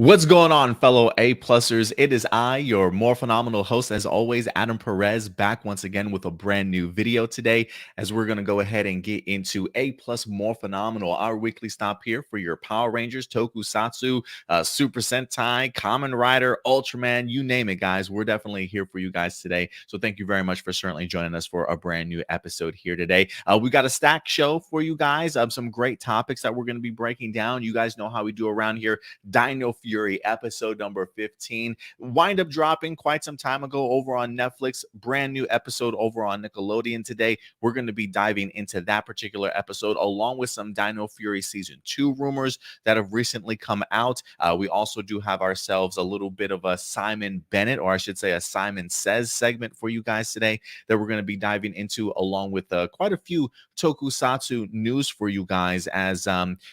What's going on, fellow A-plusers? It is I, your more phenomenal host, as always, Adam Perez, back once again with a brand new video today, as we're going to go ahead and get into A-plus More Phenomenal, our weekly stop here for your Power Rangers, TokuSHoutsu, Super Sentai, Kamen Rider, Ultraman, you name it, guys. We're definitely here for you guys today. So thank you very much for certainly joining us for a brand new episode here today. We got a stacked show for you guys of some great topics that we're going to be breaking down. You guys know how we do around here. Dino Fury episode number 15 wind up dropping quite some time ago over on Netflix. Brand new episode over on Nickelodeon today. We're going to be diving into that particular episode along with some Dino Fury season 2 rumors that have recently come out. We also do have ourselves a little bit of a Simon Bennett, or I should say a Simon Says segment for you guys today that we're going to be diving into, along with quite a few TokuSHoutsu news for you guys, as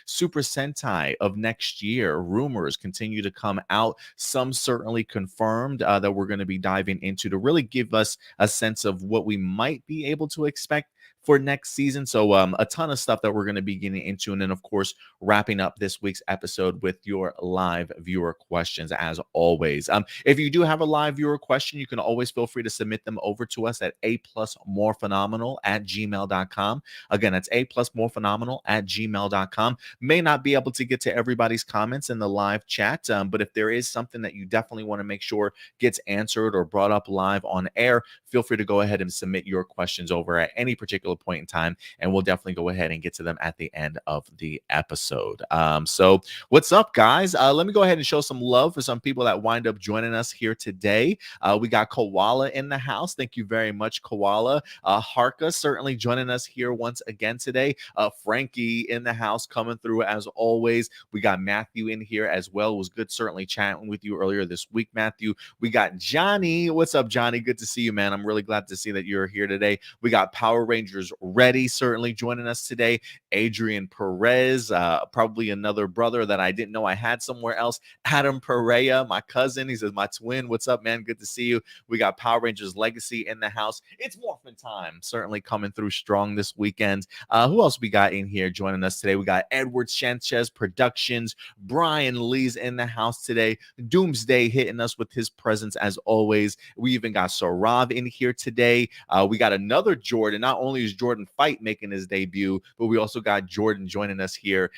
Super Sentai of next year rumors continue to come out. Some certainly confirmed that we're going to be diving into to really give us a sense of what we might be able to expect for next season. So a ton of stuff that we're going to be getting into, and then of course wrapping up this week's episode with your live viewer questions as always. If you do have a live viewer question, you can always feel free to submit them over to us at aplusmorephenomenal@gmail.com. Again, that's aplusmorephenomenal@gmail.com. May not be able to get to everybody's comments in the live chat, but if there is something that you definitely want to make sure gets answered or brought up live on air, feel free to go ahead and submit your questions over at any particular point in time, and we'll definitely go ahead and get to them at the end of the episode. So what's up, guys? Let me go ahead and show some love for some people that wind up joining us here today. We got Koala in the house. Thank you very much, Koala. Harka certainly joining us here once again today. Frankie in the house coming through as always. We got Matthew in here as well. It was good certainly chatting with you earlier this week, Matthew. We got Johnny. What's up, Johnny? Good to see you, man. I'm really glad to see that you're here today. We got Power Rangers Ready certainly joining us today. Adrian Perez, probably another brother that I didn't know I had somewhere else. Adam Perea, my cousin. He says, my twin. What's up, man? Good to see you. We got Power Rangers Legacy in the house. It's Morphin time. Certainly coming through strong this weekend. Who else we got in here joining us today? We got Edward Sanchez Productions. Brian Lee's in the house today. Doomsday hitting us with his presence as always. We even got Sarav in here today. We got another Jordan. Not only is Jordan Fight making his debut, but we also got Jordan joining us here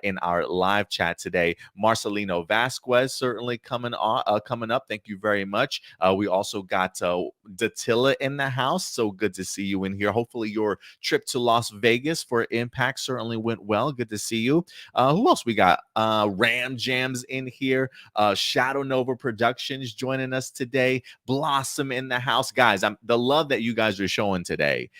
in our live chat today. Marcelino Vasquez certainly coming up. Thank you very much. We also got Datilla in the house. So good to see you in here. Hopefully your trip to Las Vegas for Impact certainly went well. Good to see you. Who else we got? Ram Jams in here. Shadow Nova Productions joining us today. Blossom in the house. Guys, the love that you guys are showing today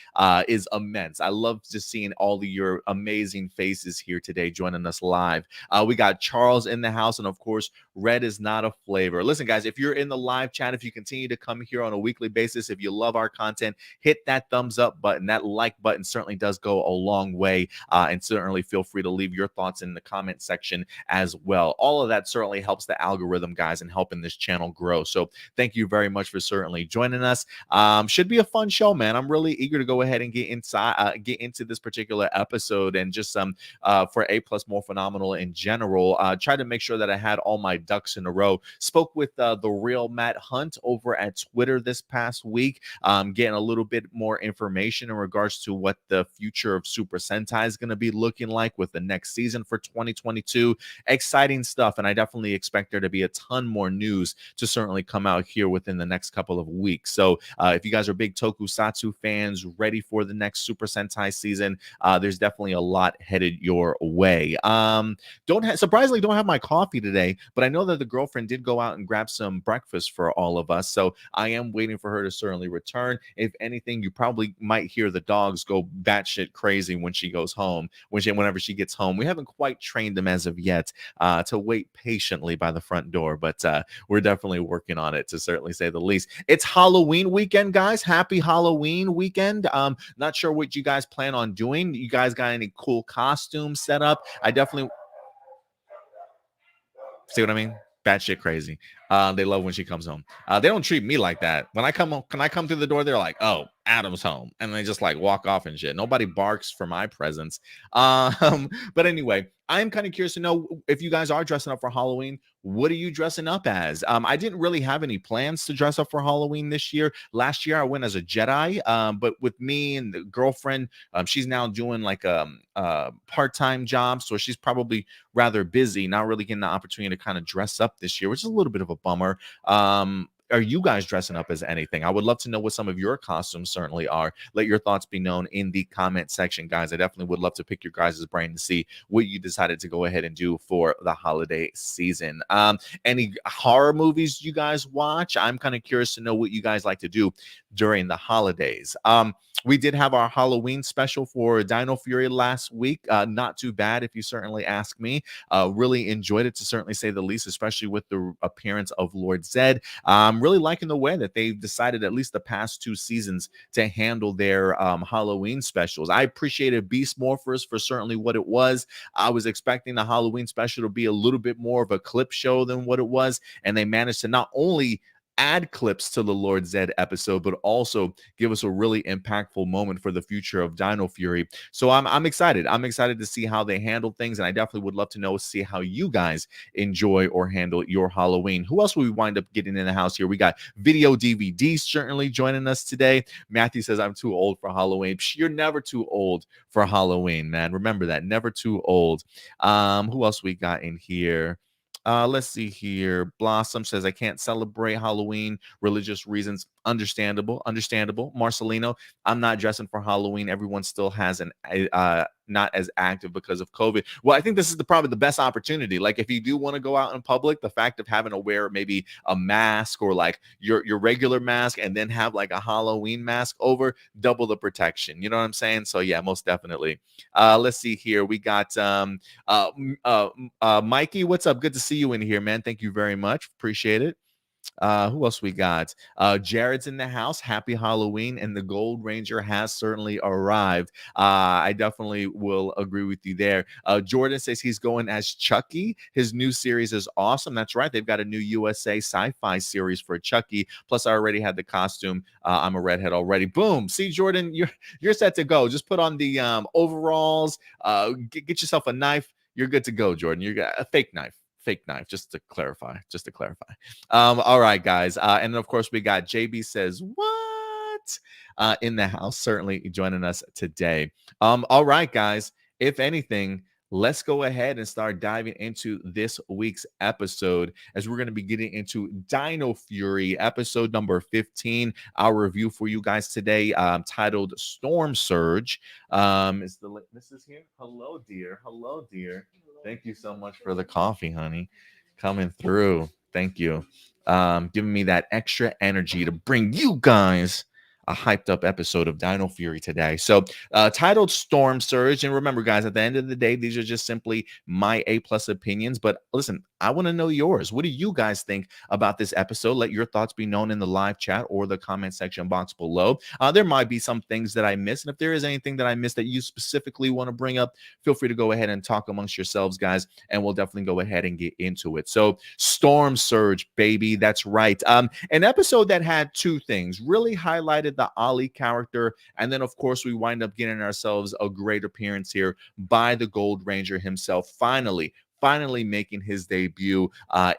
is immense. I love just seeing all of your amazing faces here today joining us live. We got Charles in the house, and of course, red is not a flavor. Listen, guys, if you're in the live chat, if you continue to come here on a weekly basis, if you love our content, hit that thumbs up button. That like button certainly does go a long way, and certainly feel free to leave your thoughts in the comment section as well. All of that certainly helps the algorithm, guys, and helping this channel grow. So thank you very much for certainly joining us. Should be a fun show, man. I'm really eager to go ahead and get into this particular episode, and just for A+ More Phenomenal in general. Tried to make sure that I had all my ducks in a row. Spoke with the real Matt Hunt over at Twitter this past week, getting a little bit more information in regards to what the future of Super Sentai is going to be looking like with the next season for 2022. Exciting stuff, and I definitely expect there to be a ton more news to certainly come out here within the next couple of weeks. So if you guys are big TokuSHoutsu fans, ready for the next Super Sentai season, there's definitely a lot headed your way. Surprisingly don't have my coffee today, but I know that the girlfriend did go out and grab some breakfast for all of us, so I am waiting for her to certainly return. If anything, you probably might hear the dogs go batshit crazy when she goes home, whenever she gets home. We haven't quite trained them as of yet to wait patiently by the front door, but we're definitely working on it, to certainly say the least. It's Halloween weekend, guys. Happy Halloween weekend. Not sure what you guys plan on doing. You guys got any cool costumes set up? I definitely see what I mean. Batshit crazy. They love when she comes home. They don't treat me like that. When I come home, can I come through the door? They're like, "Oh, Adam's home," and they just like walk off and shit. Nobody barks for my presence. But anyway, I'm kind of curious to know if you guys are dressing up for Halloween. What are you dressing up as? I didn't really have any plans to dress up for Halloween this year. Last year, I went as a Jedi, but with me and the girlfriend, she's now doing like a part-time job, so she's probably rather busy, not really getting the opportunity to kind of dress up this year, which is a little bit of a bummer. Are you guys dressing up as anything? I would love to know what some of your costumes certainly are. Let your thoughts be known in the comment section, guys. I definitely would love to pick your guys' brain to see what you decided to go ahead and do for the holiday season. Any horror movies you guys watch? I'm kind of curious to know what you guys like to do during the holidays. We did have our Halloween special for Dino Fury last week. Not too bad, if you certainly ask me. Really enjoyed it, to certainly say the least, especially with the appearance of Lord Zed. I'm really liking the way that they've decided, at least the past 2 seasons, to handle their Halloween specials. I appreciated Beast Morphers for certainly what it was. I was expecting the Halloween special to be a little bit more of a clip show than what it was, and they managed to not only add clips to the Lord Zed episode, but also give us a really impactful moment for the future of Dino Fury. So I'm excited. I'm excited to see how they handle things, and I definitely would love to know, see how you guys enjoy or handle your Halloween. Who else will we wind up getting in the house here? We got Video DVD certainly joining us today. Matthew says, I'm too old for Halloween. Psh, you're never too old for Halloween, man. Remember that. Never too old. Who else we got in here? Let's see here. Blossom says, I can't celebrate Halloween, religious reasons. Understandable. Marcelino, I'm not dressing for Halloween. Everyone still has an not as active because of COVID. Well, I think this is probably the best opportunity. Like, if you do want to go out in public, the fact of having to wear maybe a mask or like your regular mask and then have like a Halloween mask over, double the protection. You know what I'm saying? So yeah, most definitely. Let's see here. We got Mikey. What's up? Good to see you in here, man. Thank you very much. Appreciate it. Who else we got? Jared's in the house. Happy Halloween, and the Gold Ranger has certainly arrived. I definitely will agree with you there. Jordan says he's going as Chucky. His new series is awesome. That's right. They've got a new USA sci-fi series for Chucky. Plus, I already had the costume. I'm a redhead already. Boom. See, Jordan, you're set to go. Just put on the overalls. Get yourself a knife. You're good to go, Jordan. You got a fake knife, just to clarify. All right, guys, and of course we got JB says what in the house, certainly joining us today. All right, guys, if anything, let's go ahead and start diving into this week's episode, as we're going to be getting into Dino Fury episode number 15. Our review for you guys today, titled Storm Surge. Is the Mrs. here? Hello, dear. Thank you so much for the coffee, honey. Coming through. Thank you. Giving me that extra energy to bring you guys a hyped up episode of Dino Fury today. So titled Storm Surge. And remember, guys, at the end of the day, these are just simply my A+ opinions. But listen, I want to know yours. What do you guys think about this episode? Let your thoughts be known in the live chat or the comment section box below. There might be some things that I missed. And if there is anything that I missed that you specifically want to bring up, feel free to go ahead and talk amongst yourselves, guys, and we'll definitely go ahead and get into it. So Storm Surge, baby. That's right. An episode that had 2 things. Really highlighted the Ollie character. And then, of course, we wind up getting ourselves a great appearance here by the Gold Ranger himself, finally making his debut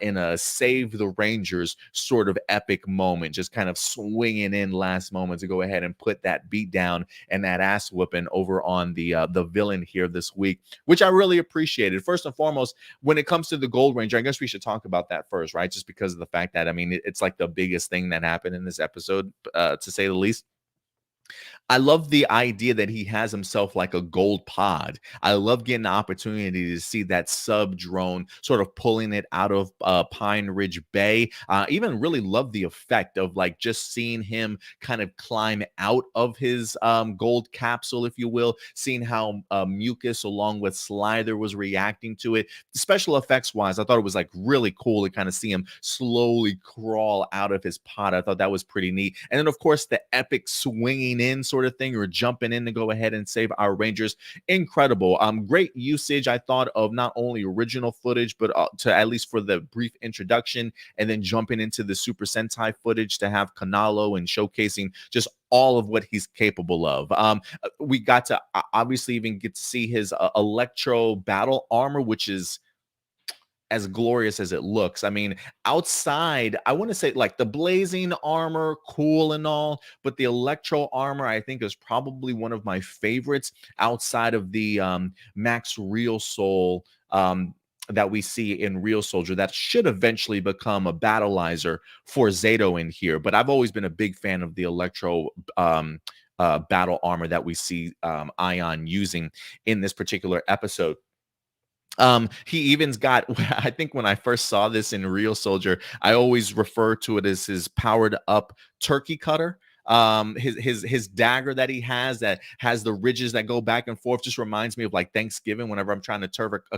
in a Save the Rangers sort of epic moment, just kind of swinging in last moment to go ahead and put that beat down and that ass whooping over on the villain here this week, which I really appreciated. First and foremost, when it comes to the Gold Ranger, I guess we should talk about that first, right? Just because of the fact that, I mean, it's like the biggest thing that happened in this episode, to say the least. I love the idea that he has himself like a gold pod. I love getting the opportunity to see that sub drone sort of pulling it out of Pine Ridge Bay. Even really love the effect of like just seeing him kind of climb out of his gold capsule, if you will, seeing how Mucus along with Slither was reacting to it. Special effects wise, I thought it was like really cool to kind of see him slowly crawl out of his pod. I thought that was pretty neat. And then, of course, the epic swinging in sort sort of thing, or jumping in to go ahead and save our Rangers. Incredible. Great usage, I thought, of not only original footage, but to at least for the brief introduction, and then jumping into the Super Sentai footage to have Kanalo and showcasing just all of what he's capable of. We got to obviously even get to see his electro battle armor, which is as glorious as it looks. I mean, outside, I want to say like the blazing armor, cool and all, but the electro armor, I think, is probably one of my favorites outside of the Max Real Soul that we see in Real Soldier. That should eventually become a battleizer for Zato in here. But I've always been a big fan of the electro battle armor that we see Ion using in this particular episode. He even's got, I think when I first saw this in Real Soldier, I always refer to it as his powered up turkey cutter. His dagger that he has that has the ridges that go back and forth just reminds me of like Thanksgiving whenever I'm trying to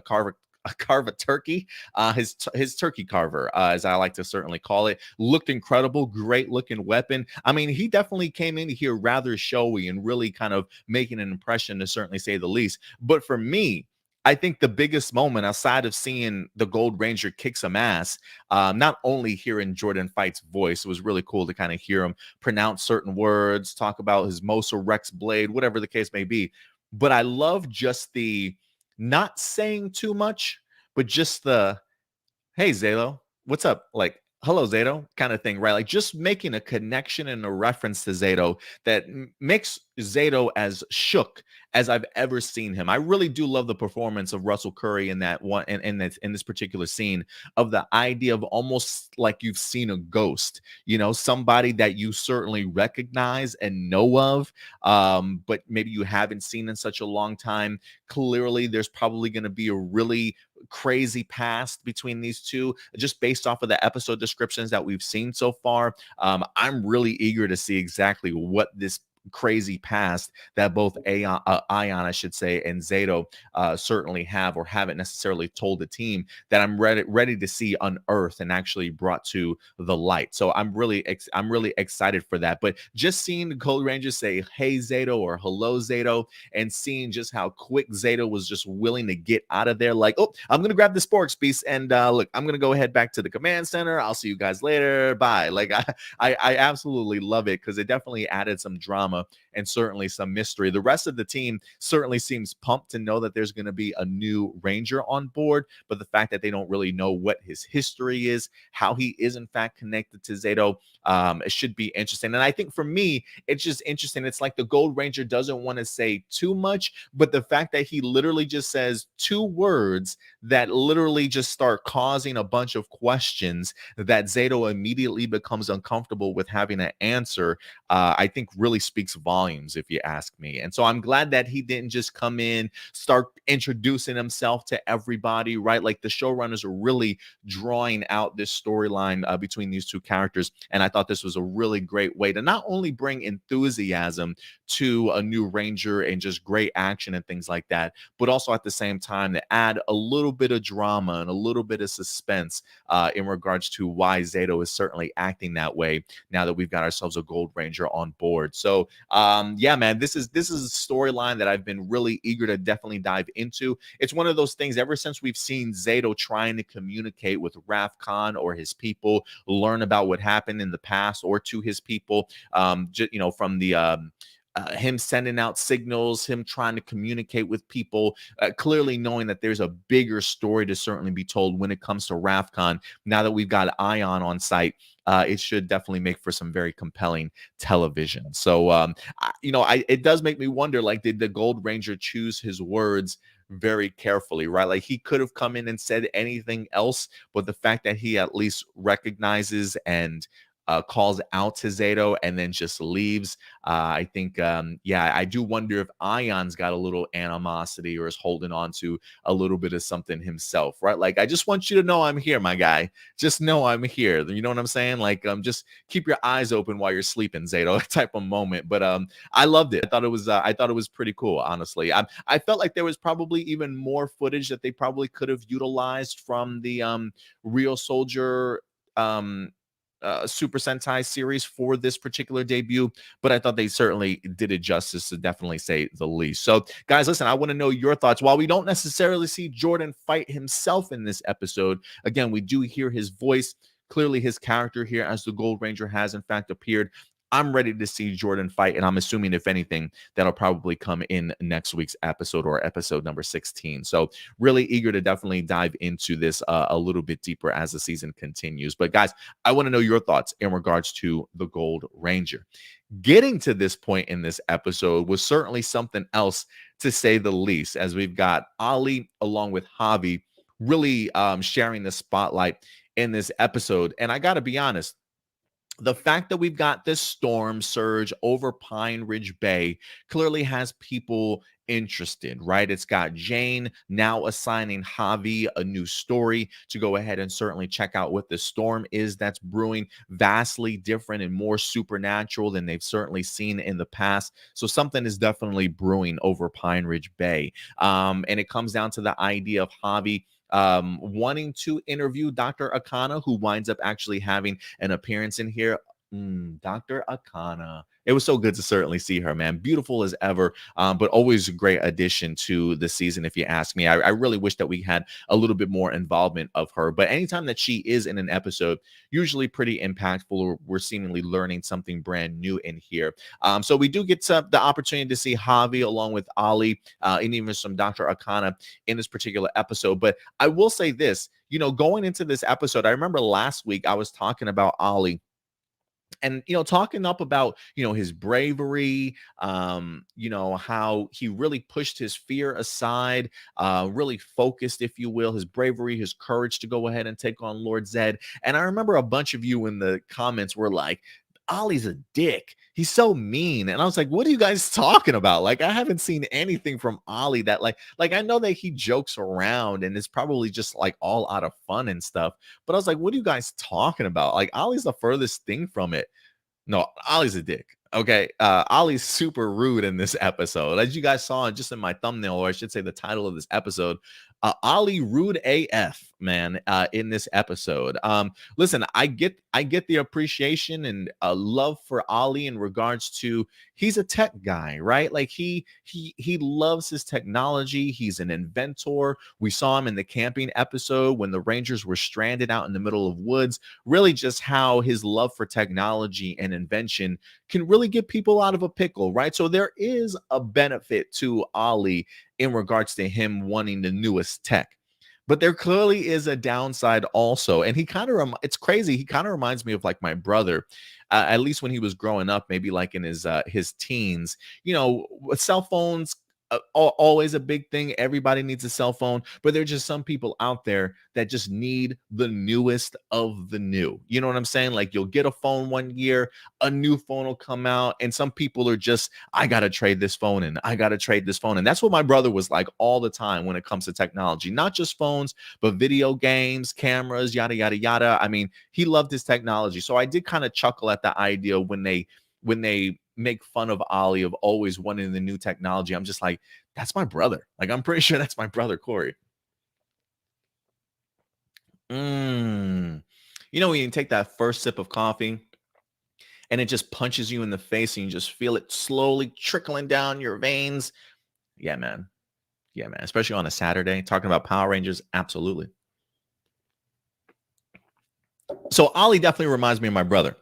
carve a turkey. His turkey carver, as I like to certainly call it, looked incredible. Great looking weapon. I mean, he definitely came in here rather showy and really kind of making an impression, to certainly say the least. But for me, I think the biggest moment outside of seeing the Gold Ranger kick some ass, not only hearing Jordan Fight's voice, it was really cool to kind of hear him pronounce certain words, talk about his Mosa Rex blade, whatever the case may be. But I love just the not saying too much, but just the, hey, Zalo, what's up? Like, hello, Zato, kind of thing, right? Like just making a connection and a reference to Zato that makes Zato as shook as I've ever seen him. I really do love the performance of Russell Curry in that one, in this particular scene, of the idea of almost like you've seen a ghost, you know, somebody that you certainly recognize and know of, but maybe you haven't seen in such a long time. Clearly, there's probably going to be a really crazy past between these two, just based off of the episode descriptions that we've seen so far. I'm really eager to see exactly what this crazy past that both Ion, I should say, and Zato certainly have or haven't necessarily told the team, that I'm ready to see unearthed and actually brought to the light. So I'm really excited for that. But just seeing the Gold Rangers say, hey, Zato, or hello, Zato, and seeing just how quick Zato was just willing to get out of there, like, oh, I'm going to grab the Sporks piece and look, I'm going to go head back to the command center. I'll see you guys later. Bye. Like, I absolutely love it, because it definitely added some drama and certainly some mystery. The rest of the team certainly seems pumped to know that there's going to be a new Ranger on board, but the fact that they don't really know what his history is, how he is in fact connected to Zato, it should be interesting. And I think for me, it's just interesting. It's like the Gold Ranger doesn't want to say too much, but the fact that he literally just says two words that literally just start causing a bunch of questions that Zato immediately becomes uncomfortable with having to answer, I think really speaks volumes, if you ask me. And so I'm glad that he didn't just come in, start introducing himself to everybody, right? Like the showrunners are really drawing out this storyline between these two characters. And I thought this was a really great way to not only bring enthusiasm to a new Ranger and just great action and things like that, but also at the same time to add a little bit of drama and a little bit of suspense in regards to why Zato is certainly acting that way now that we've got ourselves a Gold Ranger on board. So yeah, man, this is a storyline that I've been really eager to definitely dive into. It's one of those things, ever since we've seen Zato trying to communicate with Raf Khan or his people, learn about what happened in the past or to his people, you know, from the him sending out signals, him trying to communicate with people, clearly knowing that there's a bigger story to certainly be told when it comes to Rafcon. Now that we've got Ion on site, it should definitely make for some very compelling television. So, it does make me wonder, like, did the Gold Ranger choose his words very carefully, right? Like, he could have come in and said anything else, but the fact that he at least recognizes and calls out to Zato and then just leaves. I think, I do wonder if Ion's got a little animosity or is holding on to a little bit of something himself, right? Like, I just want you to know I'm here, my guy. Just know I'm here. You know what I'm saying? Like, just keep your eyes open while you're sleeping, Zato, type of moment. But I loved it. I thought it was pretty cool, honestly. I felt like there was probably even more footage that they probably could have utilized from the Real Soldier Super Sentai series for this particular debut, but I thought they certainly did it justice, to definitely say the least. So, guys, listen, I want to know your thoughts. While we don't necessarily see Jordan fight himself in this episode, again, we do hear his voice. Clearly, his character here as the Gold Ranger has, in fact, appeared. I'm ready to see Jordan fight, and I'm assuming, if anything, that'll probably come in next week's episode, or episode number 16. So really eager to definitely dive into this a little bit deeper as the season continues. But guys, I want to know your thoughts in regards to the Gold Ranger. Getting to this point in this episode was certainly something else, to say the least, as we've got Ollie along with Javi really sharing the spotlight in this episode. And I got to be honest, the fact that we've got this storm surge over Pine Ridge Bay clearly has people interested, right? It's got Jane now assigning Javi a new story to go ahead and certainly check out what the storm is that's brewing, vastly different and more supernatural than they've certainly seen in the past. So something is definitely brewing over Pine Ridge Bay. And it comes down to the idea of Javi wanting to interview Dr. Akana, who winds up actually having an appearance in here. Dr. Akana. It was so good to certainly see her, man. Beautiful as ever, but always a great addition to the season, if you ask me. I really wish that we had a little bit more involvement of her. But anytime that she is in an episode, usually pretty impactful. We're seemingly learning something brand new in here. So we do get the opportunity to see Javi along with Ollie and even some Dr. Akana in this particular episode. But I will say this, going into this episode, I remember last week I was talking about Ollie and talking up about his bravery, how he really pushed his fear aside, really focused, if you will, his bravery, his courage to go ahead and take on Lord Zed. And I remember a bunch of you in the comments were like, Ollie's a dick, he's so mean. And I was like, what are you guys talking about? Like, I haven't seen anything from Ollie that like I know that he jokes around and it's probably just like all out of fun and stuff, but I was like, what are you guys talking about? Like, Ollie's the furthest thing from it. No, Ollie's a dick. Okay. Ollie's super rude in this episode. As you guys saw just in my thumbnail, or I should say the title of this episode, Ollie rude AF, man, in this episode. Listen, I get the appreciation and love for Ollie in regards to he's a tech guy, right? Like he loves his technology. He's an inventor. We saw him in the camping episode when the Rangers were stranded out in the middle of woods. Really just how his love for technology and invention can really get people out of a pickle, right? So there is a benefit to Ollie in regards to him wanting the newest tech. But there clearly is a downside also. And he kind of, it's crazy. He kind of reminds me of like my brother, at least when he was growing up, maybe like in his teens, cell phones, always a big thing. Everybody needs a cell phone, but there's just some people out there that just need the newest of the new. You know what I'm saying? Like, you'll get a phone one year, a new phone will come out, and some people are just, I gotta trade this phone in. I gotta trade this phone. And that's what my brother was like all the time when it comes to technology, not just phones, but video games, cameras, yada, yada, yada. I mean, he loved his technology. So I did kind of chuckle at the idea when they make fun of Ollie of always wanting the new technology. I'm just like, that's my brother. Like, I'm pretty sure that's my brother, Corey. When you take that first sip of coffee and it just punches you in the face and you just feel it slowly trickling down your veins. Yeah, man. Yeah, man. Especially on a Saturday, talking about Power Rangers. Absolutely. So Ollie definitely reminds me of my brother.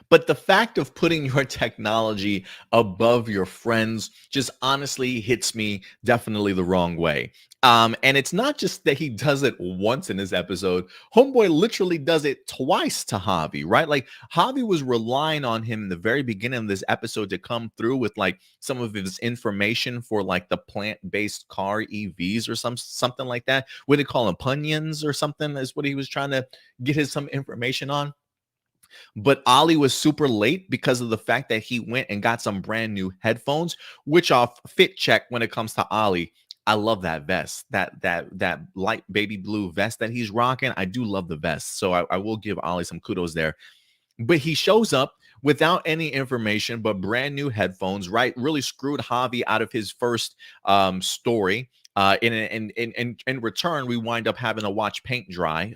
But the fact of putting your technology above your friends just honestly hits me definitely the wrong way. And it's not just that he does it once in this episode. Homeboy literally does it twice to Javi, right? Like, Javi was relying on him in the very beginning of this episode to come through with like some of his information for like the plant-based car EVs or something like that. What do they call them? Punions or something is what he was trying to get some information on. But Ollie was super late because of the fact that he went and got some brand new headphones, which off fit check when it comes to Ollie. I love that vest, that light baby blue vest that he's rocking. I do love the vest. So I will give Ollie some kudos there. But he shows up without any information, but brand new headphones, right? Really screwed Javi out of his first story. In return, we wind up having to watch paint dry,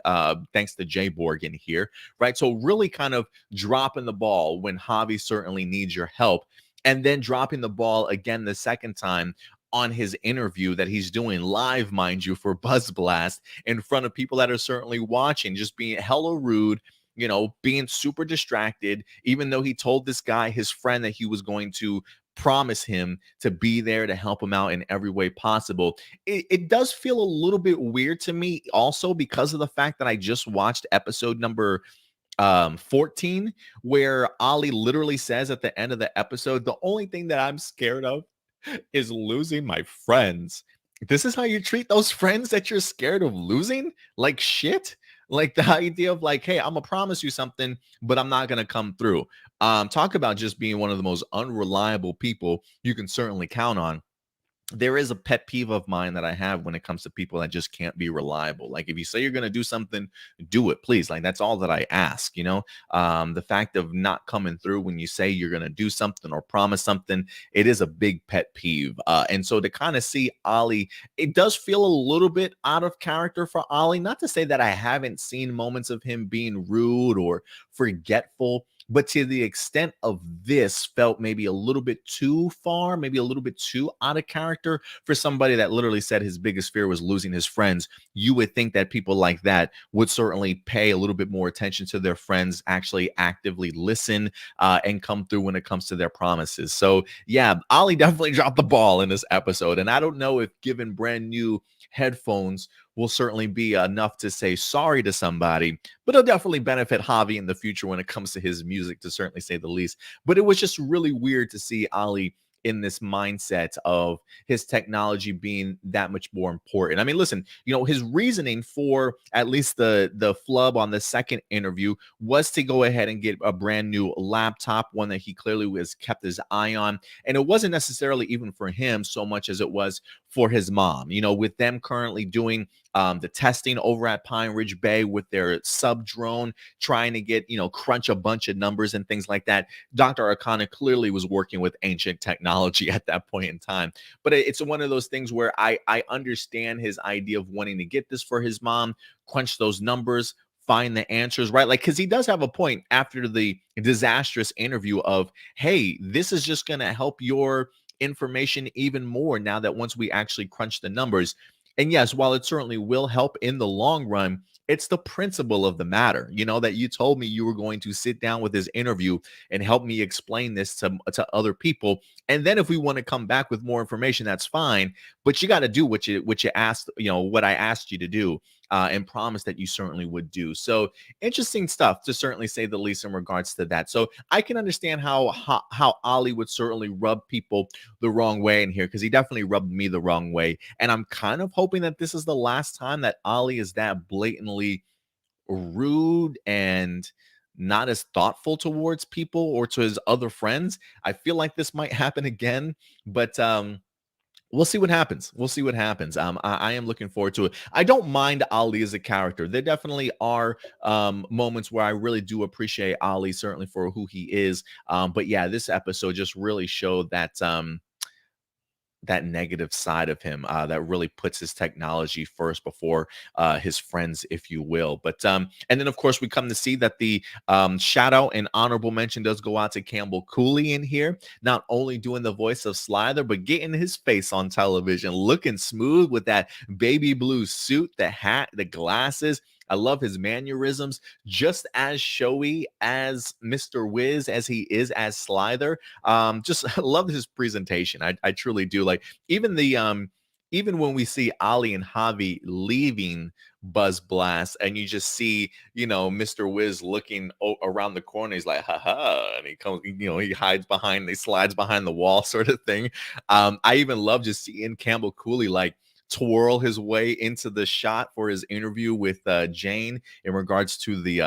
thanks to Jay Borg in here, right? So really kind of dropping the ball when Javi certainly needs your help, and then dropping the ball again the second time on his interview that he's doing live, mind you, for Buzz Blast in front of people that are certainly watching, just being hella rude, being super distracted, even though he told this guy, his friend, that he was going to promise him to be there to help him out in every way possible. It does feel a little bit weird to me also because of the fact that I just watched episode number 14, where Ollie literally says at the end of the episode, the only thing that I'm scared of is losing my friends. This is how you treat those friends that you're scared of losing? Like shit? Like the idea of like, hey, I'm gonna promise you something, but I'm not gonna come through. Talk about just being one of the most unreliable people you can certainly count on. There is a pet peeve of mine that I have when it comes to people that just can't be reliable. Like if you say you're going to do something, do it, please. Like that's all that I ask. The fact of not coming through when you say you're going to do something or promise something, it is a big pet peeve. And so to kind of see Ollie, it does feel a little bit out of character for Ollie. Not to say that I haven't seen moments of him being rude or forgetful, but to the extent of this felt maybe a little bit too far, maybe a little bit too out of character for somebody that literally said his biggest fear was losing his friends. You would think that people like that would certainly pay a little bit more attention to their friends, actually actively listen, and come through when it comes to their promises. So yeah, Ollie definitely dropped the ball in this episode, and I don't know if given brand new headphones will certainly be enough to say sorry to somebody, but it'll definitely benefit Javi in the future when it comes to his music, to certainly say the least. But it was just really weird to see Ollie in this mindset of his technology being that much more important. I mean, listen, his reasoning for at least the flub on the second interview was to go ahead and get a brand new laptop, one that he clearly was kept his eye on. And it wasn't necessarily even for him so much as it was for his mom. With them currently doing the testing over at Pine Ridge Bay with their sub drone, trying to get, crunch a bunch of numbers and things like that. Dr. Arcana clearly was working with ancient technology at that point in time. But it's one of those things where I understand his idea of wanting to get this for his mom, crunch those numbers, find the answers, right? Like, because he does have a point after the disastrous interview of, hey, this is just going to help your information even more now that once we actually crunch the numbers. And yes, while it certainly will help in the long run, it's the principle of the matter, that you told me you were going to sit down with this interview and help me explain this to other people. And then if we want to come back with more information, that's fine. But you got to do what you asked, what I asked you to do, and promise that you certainly would do. So interesting stuff, to certainly say the least, in regards to that. So I can understand how Ollie would certainly rub people the wrong way in here, because he definitely rubbed me the wrong way. And I'm kind of hoping that this is the last time that Ollie is that blatantly rude and not as thoughtful towards people or to his other friends. I feel like this might happen again, but we'll see what happens. We'll see what happens. I am looking forward to it. I don't mind Ali as a character. There definitely are moments where I really do appreciate Ali, certainly for who he is. But yeah, this episode just really showed that negative side of him, that really puts his technology first before his friends, if you will. But and then of course we come to see that the shout out and honorable mention does go out to Campbell Cooley in here, not only doing the voice of Slither, but getting his face on television, looking smooth with that baby blue suit, the hat, the glasses. I love his mannerisms, just as showy as Mr. Wiz as he is as Slither. Just love his presentation. I truly do. Like even when we see Ali and Javi leaving Buzz Blast, and you just see, Mr. Wiz looking around the corner, he's like, haha, and he comes, he slides behind the wall, sort of thing. I even love just seeing Campbell Cooley like twirl his way into the shot for his interview with Jane in regards to the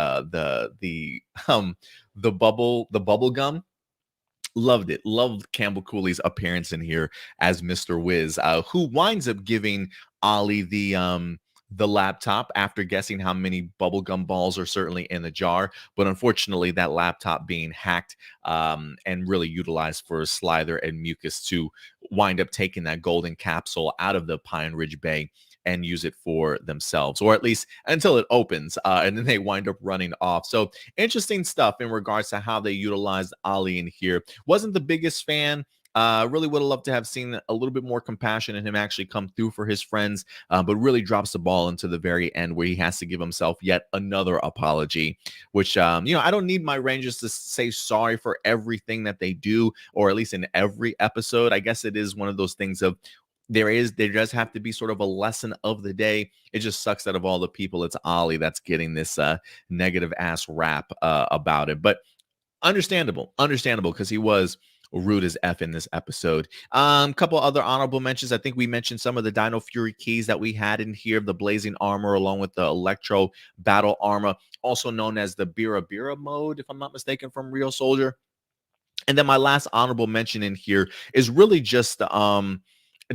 bubble gum. Loved it. Loved Campbell Cooley's appearance in here as Mr. Wiz, who winds up giving Ollie the laptop after guessing how many bubblegum balls are certainly in the jar. But unfortunately, that laptop being hacked and really utilized for Slither and Mucus to wind up taking that golden capsule out of the Pine Ridge Bay and use it for themselves, or at least until it opens, and then they wind up running off. So interesting stuff in regards to how they utilized Ollie in here. Wasn't the biggest fan. Really would have loved to have seen a little bit more compassion in him actually come through for his friends, but really drops the ball into the very end where he has to give himself yet another apology, which, I don't need my Rangers to say sorry for everything that they do, or at least in every episode. I guess it is one of those things of there does have to be sort of a lesson of the day. It just sucks that of all the people, it's Ollie that's getting this negative ass rap about it. But understandable, because he was rude as F in this episode. Couple other honorable mentions. I think we mentioned some of the Dino Fury keys that we had in here, the blazing armor along with the electro battle armor, also known as the Bira Bira mode, if I'm not mistaken, from Real Soldier. And then my last honorable mention in here is really just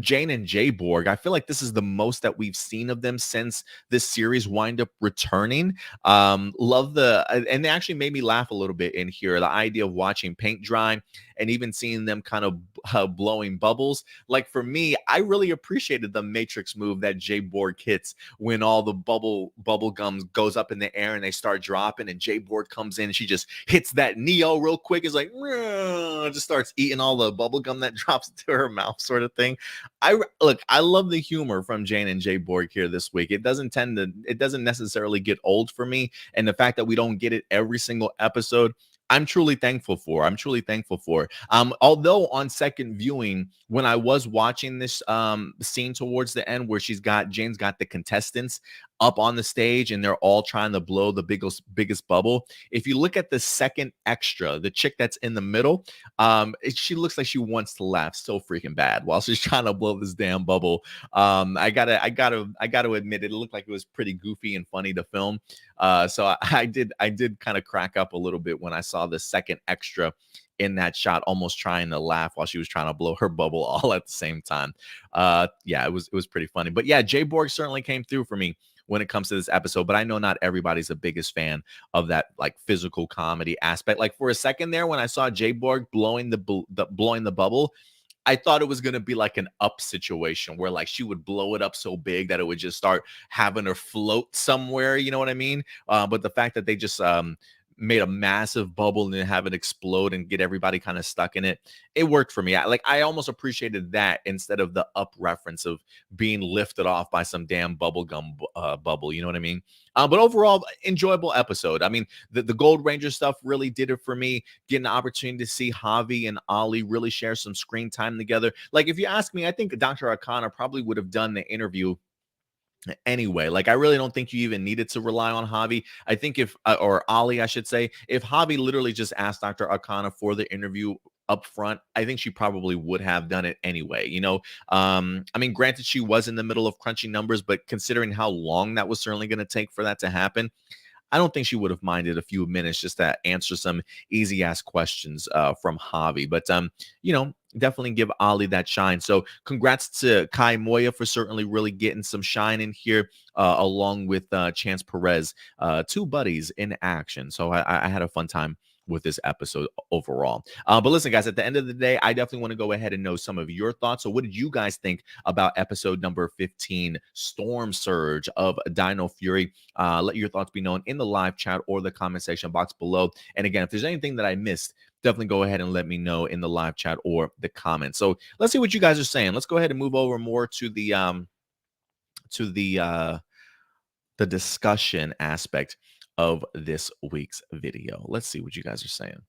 Jane and Jay Borg. I feel like this is the most that we've seen of them since this series wind up returning. Love and they actually made me laugh a little bit in here. The idea of watching paint dry and even seeing them kind of blowing bubbles. Like for me, I really appreciated the Matrix move that Jay Borg hits when all the bubble gums goes up in the air and they start dropping, and Jay Borg comes in and she just hits that Neo real quick. It's like just starts eating all the bubble gum that drops into her mouth, sort of thing. I love the humor from Jane and Jay Borg here this week. It doesn't necessarily get old for me, and the fact that we don't get it every single episode, I'm truly thankful for. Although on second viewing, when I was watching this scene towards the end where Jane's got the contestants up on the stage and they're all trying to blow the biggest bubble. If you look at the second extra, the chick that's in the middle, she looks like she wants to laugh so freaking bad while she's trying to blow this damn bubble. I gotta admit, it looked like it was pretty goofy and funny to film. So I did kind of crack up a little bit when I saw the second extra in that shot, almost trying to laugh while she was trying to blow her bubble all at the same time. Yeah, it was pretty funny. But yeah, Jay Borg certainly came through for me when it comes to this episode, but I know not everybody's the biggest fan of that like physical comedy aspect. Like for a second there, when I saw Jay Borg blowing the bubble, I thought it was going to be like an Up situation where like she would blow it up so big that it would just start having her float somewhere. You know what I mean? But the fact that they just made a massive bubble and then have it explode and get everybody kind of stuck in it, it worked for me. I almost appreciated that instead of the Up reference of being lifted off by some damn bubblegum bubble. You know what I mean? But overall, enjoyable episode. I mean, the Gold Ranger stuff really did it for me. Getting the opportunity to see Javi and Ollie really share some screen time together. Like, if you ask me, I think Dr. Akana probably would have done the interview anyway. Like, I really don't think you even needed to rely on Javi. I think or Ollie, I should say, if Javi literally just asked Dr. Akana for the interview up front, I think she probably would have done it anyway. I mean, granted, she was in the middle of crunching numbers, but considering how long that was certainly going to take for that to happen, I don't think she would have minded a few minutes just to answer some easy ass questions from Javi. But definitely give Ollie that shine. So congrats to Kai Moya for certainly really getting some shine in here, along with Chance Perez, two buddies in action. So I had a fun time with this episode overall. But listen, guys, at the end of the day, I definitely want to go ahead and know some of your thoughts. So what did you guys think about episode number 15, Storm Surge of Dino Fury? Let your thoughts be known in the live chat or the comment section box below. And again, if there's anything that I missed, definitely go ahead and let me know in the live chat or the comments. So let's see what you guys are saying. Let's go ahead and move over more to the discussion aspect of this week's video. Let's see what you guys are saying.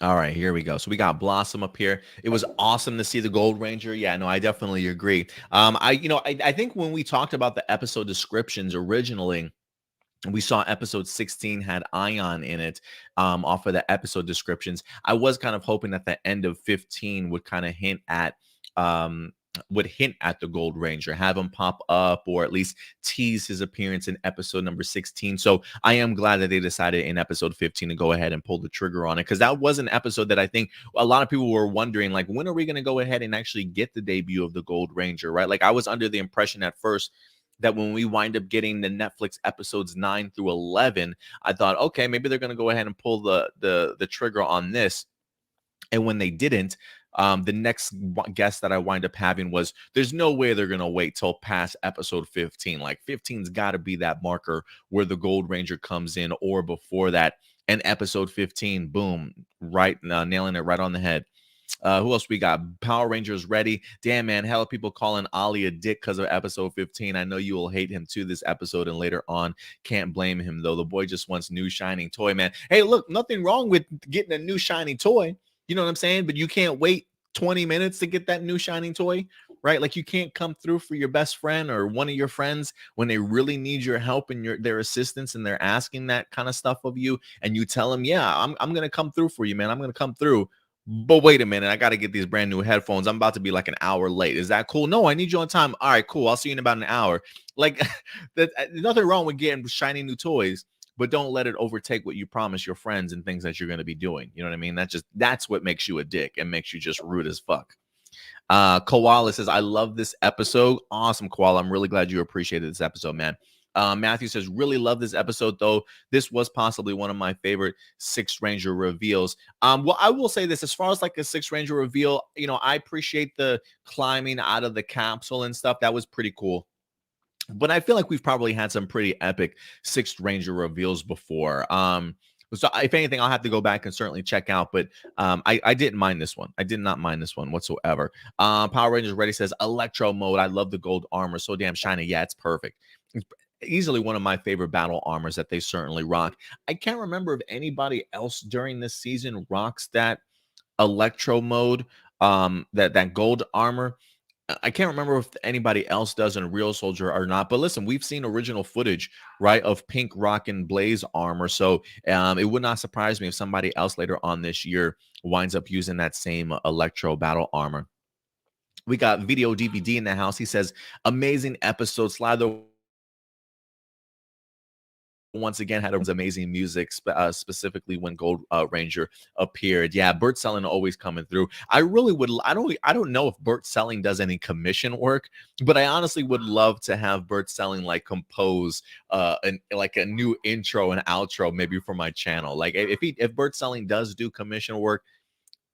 All right, here we go. So we got Blossom up here. It was awesome to see the Gold Ranger. Yeah, no, I definitely agree. I think when we talked about the episode descriptions originally, We saw episode 16 had Ion in it, off of the episode descriptions. I was kind of hoping that the end of 15 would kind of um, hint at the Gold Ranger, have him pop up, or at least tease his appearance in episode number 16. So I am glad that they decided in episode 15 to go ahead and pull the trigger on it, because that was an episode that I think a lot of people were wondering, like, when are we going to go ahead and actually get the debut of the Gold Ranger, right? Like, I was under the impression at first that when we wind up getting the Netflix episodes 9 through 11, I thought, okay, maybe they're going to go ahead and pull the trigger on this. And when they didn't, the next guess that I wind up having was, there's no way they're going to wait till past episode 15. Like, 15's got to be that marker where the Gold Ranger comes in, or before that. And episode 15, boom, right, nailing it right on the head. Who else we got? Power Rangers ready. Damn, man, hell, people calling Ollie a dick because of episode 15. I know you will hate him too this episode and later on. Can't blame him, though. The boy just wants new shining toy, man. Hey, look, nothing wrong with getting a new shiny toy. You know what I'm saying? But you can't wait 20 minutes to get that new shining toy, right? Like, you can't come through for your best friend or one of your friends when they really need your help and their assistance, and they're asking that kind of stuff of you, and you tell them, yeah, I'm gonna come through for you, man. I'm gonna come through. But wait a minute, I got to get these brand new headphones. I'm about to be like an hour late. Is that cool? No, I need you on time. All right, cool. I'll see you in about an hour. Like, there's nothing wrong with getting shiny new toys, but don't let it overtake what you promise your friends and things that you're going to be doing. You know what I mean? That's what makes you a dick and makes you just rude as fuck. Koala says, I love this episode. Awesome, Koala. I'm really glad you appreciated this episode, man. Matthew says, really love this episode, though. This was possibly one of my favorite Sixth Ranger reveals. Well, I will say this, as far as like a Sixth Ranger reveal, you know, I appreciate the climbing out of the capsule and stuff. That was pretty cool. But I feel like we've probably had some pretty epic Sixth Ranger reveals before. So if anything, I'll have to go back and certainly check out. But I didn't mind this one. I did not mind this one whatsoever. Power Rangers Ready says, Electro mode. I love the gold armor. So damn shiny. Yeah, it's perfect. It's easily one of my favorite battle armors that they certainly rock. I can't remember if anybody else during this season rocks that Electro mode, that gold armor. I can't remember if anybody else does in Real Soldier or not, but listen, we've seen original footage, right, of Pink Rock and Blaze armor, so it would not surprise me if somebody else later on this year winds up using that same Electro battle armor. We got Video DVD in the house. He says, amazing episode. Slather once again had amazing music, specifically when Gold Ranger appeared. Yeah, Bert Selling always coming through. I really would. I don't know if Bert Selling does any commission work, but I honestly would love to have Bert Selling like compose like a new intro and outro maybe for my channel. Like, if Bert Selling does do commission work,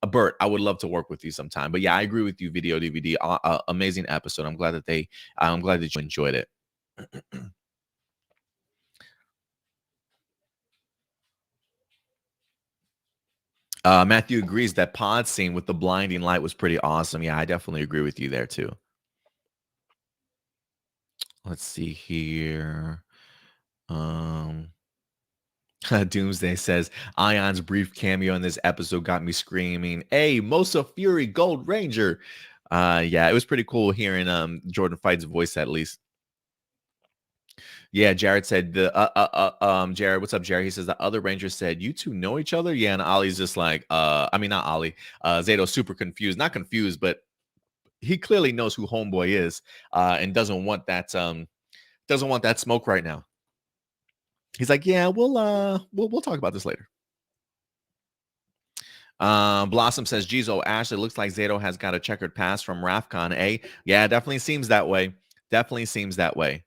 Bert, I would love to work with you sometime. But yeah, I agree with you. Video DVD, amazing episode. I'm glad that you enjoyed it. Matthew agrees that pod scene with the blinding light was pretty awesome. Yeah, I definitely agree with you there too. Let's see here. Doomsday says, Ion's brief cameo in this episode got me screaming, hey, Mosa Fury Gold Ranger. Yeah, it was pretty cool hearing Jordan Fight's voice, at least. Yeah, Jared said Jared, what's up, Jared? He says the other Ranger said, you two know each other? Yeah, and Ollie's just like, I mean, not Ollie. Zato's super confused. Not confused, but he clearly knows who Homeboy is, and doesn't want that smoke right now. He's like, yeah, we'll talk about this later. Blossom says, Jizo, Ashley, looks like Zato has got a checkered past from Rafcon, eh? Yeah, definitely seems that way. Definitely seems that way.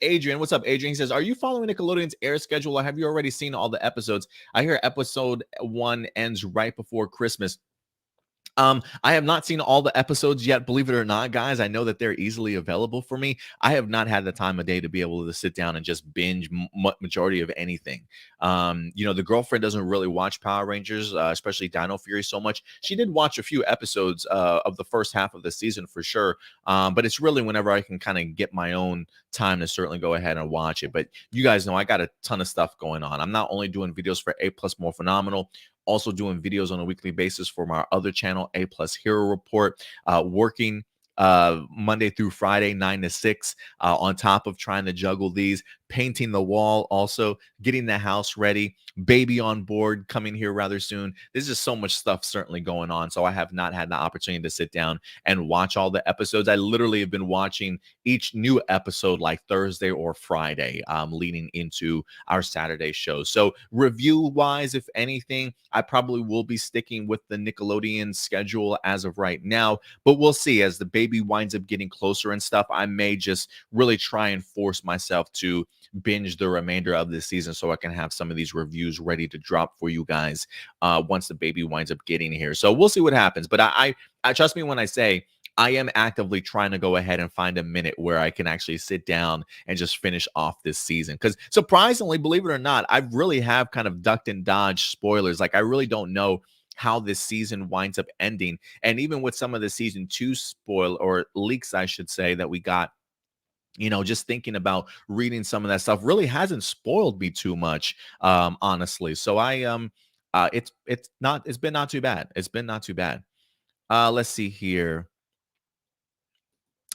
Adrian, what's up, Adrian? He says, are you following Nickelodeon's air schedule, or have you already seen all the episodes? I hear episode 1 ends right before Christmas. I have not seen all the episodes yet, believe it or not, guys. I know that they're easily available for me. I have not had the time of day to be able to sit down and just binge majority of anything. You know, the girlfriend doesn't really watch Power Rangers, especially Dino Fury, so much. She did watch a few episodes of the first half of the season for sure, but it's really whenever I can kind of get my own time to certainly go ahead and watch it. But you guys know I got a ton of stuff going on. I'm not only doing videos for APlus Morphinominal, also doing videos on a weekly basis for my other channel, APlus Hero Report, working Monday through Friday, 9 to 6, on top of trying to juggle these, painting the wall, also getting the house ready, baby on board coming here rather soon. There's just so much stuff certainly going on. So I have not had the opportunity to sit down and watch all the episodes. I literally have been watching each new episode like Thursday or Friday, leading into our Saturday show. So review wise, if anything, I probably will be sticking with the Nickelodeon schedule as of right now, but we'll see as the baby winds up getting closer and stuff. I may just really try and force myself to binge the remainder of this season so I can have some of these reviews ready to drop for you guys once the baby winds up getting here. So we'll see what happens. But I trust me when I say I am actively trying to go ahead and find a minute where I can actually sit down and just finish off this season. Because surprisingly, believe it or not, I really have kind of ducked and dodged spoilers. Like I really don't know how this season winds up ending. And even with some of the season 2 spoil or leaks, I should say, that we got, just thinking about reading some of that stuff really hasn't spoiled me too much, honestly. So it's been not too bad. It's been not too bad. Let's see here.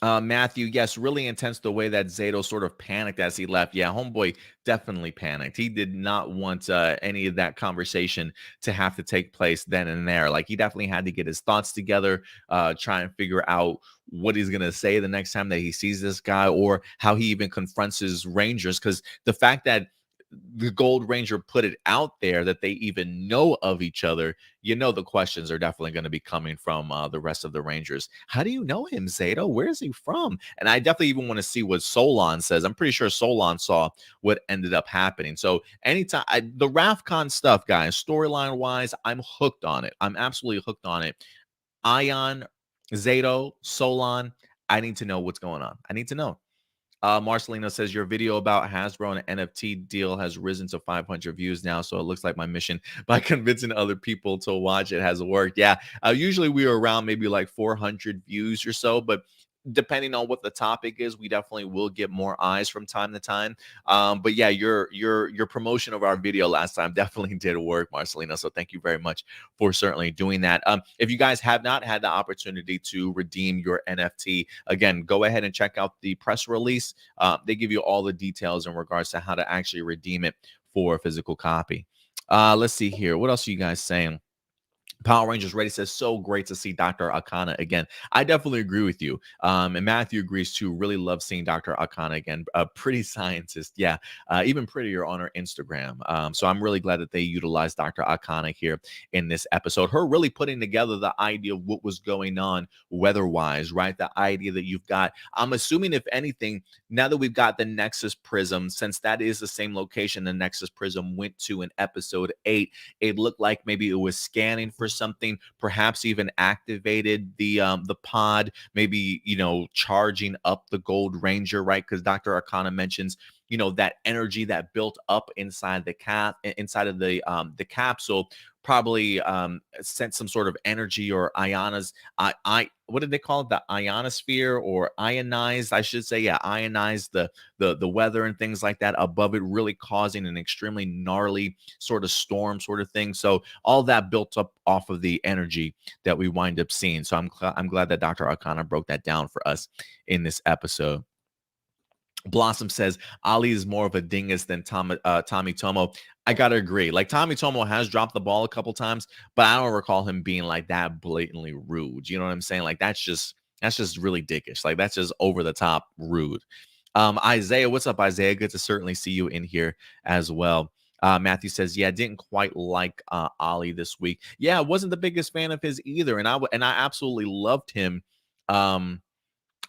Matthew, yes, really intense the way that Zato sort of panicked as he left. Yeah, homeboy definitely panicked. He did not want any of that conversation to have to take place then and there. Like he definitely had to get his thoughts together, try and figure out what he's gonna say the next time that he sees this guy, or how he even confronts his Rangers. Because the fact that the Gold Ranger put it out there that they even know of each other, the questions are definitely going to be coming from the rest of the Rangers. How do you know him, Zato? Where is he from? And I definitely even want to see what Solon says. I'm pretty sure Solon saw what ended up happening. So anytime the Rafcon stuff, guys, storyline wise, I'm hooked on it. I'm absolutely hooked on it. Ion, Zato, Solon, I need to know what's going on. I need to know. Marcelino says your video about Hasbro and an NFT deal has risen to 500 views now, so it looks like my mission by convincing other people to watch it has worked. Yeah, usually we are around maybe like 400 views or so, but depending on what the topic is, we definitely will get more eyes from time to time. But yeah, your promotion of our video last time definitely did work, Marcelino. So thank you very much for certainly doing that. If you guys have not had the opportunity to redeem your NFT, again, go ahead and check out the press release. They give you all the details in regards to how to actually redeem it for a physical copy. Let's see here. What else are you guys saying? Power Rangers Ready says, so great to see Dr. Akana again. I definitely agree with you. And Matthew agrees too. Really love seeing Dr. Akana again. A pretty scientist. Yeah. Even prettier on her Instagram. So I'm really glad that they utilized Dr. Akana here in this episode. Her really putting together the idea of what was going on weather-wise, right? The idea that you've got, I'm assuming if anything, now that we've got the Nexus Prism, since that is the same location the Nexus Prism went to in episode 8, it looked like maybe it was scanning for something, perhaps even activated the pod, maybe charging up the Gold Ranger, right? Because Dr. Arcana mentions that energy that built up inside inside of the capsule probably sent some sort of energy or ionas. What did they call it? The ionosphere, or ionized, I should say. Yeah, ionized the weather and things like that above it, really causing an extremely gnarly sort of storm sort of thing. So all that built up off of the energy that we wind up seeing. So I'm glad that Dr. Arcana broke that down for us in this episode. Blossom says Ollie is more of a dingus than Tommy Tomo. I gotta agree. Like Tommy Tomo has dropped the ball a couple times, but I don't recall him being like that blatantly rude. You know what I'm saying? Like that's just really dickish. Like that's just over the top rude. Isaiah, what's up, Isaiah? Good to certainly see you in here as well. Matthew says, yeah, didn't quite like Ollie this week. Yeah, I wasn't the biggest fan of his either, and I absolutely loved him.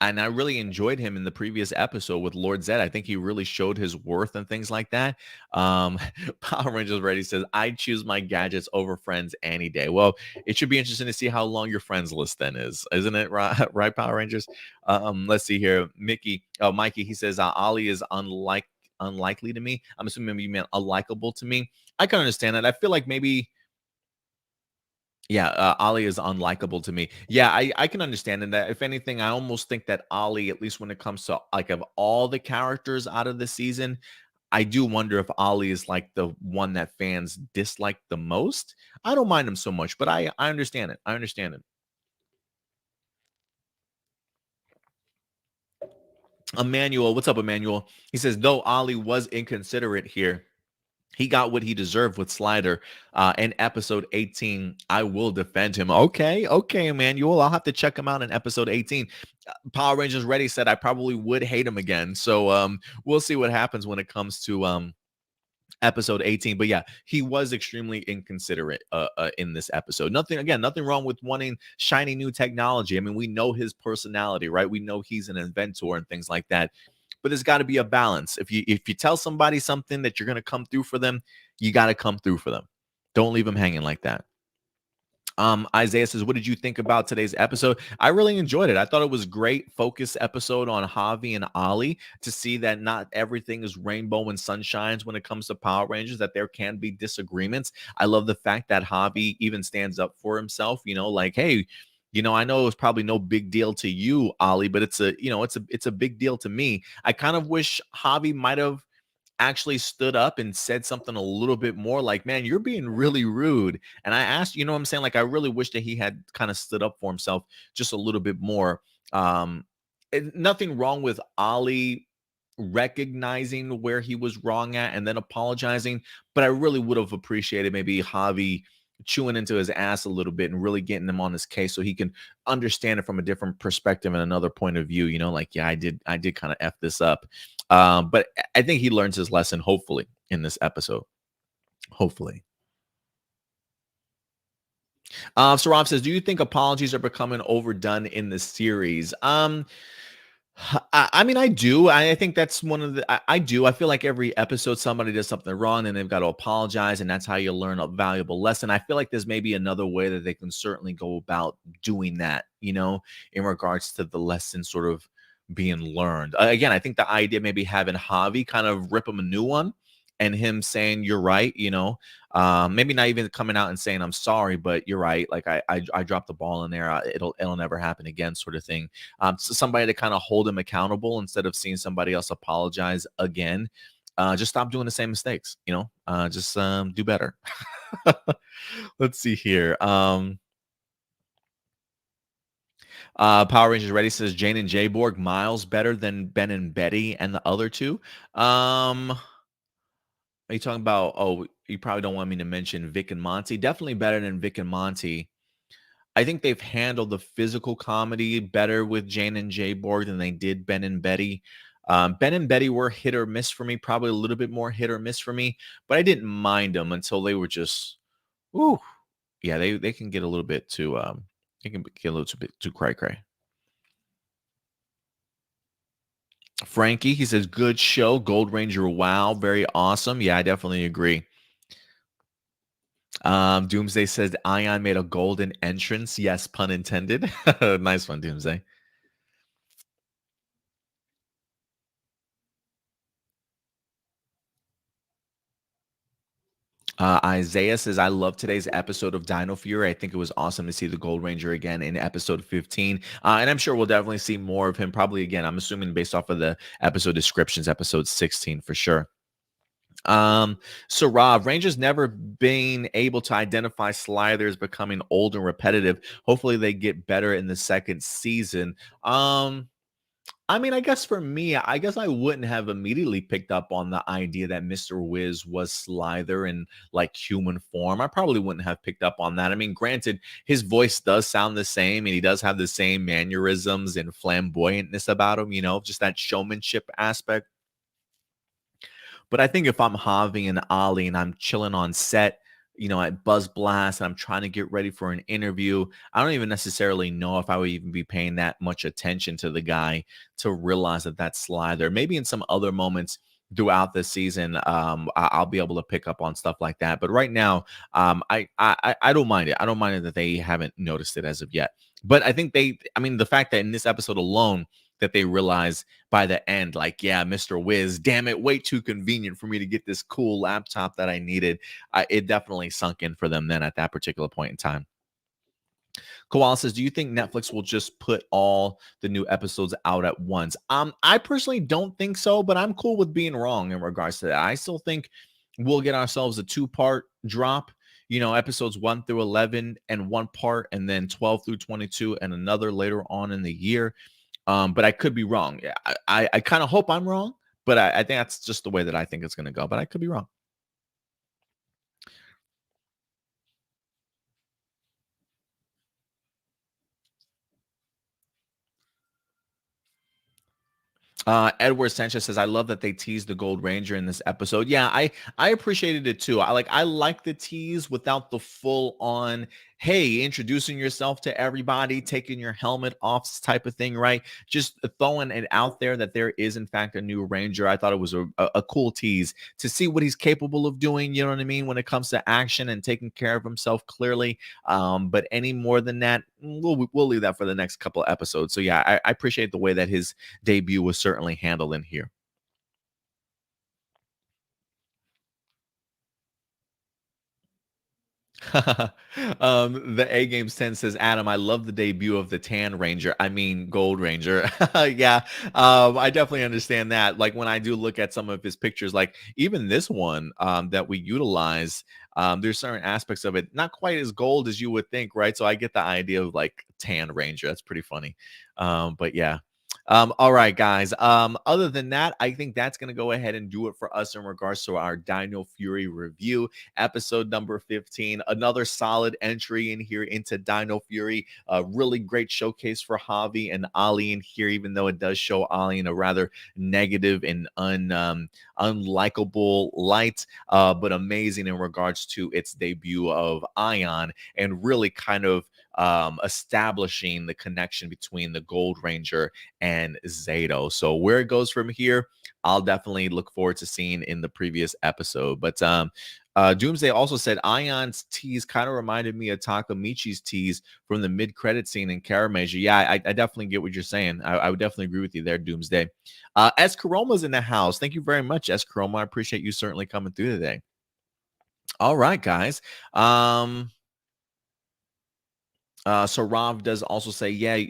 And I really enjoyed him in the previous episode with Lord Zed. I think he really showed his worth and things like that. Power Rangers Ready says, I choose my gadgets over friends any day. Well, it should be interesting to see how long your friends list then is, isn't it? Right, Power Rangers? Let's see here. Mikey, he says, Ollie is unlikely to me. I'm assuming maybe you meant unlikable to me. I can understand that. I feel like maybe... Yeah, Ollie is unlikable to me. Yeah, I can understand in that. If anything, I almost think that Ollie, at least when it comes to like of all the characters out of the season, I do wonder if Ollie is like the one that fans dislike the most. I don't mind him so much, but I understand it. I understand it. Emmanuel, what's up, Emmanuel? He says, though Ollie was inconsiderate here, he got what he deserved with Slider in episode 18. I will defend him. Okay, okay, Emmanuel. I'll have to check him out in episode 18. Power Rangers Ready said I probably would hate him again. So we'll see what happens when it comes to episode 18. But yeah, he was extremely inconsiderate in this episode. Nothing wrong with wanting shiny new technology. I mean, we know his personality, right? We know he's an inventor and things like that. But there's got to be a balance. If you tell somebody something that you're going to come through for them, you got to come through for them. Don't leave them hanging like that. Isaiah says, what did you think about today's episode? I really enjoyed it. I thought it was great focus episode on Javi and Ollie to see that not everything is rainbow and sunshines when it comes to Power Rangers, that there can be disagreements. I love the fact that Javi even stands up for himself, like, hey, I know it's probably no big deal to you, Ollie, but it's a big deal to me. I kind of wish Javi might have actually stood up and said something a little bit more like, man, you're being really rude. And I asked, what I'm saying? Like, I really wish that he had kind of stood up for himself just a little bit more. Nothing wrong with Ollie recognizing where he was wrong at and then apologizing, but I really would have appreciated maybe Javi chewing into his ass a little bit and really getting him on his case so he can understand it from a different perspective and another point of view, like, yeah, I did kind of F this up. But I think he learns his lesson, hopefully, in this episode. Hopefully. Rob says, do you think apologies are becoming overdone in the series? I mean, I do. I think that's one of the. I do. I feel like every episode somebody does something wrong and they've got to apologize, and that's how you learn a valuable lesson. I feel like there's maybe another way that they can certainly go about doing that. In regards to the lesson sort of being learned. Again, I think the idea maybe having Javi kind of rip him a new one, and him saying you're right. Maybe not even coming out and saying I'm sorry, but you're right. Like I dropped the ball in there. It'll never happen again, sort of thing. So somebody to kind of hold him accountable instead of seeing somebody else apologize again. Just stop doing the same mistakes. Just do better. Let's see here. Power Rangers Ready says Jane and Jayborg miles better than Ben and Betty and the other two. Are you talking about, you probably don't want me to mention Vic and Monty? Definitely better than Vic and Monty. I think they've handled the physical comedy better with Jane and Jayborg than they did Ben and Betty. Ben and Betty were hit or miss for me, probably a little bit more hit or miss for me, but I didn't mind them until they were just, ooh, yeah, they can get a little bit too, they can get a little bit too cray-cray. Frankie, he says, good show. Gold Ranger, wow, very awesome. Yeah, I definitely agree. Doomsday says Ion made a golden entrance. Yes, pun intended. Nice one, Doomsday. Isaiah says, I love today's episode of Dino Fury. I think it was awesome to see the Gold Ranger again in episode 15. And I'm sure we'll definitely see more of him probably again. I'm assuming based off of the episode descriptions, episode 16 for sure. So Rob, Rangers never being able to identify sliders becoming old and repetitive. Hopefully they get better in the second season. I mean, I guess for me, I guess I wouldn't have immediately picked up on the idea that Mr. Wiz was Slither in like human form. I probably wouldn't have picked up on that. I mean, granted, his voice does sound the same and he does have the same mannerisms and flamboyantness about him, just that showmanship aspect. But I think if I'm Javi and Ollie and I'm chilling on set, at Buzz Blast and I'm trying to get ready for an interview, I don't even necessarily know if I would even be paying that much attention to the guy to realize that that's Slither. Maybe in some other moments throughout the season, I'll be able to pick up on stuff like that. But right now, I don't mind it. I don't mind it that they haven't noticed it as of yet. But I think the fact that in this episode alone, that they realize by the end, like, yeah, Mr. Wiz, damn it, way too convenient for me to get this cool laptop that I needed. It definitely sunk in for them then at that particular point in time. Koala says, do you think Netflix will just put all the new episodes out at once? I personally don't think so, but I'm cool with being wrong in regards to that. I still think we'll get ourselves a 2-part drop, episodes 1 through 11 and 1 part, and then 12 through 22 and another later on in the year. But I could be wrong. Yeah, I kind of hope I'm wrong, but I think that's just the way that I think it's going to go. But I could be wrong. Edward Sanchez says, "I love that they teased the Gold Ranger in this episode." Yeah, I appreciated it too. I like the tease without the full on, hey, introducing yourself to everybody, taking your helmet off type of thing, right? Just throwing it out there that there is in fact a new Ranger. I thought it was a cool tease to see what he's capable of doing. You know what I mean when it comes to action and taking care of himself clearly. But any more than that, we'll leave that for the next couple of episodes. So yeah, I appreciate the way that his debut was certainly handled in here. The A Games 10 says, Adam, I love the debut of the Tan Ranger. I mean, Gold Ranger. Yeah, I definitely understand that. Like when I do look at some of his pictures, like even this one that we utilize, there's certain aspects of it not quite as gold as you would think, right? So I get the idea of like Tan Ranger. That's pretty funny. But yeah. All right, guys. Other than that, I think that's going to go ahead and do it for us in regards to our Dino Fury review, episode number 15. Another solid entry in here into Dino Fury. A really great showcase for Javi and Ollie in here, even though it does show Ollie in a rather negative and unlikable light, but amazing in regards to its debut of Ion and really kind of establishing the connection between the Gold Ranger and Zato. So where it goes from here, I'll definitely look forward to seeing in the previous episode. But Doomsday also said Ion's tease kind of reminded me of Takamichi's tease from the mid-credit scene in Karameja. Yeah, I definitely get what you're saying. I would definitely agree with you there, Doomsday. S. Karoma's in the house. Thank you very much, S. Karoma. I appreciate you certainly coming through today. All right, guys. So Rob does also say, yeah,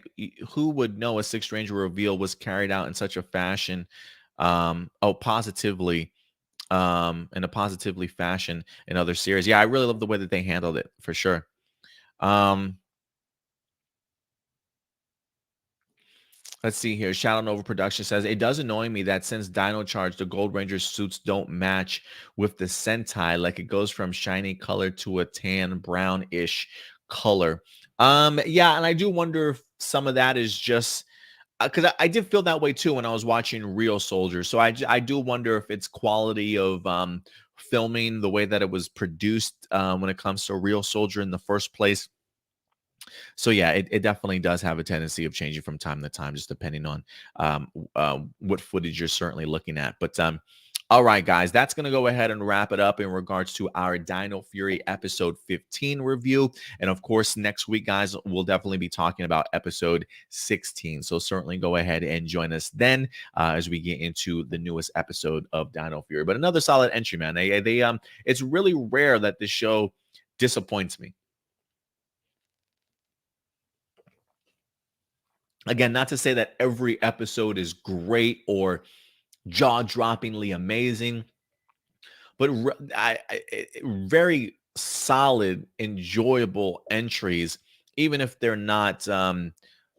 who would know a Sixth Ranger reveal was carried out in such a fashion, positively, in a positively fashion in other series. Yeah, I really love the way that they handled it for sure. Um, Let's see here. Shadow Nova Production says it does annoy me that since Dino Charge, the Gold Ranger suits don't match with the Sentai, like it goes from shiny color to a tan brownish color. Yeah, and I do wonder if some of that is just because I did feel that way too when I was watching Real Soldier. So I do wonder if it's quality of filming, the way that it was produced when it comes to Real Soldier in the first place. So yeah, it definitely does have a tendency of changing from time to time, just depending on what footage you're certainly looking at. But all right, guys, that's going to go ahead and wrap it up in regards to our Dino Fury episode 15 review. And of course, next week, guys, we'll definitely be talking about episode 16. So certainly go ahead and join us then as we get into the newest episode of Dino Fury. But another solid entry, man. It's really rare that the show disappoints me. Again, not to say that every episode is great or jaw-droppingly amazing, but very solid, enjoyable entries, even if they're not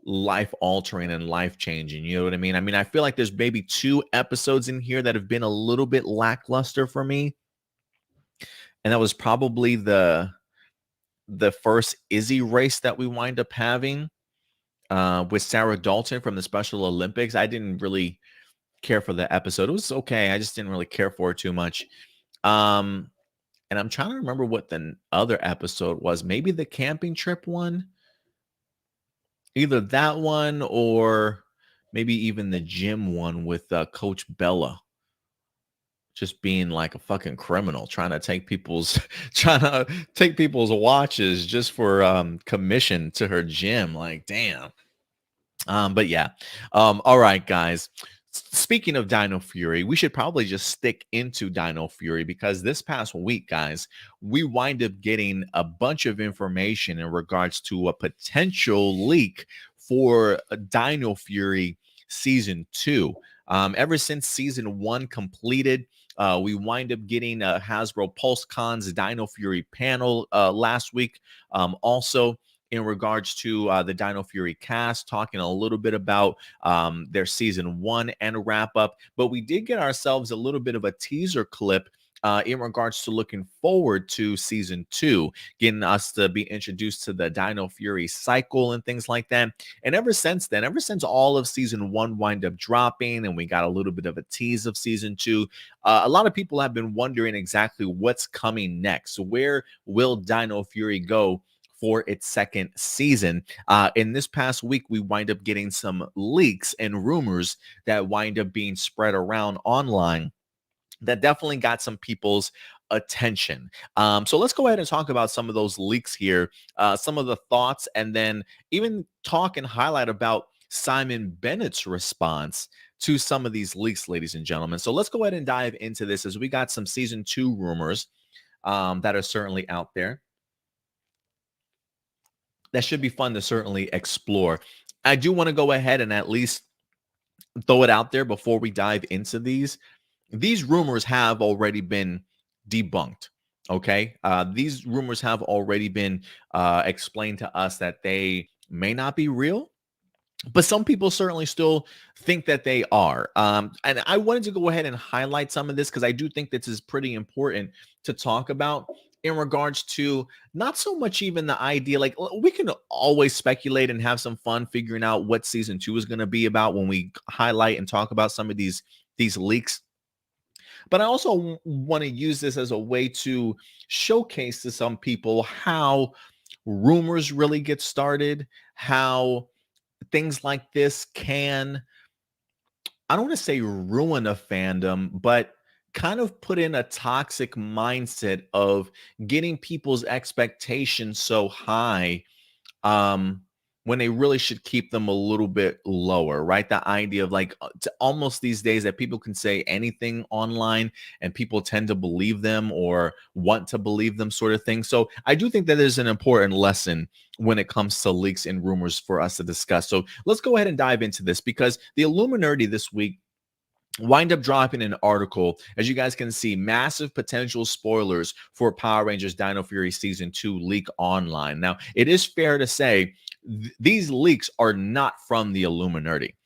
life-altering and life-changing. You know what I mean? I mean, I feel like there's maybe 2 episodes in here that have been a little bit lackluster for me, and that was probably the first Izzy race that we wind up having with Sarah Dalton from the Special Olympics. I didn't really care for the episode. It was okay. I just didn't really care for it too much. Um, and I'm trying to remember what the other episode was. Maybe the camping trip one. Either that one or maybe even the gym one with Coach Bella. Just being like a fucking criminal, trying to take people's watches just for commission to her gym. Like, damn. But yeah. All right, guys. Speaking of Dino Fury, we should probably just stick into Dino Fury because this past week, guys, we wind up getting a bunch of information in regards to a potential leak for a Dino Fury season 2. Ever since season 1 completed, we wind up getting a Hasbro PulseCon's Dino Fury panel last week. Also, in regards to the Dino Fury cast, talking a little bit about their season 1 and wrap up. But we did get ourselves a little bit of a teaser clip in regards to looking forward to season 2, getting us to be introduced to the Dino Fury cycle and things like that. And ever since then, ever since all of season 1 wind up dropping and we got a little bit of a tease of season 2, a lot of people have been wondering exactly what's coming next. Where will Dino Fury go for its second season? In this past week, we wind up getting some leaks and rumors that wind up being spread around online that definitely got some people's attention. So let's go ahead and talk about some of those leaks here, some of the thoughts, and then even talk and highlight about Simon Bennett's response to some of these leaks, ladies and gentlemen. So let's go ahead and dive into this, as we got some season 2 rumors that are certainly out there that should be fun to certainly explore. I do want to go ahead and at least throw it out there before we dive into these. These rumors have already been debunked. Okay. These rumors have already been explained to us that they may not be real, but some people certainly still think that they are. And I wanted to go ahead and highlight some of this because I do think this is pretty important to talk about in regards to not so much even the idea, like we can always speculate and have some fun figuring out what season 2 is going to be about when we highlight and talk about some of these leaks. But I also want to use this as a way to showcase to some people how rumors really get started, how things like this can, I don't want to say ruin a fandom, but kind of put in a toxic mindset of getting people's expectations so high, um when they really should keep them a little bit lower, right? The idea of like almost these days that people can say anything online and people tend to believe them or want to believe them, sort of thing. So I do think that there's an important lesson when it comes to leaks and rumors for us to discuss. So let's go ahead and dive into this, because the Illuminati this week wind up dropping an article. As you guys can see, massive potential spoilers for Power Rangers Dino Fury Season 2 leak online. Now, it is fair to say these leaks are not from the Illuminati.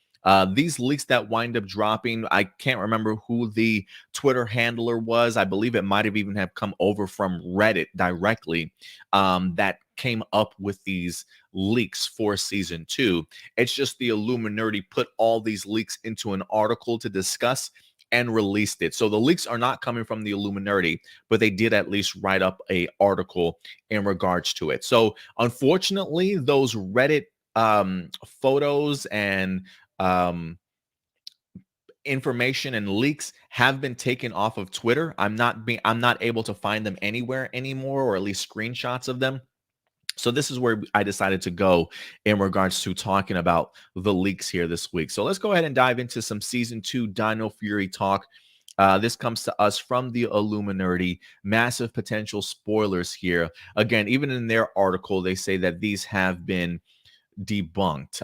These leaks that wind up dropping, I can't remember who the Twitter handler was. I believe it might have even have come over from Reddit directly, that came up with these leaks for season 2. It's just the Illuminati put all these leaks into an article to discuss and released it. So the leaks are not coming from the Illuminati, but they did at least write up a article in regards to it. So unfortunately, those Reddit photos and information and leaks have been taken off of Twitter. I'm not able to find them anywhere anymore, or at least screenshots of them. So this is where I decided to go in regards to talking about the leaks here this week. So let's go ahead and dive into some season 2 Dino Fury talk. This comes to us from the Illuminati. Massive potential spoilers here. Again, even in their article, they say that these have been debunked.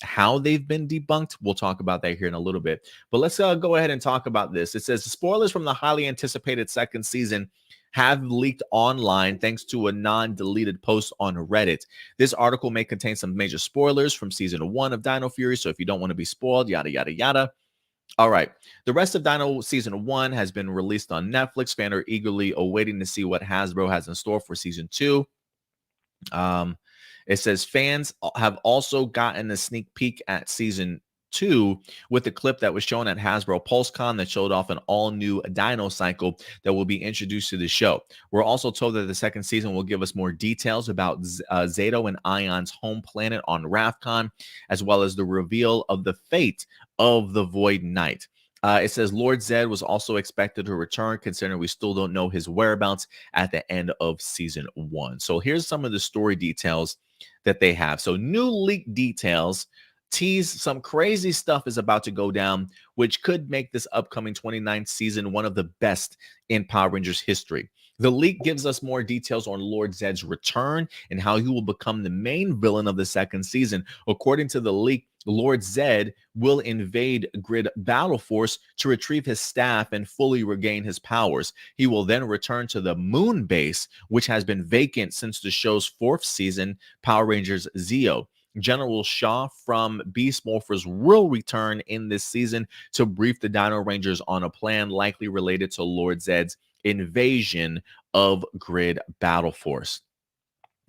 How they've been debunked, we'll talk about that here in a little bit. But let's go ahead and talk about this. It says spoilers from the highly anticipated second season have leaked online thanks to a non-deleted post on Reddit. This article may contain some major spoilers from season 1 of Dino Fury, so if you don't want to be spoiled, yada yada yada. All right. The rest of Dino season 1 has been released on Netflix. Fans are eagerly awaiting to see what Hasbro has in store for season 2. It says fans have also gotten a sneak peek at season 2 with a clip that was shown at Hasbro PulseCon that showed off an all-new Dino cycle that will be introduced to the show. We're also told that the second season will give us more details about Zato and Ion's home planet on Ravcon, as well as the reveal of the fate of the Void Knight. It says Lord Zed was also expected to return, considering we still don't know his whereabouts at the end of season 1. So here's some of the story details that they have. So new leak details tease some crazy stuff is about to go down, which could make this upcoming 29th season one of the best in Power Rangers history. The leak gives us more details on Lord Zedd's return and how he will become the main villain of the second season. According to the leak, Lord Zedd will invade Grid Battle Force to retrieve his staff and fully regain his powers. He will then return to the Moon Base, which has been vacant since the show's fourth season, Power Rangers Zeo. General Shaw from Beast Morphers will return in this season to brief the Dino Rangers on a plan likely related to Lord Zedd's invasion of Grid Battle Force.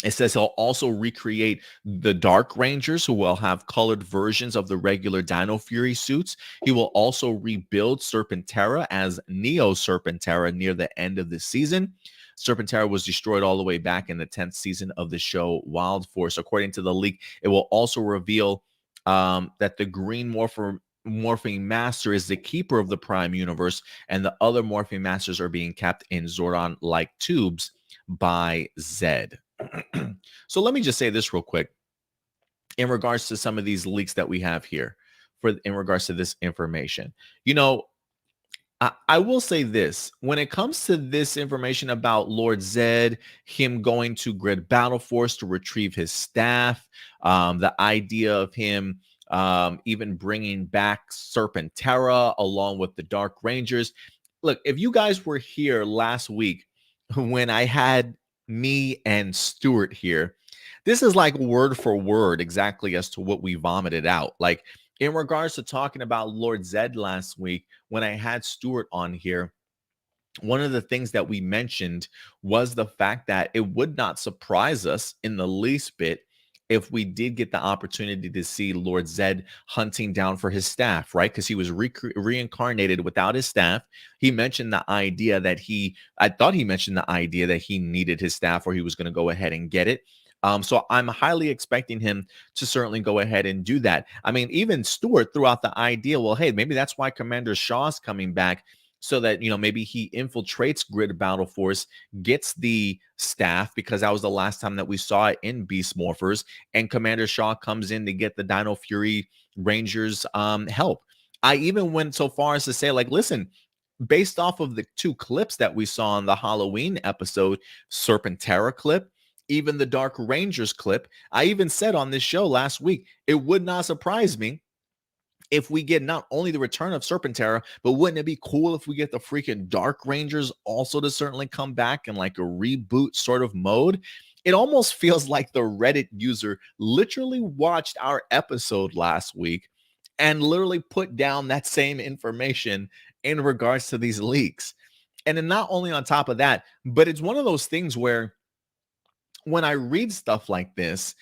It says he'll also recreate the Dark Rangers, who will have colored versions of the regular Dino Fury suits. He will also rebuild Serpentera as Neo Serpentera near the end of the season. Serpentera was destroyed all the way back in the 10th season of the show Wild Force. According to the leak, it will also reveal that the Green Morphing Master is the keeper of the Prime Universe, and the other Morphing Masters are being kept in Zordon-like tubes by Zedd. So let me just say this real quick in regards to some of these leaks that we have here in regards to this information. You know, I will say this. When it comes to this information about Lord Zedd, him going to Grid Battle Force to retrieve his staff, the idea of him even bringing back Serpentera along with the Dark Rangers. Look, if you guys were here last week when I had me and Stuart here, this is like word for word exactly as to what we vomited out. Like in regards to talking about Lord Zedd last week, when I had Stuart on here, one of the things that we mentioned was the fact that it would not surprise us in the least bit if we did get the opportunity to see Lord Zedd hunting down for his staff, right? Because he was reincarnated without his staff. He mentioned the idea that I thought he mentioned the idea that he needed his staff or he was going to go ahead and get it. So I'm highly expecting him to certainly go ahead and do that. I mean, even Stuart threw out the idea, well, hey, maybe that's why Commander Shaw's coming back, so that, you know, maybe he infiltrates Grid Battle Force, gets the staff, because that was the last time that we saw it in Beast Morphers, and Commander Shaw comes in to get the Dino Fury Rangers help. I even went so far as to say, like, listen, based off of the two clips that we saw in the Halloween episode, Serpentera clip, even the Dark Rangers clip, I even said on this show last week, it would not surprise me if we get not only the return of Serpentera, but wouldn't it be cool if we get the freaking Dark Rangers also to certainly come back in like a reboot sort of mode? It almost feels like the Reddit user literally watched our episode last week and literally put down that same information in regards to these leaks. And then not only on top of that, but it's one of those things where when I read stuff like this,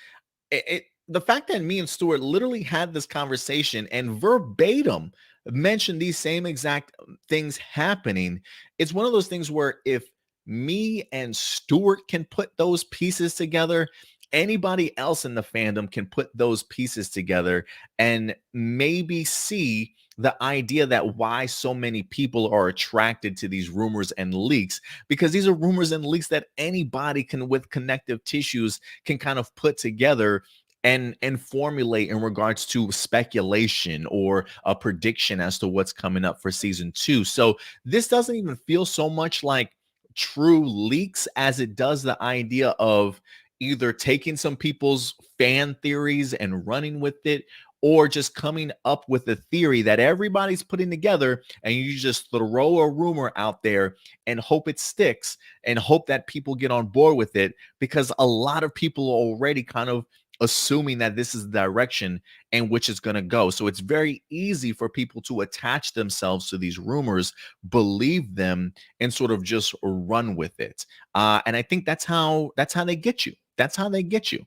the fact that me and Stuart literally had this conversation and verbatim mentioned these same exact things happening, it's one of those things where if me and Stuart can put those pieces together, anybody else in the fandom can put those pieces together and maybe see the idea that why so many people are attracted to these rumors and leaks, because these are rumors and leaks that anybody can, with connective tissues, can kind of put together and formulate in regards to speculation or a prediction as to what's coming up for season 2. So this doesn't even feel so much like true leaks as it does the idea of either taking some people's fan theories and running with it, or just coming up with a theory that everybody's putting together and you just throw a rumor out there and hope it sticks and hope that people get on board with it, because a lot of people are already kind of assuming that this is the direction in which it's going to go. So it's very easy for people to attach themselves to these rumors, believe them, and sort of just run with it. And I think that's how they get you. That's how they get you.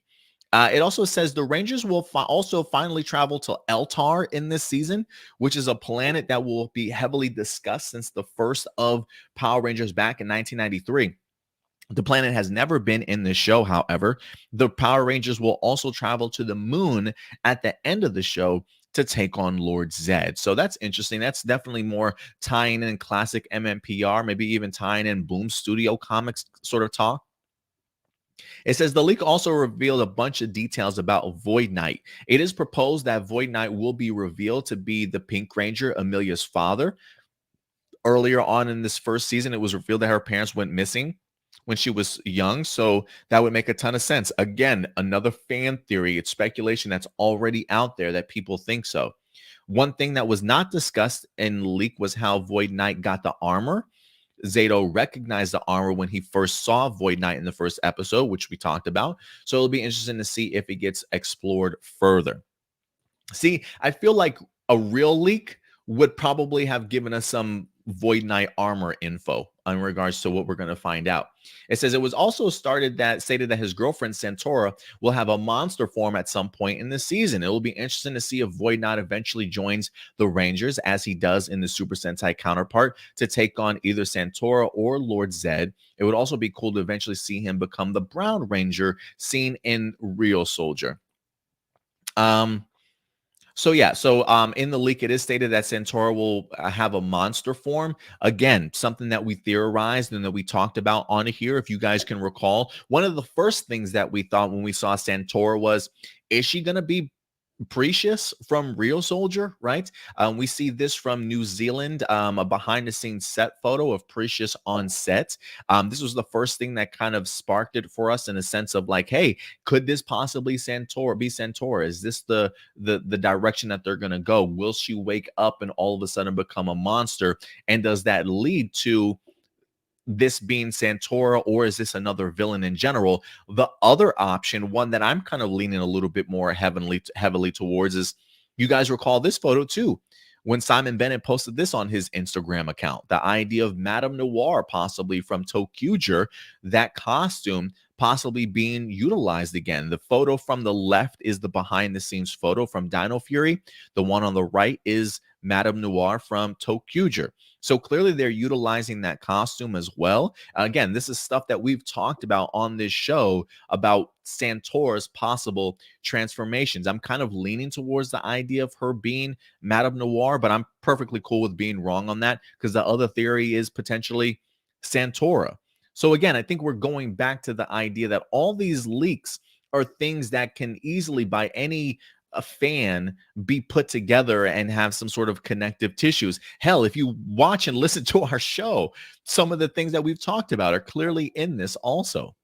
It also says the Rangers will also finally travel to Eltar in this season, which is a planet that will be heavily discussed since the first of Power Rangers back in 1993. The planet has never been in the show, however. The Power Rangers will also travel to the moon at the end of the show to take on Lord Zedd. So that's interesting. That's definitely more tying in classic MMPR, maybe even tying in Boom Studio Comics sort of talk. It says the leak also revealed a bunch of details about Void Knight. It is proposed that Void Knight will be revealed to be the Pink Ranger, Amelia's father. Earlier on in this first season, it was revealed that her parents went missing. when she was young. So that would make a ton of sense. Again, another fan theory. It's speculation that's already out there that people think so. One thing that was not discussed in the leak was how Void Knight got the armor. Zato recognized the armor when he first saw Void Knight in the first episode, which we talked about. So it'll be interesting to see if it gets explored further. See, I feel like a real leak would probably have given us some Void Knight armor info in regards to what we're going to find out. It says it was also stated that his girlfriend Centaura will have a monster form at some point in the season. It will be interesting to see if Void Knight eventually joins the Rangers, as he does in the Super Sentai counterpart, to take on either Centaura or Lord Zed. It would also be cool to eventually see him become the Brown Ranger seen in Real Soldier. So in the leak, it is stated that Centaura will have a monster form. Again, something that we theorized and that we talked about on here. If you guys can recall, one of the first things that we thought when we saw Centaura was, is she going to be Precious from Real Soldier, right? We see this from New Zealand, a behind-the-scenes set photo of Precious on set. This was the first thing that kind of sparked it for us in a sense of like, hey, could this possibly be Centaura? Is this the direction that they're going to go? Will she wake up and all of a sudden become a monster? And does that lead to this being Centaura, or is this another villain in general? The other option, one that I'm kind of leaning a little bit more heavily towards, is, you guys recall this photo too, when Simon Bennett posted this on his Instagram account, the idea of Madame Noir possibly from TokuSHoutsu, that costume possibly being utilized again. The photo from the left is the behind the scenes photo from Dino Fury. The one on the right is Madame Noir from TokuSHoutsu. So clearly they're utilizing that costume as well. Again, this is stuff that we've talked about on this show about Centaura's possible transformations. I'm kind of leaning towards the idea of her being Madame Noir, but I'm perfectly cool with being wrong on that, because the other theory is potentially Centaura. So again, I think we're going back to the idea that all these leaks are things that can easily, by any a fan, be put together and have some sort of connective tissues. Hell, if you watch and listen to our show, some of the things that we've talked about are clearly in this also.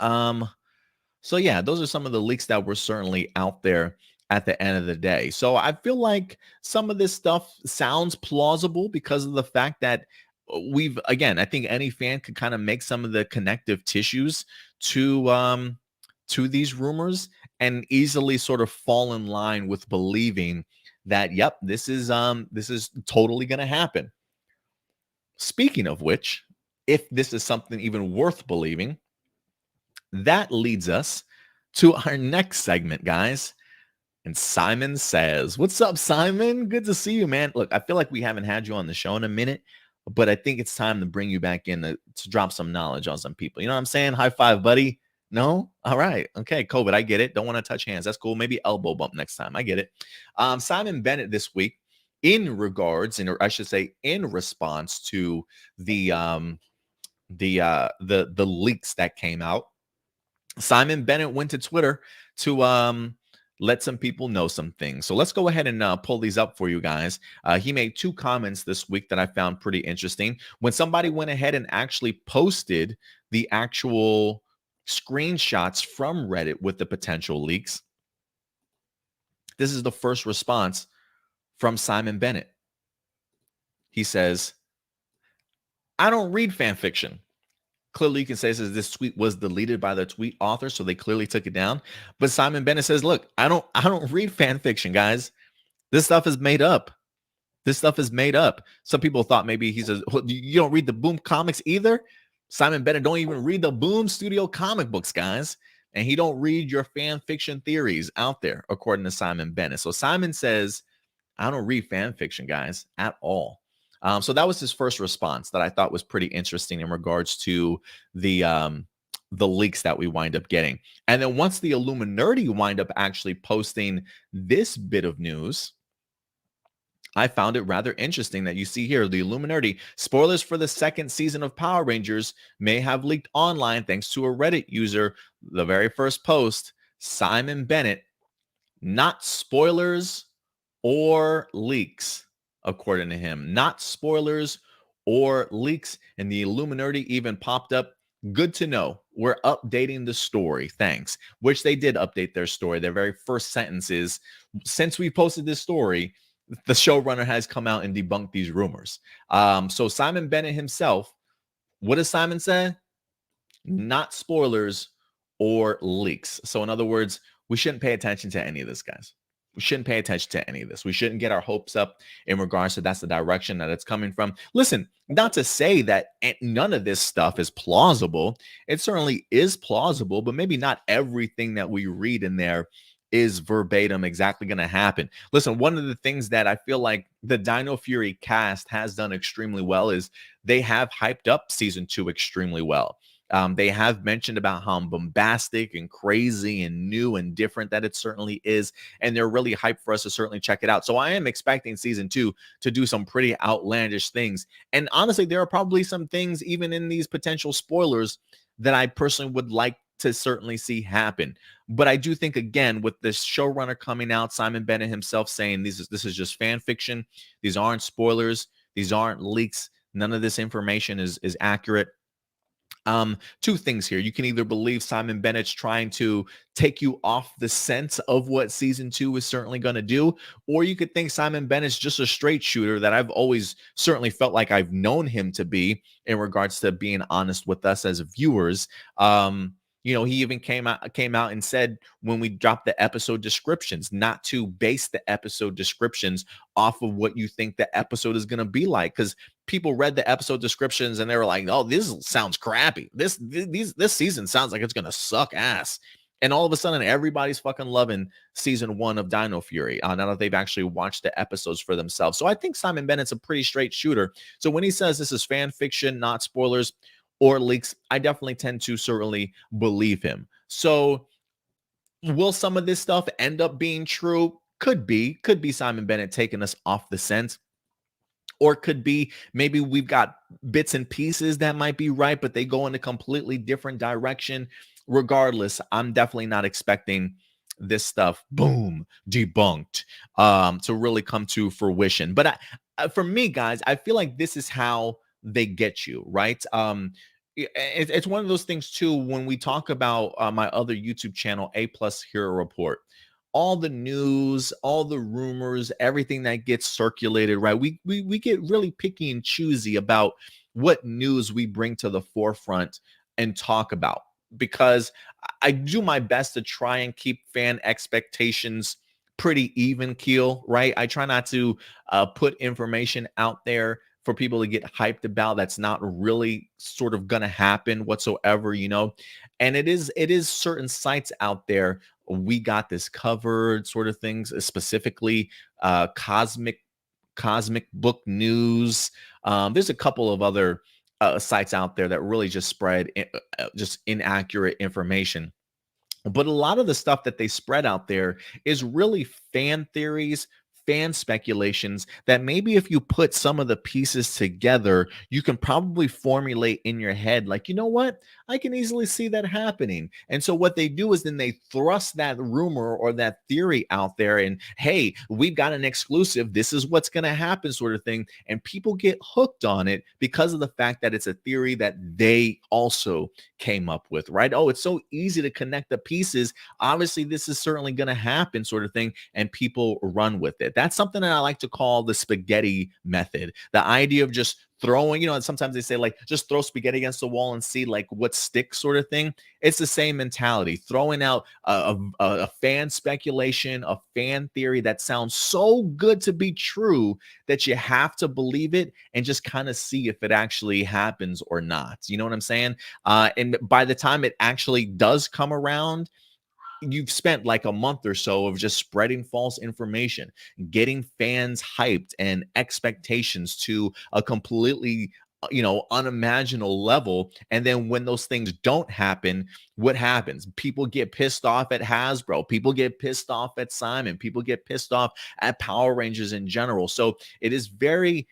So yeah, those are some of the leaks that were certainly out there at the end of the day. So I feel like some of this stuff sounds plausible because of the fact that I think any fan could kind of make some of the connective tissues to these rumors and easily sort of fall in line with believing that, yep, this is totally going to happen. Speaking of which, if this is something even worth believing, that leads us to our next segment, guys. And Simon says, "What's up, Simon? Good to see you, man. Look, I feel like we haven't had you on the show in a minute, but I think it's time to bring you back in to drop some knowledge on some people. You know what I'm saying? High five, buddy. No? All right. Okay, COVID, I get it. Don't want to touch hands. That's cool. Maybe elbow bump next time. I get it. Simon Bennett this week, in regards, or I should say, in response to the leaks that came out, Simon Bennett went to Twitter to let some people know some things. So let's go ahead and pull these up for you guys. He made two comments this week that I found pretty interesting. When somebody went ahead and actually posted the actual screenshots from Reddit with the potential leaks, this is the first response from Simon Bennett. He says, "I don't read fan fiction." Clearly, you can say this tweet was deleted by the tweet author, so they clearly took it down. But Simon Bennett says, "Look, I don't read fan fiction, guys. This stuff is made up. This stuff is made up." Some people thought maybe he says, "You don't read the Boom comics either." Simon Bennett don't even read the Boom Studio comic books, guys, and he don't read your fan fiction theories out there, according to Simon Bennett. So Simon says, "I don't read fan fiction, guys, at all." So that was his first response that I thought was pretty interesting in regards to the leaks that we wind up getting. And then once the Illuminati wind up actually posting this bit of news, I found it rather interesting that you see here, the Illuminati spoilers for the second season of Power Rangers may have leaked online thanks to a Reddit user. The very first post, Simon Bennett, not spoilers or leaks, according to him. Not spoilers or leaks. And the Illuminati even popped up Good to know. We're updating the story. Thanks. Which they did update their story. Their very first sentence is, since we posted this story, the showrunner has come out and debunked these rumors. So Simon Bennett himself, what does Simon say? Not spoilers or leaks. So in other words, we shouldn't pay attention to any of this, guys. We shouldn't pay attention to any of this. We shouldn't get our hopes up in regards to that's the direction that it's coming from. Listen, not to say that none of this stuff is plausible. It certainly is plausible, but maybe not everything that we read in there is verbatim exactly going to happen. Listen, one of the things that I feel like the Dino Fury cast has done extremely well is they have hyped up season 2 extremely well. They have mentioned about how bombastic and crazy and new and different that it certainly is. And they're really hyped for us to certainly check it out. So I am expecting season 2 to do some pretty outlandish things. And honestly, there are probably some things even in these potential spoilers that I personally would like to certainly see happen. But I do think, again, with this showrunner coming out, Simon Bennett himself saying this is just fan fiction. These aren't spoilers. These aren't leaks. None of this information is accurate. Two things here. You can either believe Simon Bennett's trying to take you off the scent of what season 2 is certainly going to do, or you could think Simon Bennett's just a straight shooter that I've always certainly felt like I've known him to be in regards to being honest with us as viewers. He even came out and said when we dropped the episode descriptions, not to base the episode descriptions off of what you think the episode is going to be like, because people read the episode descriptions and they were like, "Oh, this sounds crappy. This season sounds like it's going to suck ass." And all of a sudden, everybody's fucking loving season 1 of Dino Fury now that they've actually watched the episodes for themselves. So I think Simon Bennett's a pretty straight shooter. So when he says this is fan fiction, not spoilers or leaks, I definitely tend to certainly believe him. So will some of this stuff end up being true? Could be Simon Bennett taking us off the scent. Or could be maybe we've got bits and pieces that might be right, but they go in a completely different direction. Regardless, I'm definitely not expecting this stuff, boom, debunked, to really come to fruition. But for me, guys, I feel like this is how they get you, right? It's one of those things too. When we talk about my other YouTube channel, APlus Hero Report, all the news, all the rumors, everything that gets circulated, right? We get really picky and choosy about what news we bring to the forefront and talk about, because I do my best to try and keep fan expectations pretty even keel, right? I try not to put information out there for people to get hyped about that's not really sort of gonna happen whatsoever, and it is certain sites out there, we got this covered sort of things, specifically cosmic book news. There's a couple of other sites out there that really just spread just inaccurate information. But a lot of the stuff that they spread out there is really fan theories, fan speculations that maybe if you put some of the pieces together, you can probably formulate in your head, like, you know what? I can easily see that happening. And so what they do is then they thrust that rumor or that theory out there and, hey, we've got an exclusive. This is what's going to happen, sort of thing. And people get hooked on it because of the fact that it's a theory that they also came up with, right? Oh, it's so easy to connect the pieces. Obviously, this is certainly going to happen, sort of thing. And people run with it. That's something that I like to call the spaghetti method. The idea of just throwing, and sometimes they say like just throw spaghetti against the wall and see like what sticks, sort of thing. It's the same mentality, throwing out a fan speculation, a fan theory that sounds so good to be true that you have to believe it and just kind of see if it actually happens or not. You know what I'm saying? And by the time it actually does come around, you've spent like a month or so of just spreading false information, getting fans hyped and expectations to a completely unimaginable level. And then when those things don't happen, what happens? People get pissed off at Hasbro, people get pissed off at Simon, people get pissed off at Power Rangers in general. So it is very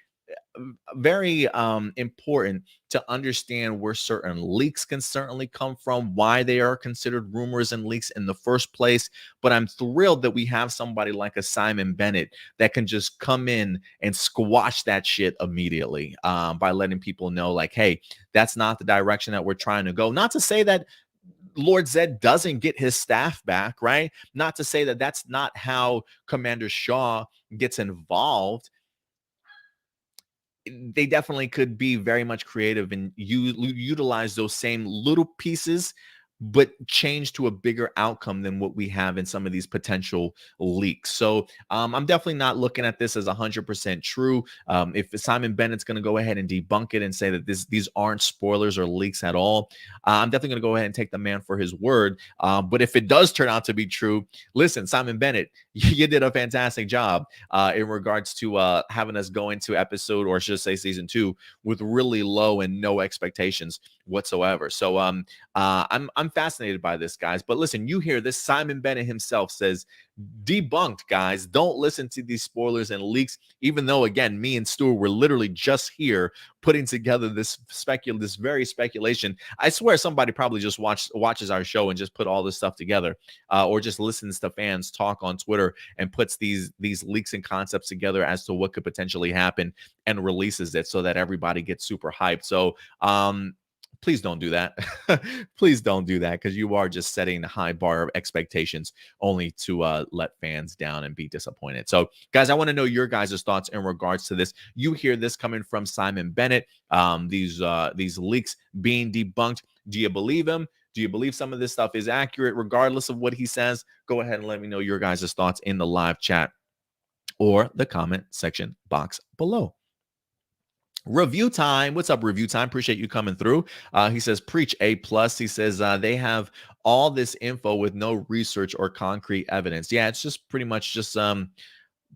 important to understand where certain leaks can certainly come from, why they are considered rumors and leaks in the first place. But I'm thrilled that we have somebody like a Simon Bennett that can just come in and squash that shit immediately, by letting people know, like, hey, that's not the direction that we're trying to go. Not to say that Lord Zed doesn't get his staff back, right? Not to say that that's not how Commander Shaw gets involved. They definitely could be very much creative and utilize those same little pieces, but change to a bigger outcome than what we have in some of these potential leaks. So I'm definitely not looking at this as 100% true. If Simon Bennett's going to go ahead and debunk it and say that these aren't spoilers or leaks at all, I'm definitely going to go ahead and take the man for his word. But if it does turn out to be true, listen, Simon Bennett, you did a fantastic job in regards to having us go into episode, or should I say season 2, with really low and no expectations whatsoever. So I'm fascinated by this, guys. But listen, you hear this. Simon Bennett himself says, debunked, guys. Don't listen to these spoilers and leaks. Even though, again, me and Stuart were literally just here putting together this very speculation. I swear somebody probably just watches our show and just put all this stuff together, or just listens to fans talk on Twitter and puts these leaks and concepts together as to what could potentially happen and releases it so that everybody gets super hyped. So please don't do that. Please don't do that, because you are just setting a high bar of expectations only to let fans down and be disappointed. So, guys, I want to know your guys' thoughts in regards to this. You hear this coming from Simon Bennett, these leaks being debunked. Do you believe him? Do you believe some of this stuff is accurate regardless of what he says? Go ahead and let me know your guys' thoughts in the live chat or the comment section box below. Review time. What's up, review time? Appreciate you coming through. He says, preach APlus. He says they have all this info with no research or concrete evidence. Yeah, it's just pretty much just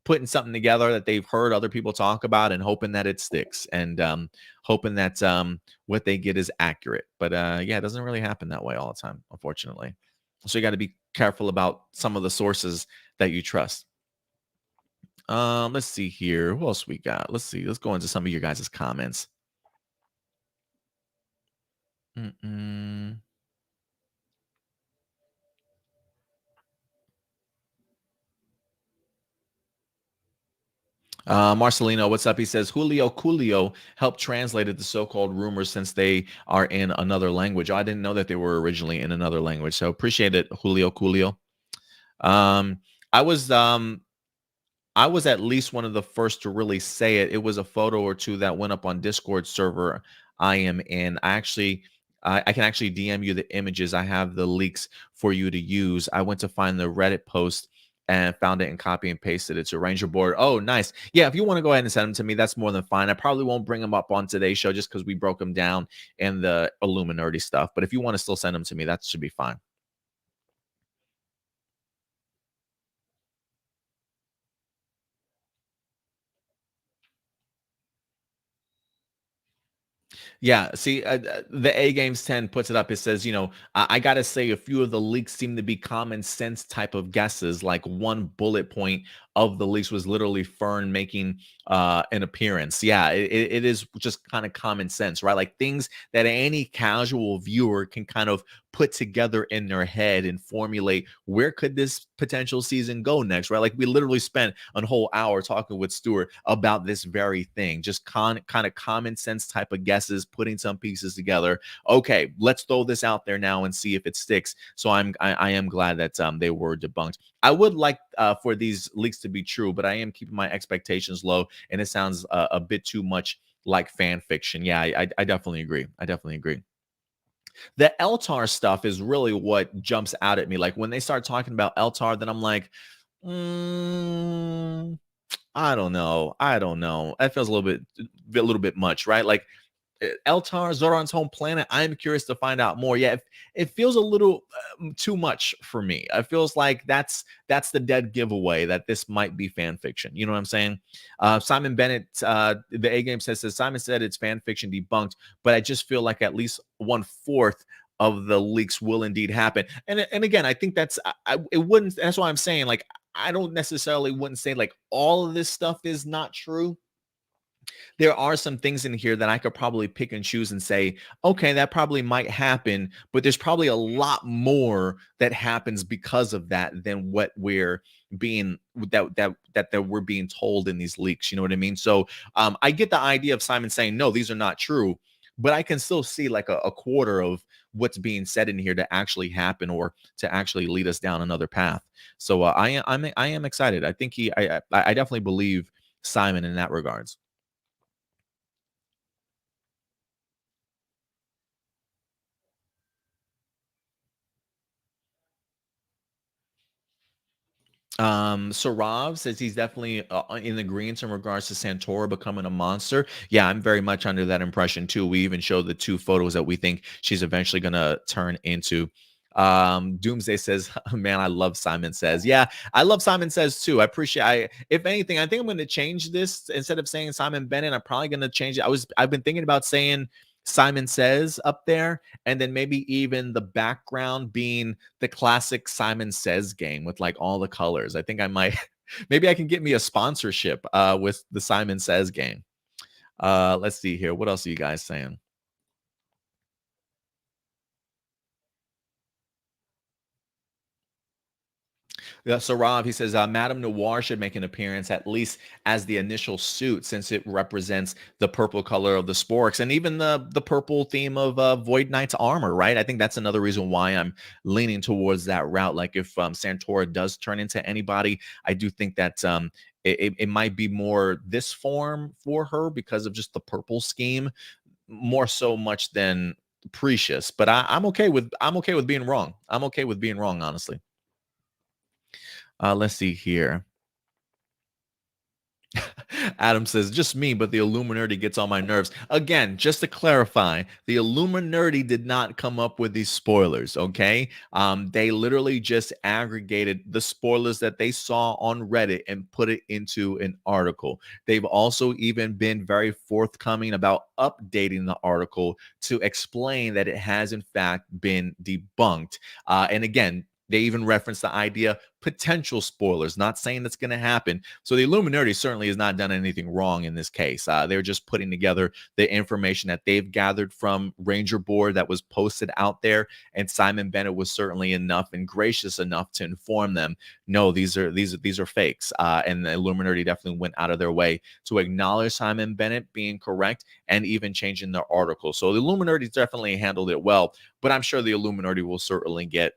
putting something together that they've heard other people talk about and hoping that it sticks, and hoping that what they get is accurate. But yeah, it doesn't really happen that way all the time, unfortunately. So you got to be careful about some of the sources that you trust. Let's see here. Who else we got? Let's see. Let's go into some of your guys' comments. Marcelino, what's up? He says Julio Coolio helped translated the so-called rumors since they are in another language. Oh, I didn't know that they were originally in another language. So appreciate it, Julio Coolio. I was at least one of the first to really say it. It was a photo or two that went up on Discord server I am in. I can actually DM you the images. I have the leaks for you to use. I went to find the Reddit post and found it and copy and pasted it to Ranger Board. Oh, nice. Yeah, if you want to go ahead and send them to me, that's more than fine. I probably won't bring them up on today's show just because we broke them down in the Illuminati stuff. But if you want to still send them to me, that should be fine. Yeah, see, the A Games 10 puts it up. It says, I got to say, a few of the leaks seem to be common sense type of guesses. Like one bullet point of the leaks was literally Fern making an appearance. Yeah, it is just kind of common sense, right? Like things that any casual viewer can kind of put together in their head and formulate, where could this potential season go next, right? Like we literally spent a whole hour talking with Stuart about this very thing, just kind of common sense type of guesses, putting some pieces together. Okay, let's throw this out there now and see if it sticks. So I am glad that they were debunked. I would like for these leaks to be true, but I am keeping my expectations low, and it sounds a bit too much like fan fiction. Yeah, I definitely agree. I definitely agree. The Eltar stuff is really what jumps out at me. Like when they start talking about Eltar, then I'm like, I don't know. I don't know. That feels a little bit much, right? Like Eltar, Zoran's home planet. I'm curious to find out more. Yeah, it feels a little too much for me. It feels like that's the dead giveaway that this might be fan fiction. You know what I'm saying? Simon Bennett, the A Game says Simon said it's fan fiction debunked, but I just feel like at least 1/4 of the leaks will indeed happen. And again, I think it wouldn't. That's why I'm saying, like, I don't necessarily wouldn't say like all of this stuff is not true. there are some things in here that I could probably pick and choose and say, okay, that probably might happen, but there's probably a lot more that happens because of that than what we're being that we're being told in these leaks. You know what I mean? So I get the idea of Simon saying, no, these are not true, but I can still see like a quarter of what's being said in here to actually happen or to actually lead us down another path. So I am excited. I think I definitely believe Simon in that regards. Sarav says he's definitely in agreement in regards to Santora becoming a monster. Yeah, I'm very much under that impression too. We even showed the two photos that we think she's eventually gonna turn into. Doomsday says, man, I love Simon Says. Yeah, I love Simon Says too. I appreciate if anything, I think I'm gonna change this instead of saying Simon Bennett, I'm probably gonna change it. I've been thinking about saying Simon Says up there, and then maybe even the background being the classic Simon Says game with like all the colors. I think I might maybe I can get me a sponsorship with the Simon Says game. Let's see here. What else are you guys saying? Yeah, so Rob, he says, Madame Noir should make an appearance at least as the initial suit, since it represents the purple color of the sporks and even the purple theme of Void Knight's armor, right? I think that's another reason why I'm leaning towards that route. Like if Santora does turn into anybody, I do think that it might be more this form for her because of just the purple scheme, more so much than Precious. But I'm okay with being wrong. I'm okay with being wrong, honestly. Let's see here. Adam says, just me, but the Illuminati gets on my nerves. Again, just to clarify, the Illuminati did not come up with these spoilers, okay? They literally just aggregated the spoilers that they saw on Reddit and put it into an article. They've also even been very forthcoming about updating the article to explain that it has, in fact, been debunked. And again, they even reference the idea potential spoilers, not saying that's going to happen. So the Illuminati certainly has not done anything wrong in this case. They're just putting together the information that they've gathered from Ranger Board that was posted out there, and Simon Bennett was certainly enough and gracious enough to inform them, no, these are fakes. And the Illuminati definitely went out of their way to acknowledge Simon Bennett being correct and even changing their article. So the Illuminati definitely handled it well, but I'm sure the Illuminati will certainly get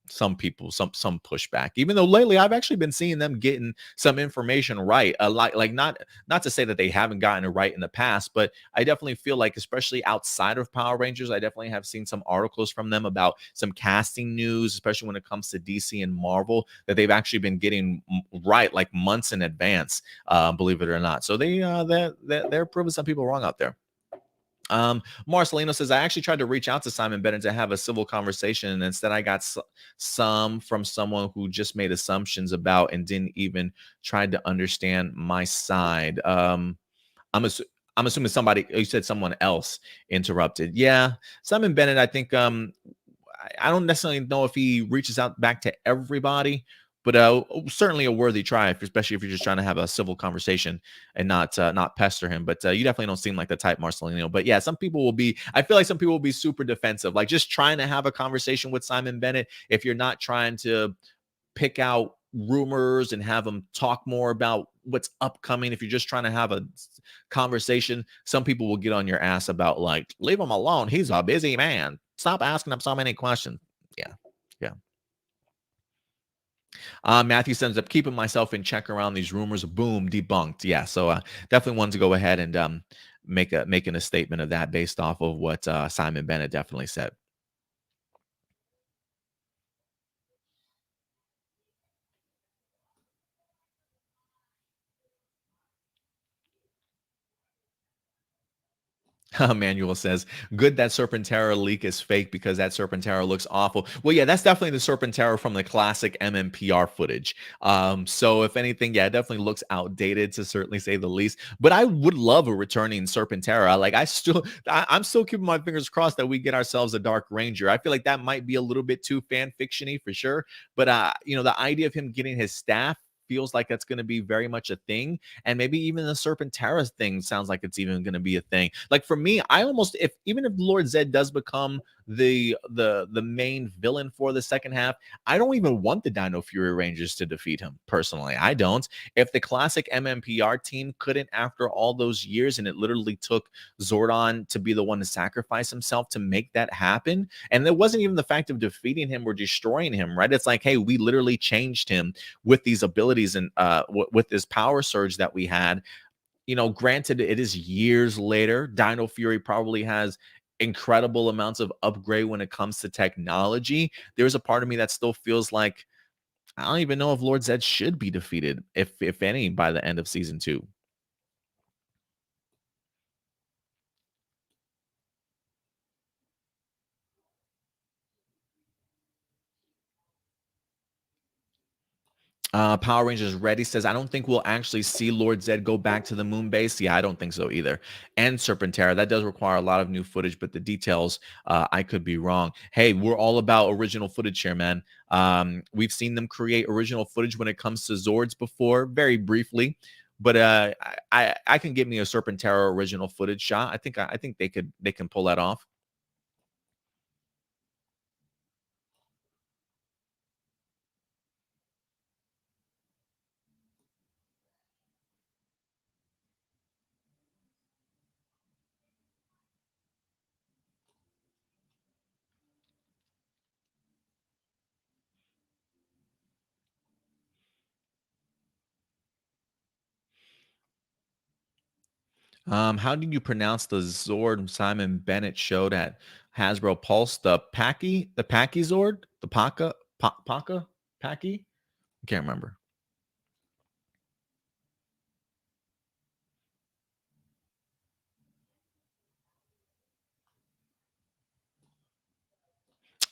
some people some pushback, even though lately I've actually been seeing them getting some information right, like not to say that they haven't gotten it right in the past, but I definitely feel like, especially outside of Power Rangers, I definitely have seen some articles from them about some casting news, especially when it comes to DC and Marvel, that they've actually been getting right like months in advance, believe it or not. So they're proving some people wrong out there. Marcelino says, I actually tried to reach out to Simon Bennett to have a civil conversation, and instead I got some from someone who just made assumptions about and didn't even try to understand my side. I'm assu- I'm assuming somebody, you said someone else interrupted. Yeah, Simon Bennett, I think I don't necessarily know if he reaches out back to everybody, but certainly a worthy try, especially if you're just trying to have a civil conversation and not pester him. But you definitely don't seem like the type, Marcelino. But yeah, some people will be. I feel like some people will be super defensive, like just trying to have a conversation with Simon Bennett. If you're not trying to pick out rumors and have them talk more about what's upcoming, if you're just trying to have a conversation, some people will get on your ass about like, leave him alone, he's a busy man, stop asking him so many questions. Yeah, yeah. Matthew sends up, keeping myself in check around these rumors, boom, debunked. Yeah, so definitely wanted to go ahead and making a statement of that based off of what Simon Bennett definitely said. Manuel says, good that Serpentera leak is fake because that Serpentera looks awful. Well, yeah, that's definitely the Serpentera from the classic MMPR footage. So if anything, yeah, it definitely looks outdated to certainly say the least. But I would love a returning Serpentera. Like I'm still keeping my fingers crossed that we get ourselves a Dark Ranger. I feel like that might be a little bit too fan fictiony for sure. But the idea of him getting his staff feels like that's going to be very much a thing. And maybe even the Serpentera thing sounds like it's even going to be a thing. Like for me, I almost, if even if Lord Zed does become the main villain for the second half, I don't even want the Dino Fury Rangers to defeat him personally. I don't. If the classic MMPR team couldn't, after all those years, and it literally took Zordon to be the one to sacrifice himself to make that happen, and it wasn't even the fact of defeating him or destroying him, right? It's like, hey, we literally changed him with these abilities and with this power surge that we had. You know, granted, it is years later. Dino Fury probably has incredible amounts of upgrade when it comes to technology. There's a part of me that still feels like I don't even know if Lord Zed should be defeated, if any, by the end of season 2. Power Rangers Ready says, I don't think we'll actually see Lord Zed go back to the moon base. Yeah, I don't think so either. And Serpentera, that does require a lot of new footage, but the details, I could be wrong. Hey, we're all about original footage here, man. We've seen them create original footage when it comes to Zords before, very briefly. But I can give me a Serpentera original footage shot. I think they can pull that off. How do you pronounce the Zord Simon Bennett showed at Hasbro Pulse? The Packy Zord, the Paka, Packy? I can't remember.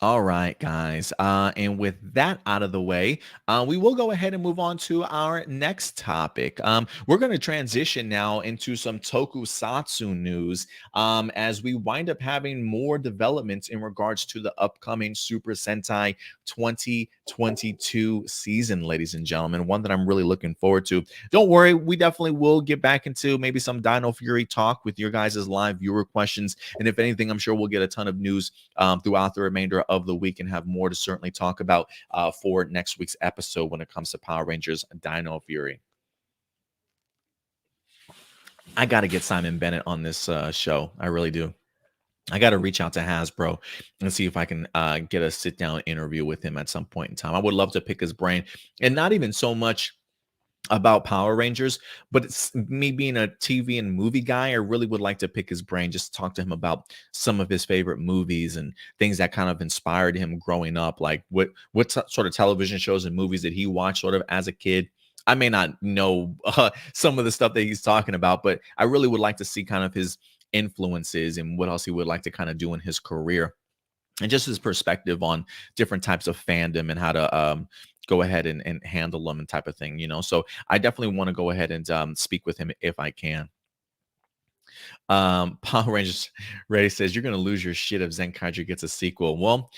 All right, guys. And with that out of the way, we will go ahead and move on to our next topic. We're going to transition now into some tokusatsu news as we wind up having more developments in regards to the upcoming Super Sentai 2022 season, ladies and gentlemen. One that I'm really looking forward to. Don't worry, we definitely will get back into maybe some Dino Fury talk with your guys' live viewer questions. And if anything, I'm sure we'll get a ton of news throughout the remainder of the week and have more to certainly talk about for next week's episode when it comes to Power Rangers Dino Fury. I got to get Simon Bennett on this show. I really do. I got to reach out to Hasbro and see if I can get a sit down interview with him at some point in time. I would love to pick his brain, and not even so much about Power Rangers, but it's me being a TV and movie guy. I really would like to pick his brain, just talk to him about some of his favorite movies and things that kind of inspired him growing up. Like what sort of television shows and movies did he watch sort of as a kid? I may not know some of the stuff that he's talking about, but I really would like to see kind of his influences and what else he would like to kind of do in his career and just his perspective on different types of fandom and how to go ahead and handle them and type of thing, you know. So I definitely want to go ahead and speak with him if I can. Power Rangers Ready says you're gonna lose your shit if Zenkaiger gets a sequel. Well,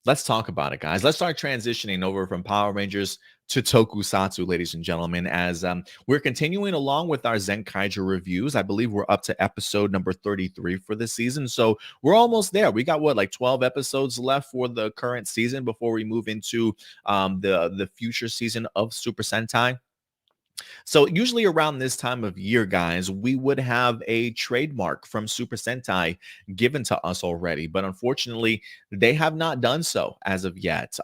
let's talk about it, guys. Let's start transitioning over from Power Rangers to Tokusatsu, ladies and gentlemen, as we're continuing along with our Zenkaiger reviews. I believe we're up to episode number 33 for this season. So we're almost there. We got what, like 12 episodes left for the current season before we move into the future season of Super Sentai. So usually around this time of year, guys, we would have a trademark from Super Sentai given to us already, but unfortunately, they have not done so as of yet.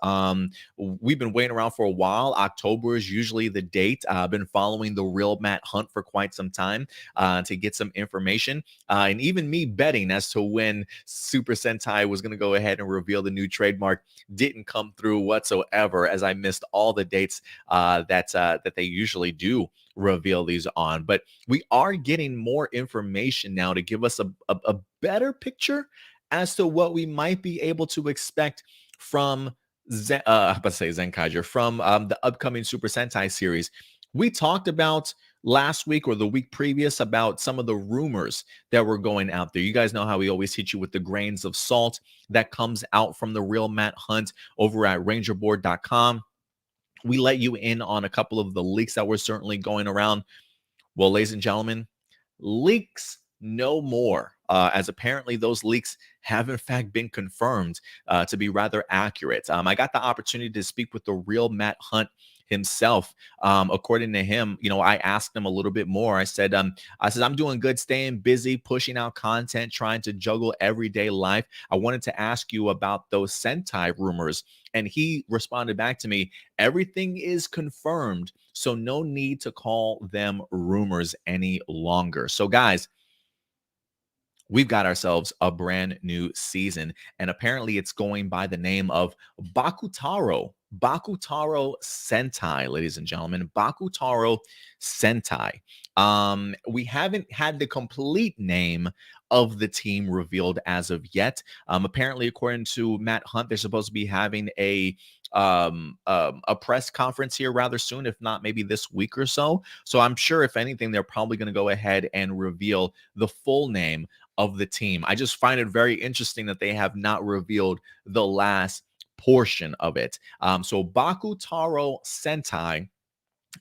We've been waiting around for a while. October is usually the date. I've been following the Real Matt Hunt for quite some time to get some information, and even me betting as to when Super Sentai was going to go ahead and reveal the new trademark didn't come through whatsoever, as I missed all the dates that they usually do reveal these on. But we are getting more information now to give us a better picture as to what we might be able to expect from I'm about to say Zenkaiger, from the upcoming Super Sentai series. We talked about last week or the week previous about some of the rumors that were going out there. You guys know how we always hit you with the grains of salt that comes out from the Real Matt Hunt over at rangerboard.com. we let you in on a couple of the leaks that were certainly going around. Well, ladies and gentlemen, leaks no more, as apparently those leaks have in fact been confirmed to be rather accurate. I got the opportunity to speak with the real Matt Hunt himself. According to him, I asked him a little bit more. I said, I'm doing good, staying busy, pushing out content, trying to juggle everyday life. I wanted to ask you about those Sentai rumors. And he responded back to me, everything is confirmed, so no need to call them rumors any longer. So, guys, we've got ourselves a brand new season, and apparently it's going by the name of Bakutaro. Bakutaro Sentai, ladies and gentlemen. Bakutaro Sentai. We haven't had the complete name of the team revealed as of yet. Apparently, according to Matt Hunt, they're supposed to be having a press conference here rather soon, if not maybe this week or so. So I'm sure, if anything, they're probably going to go ahead and reveal the full name of the team. I just find it very interesting that they have not revealed the last portion of it. So Bakutaro Sentai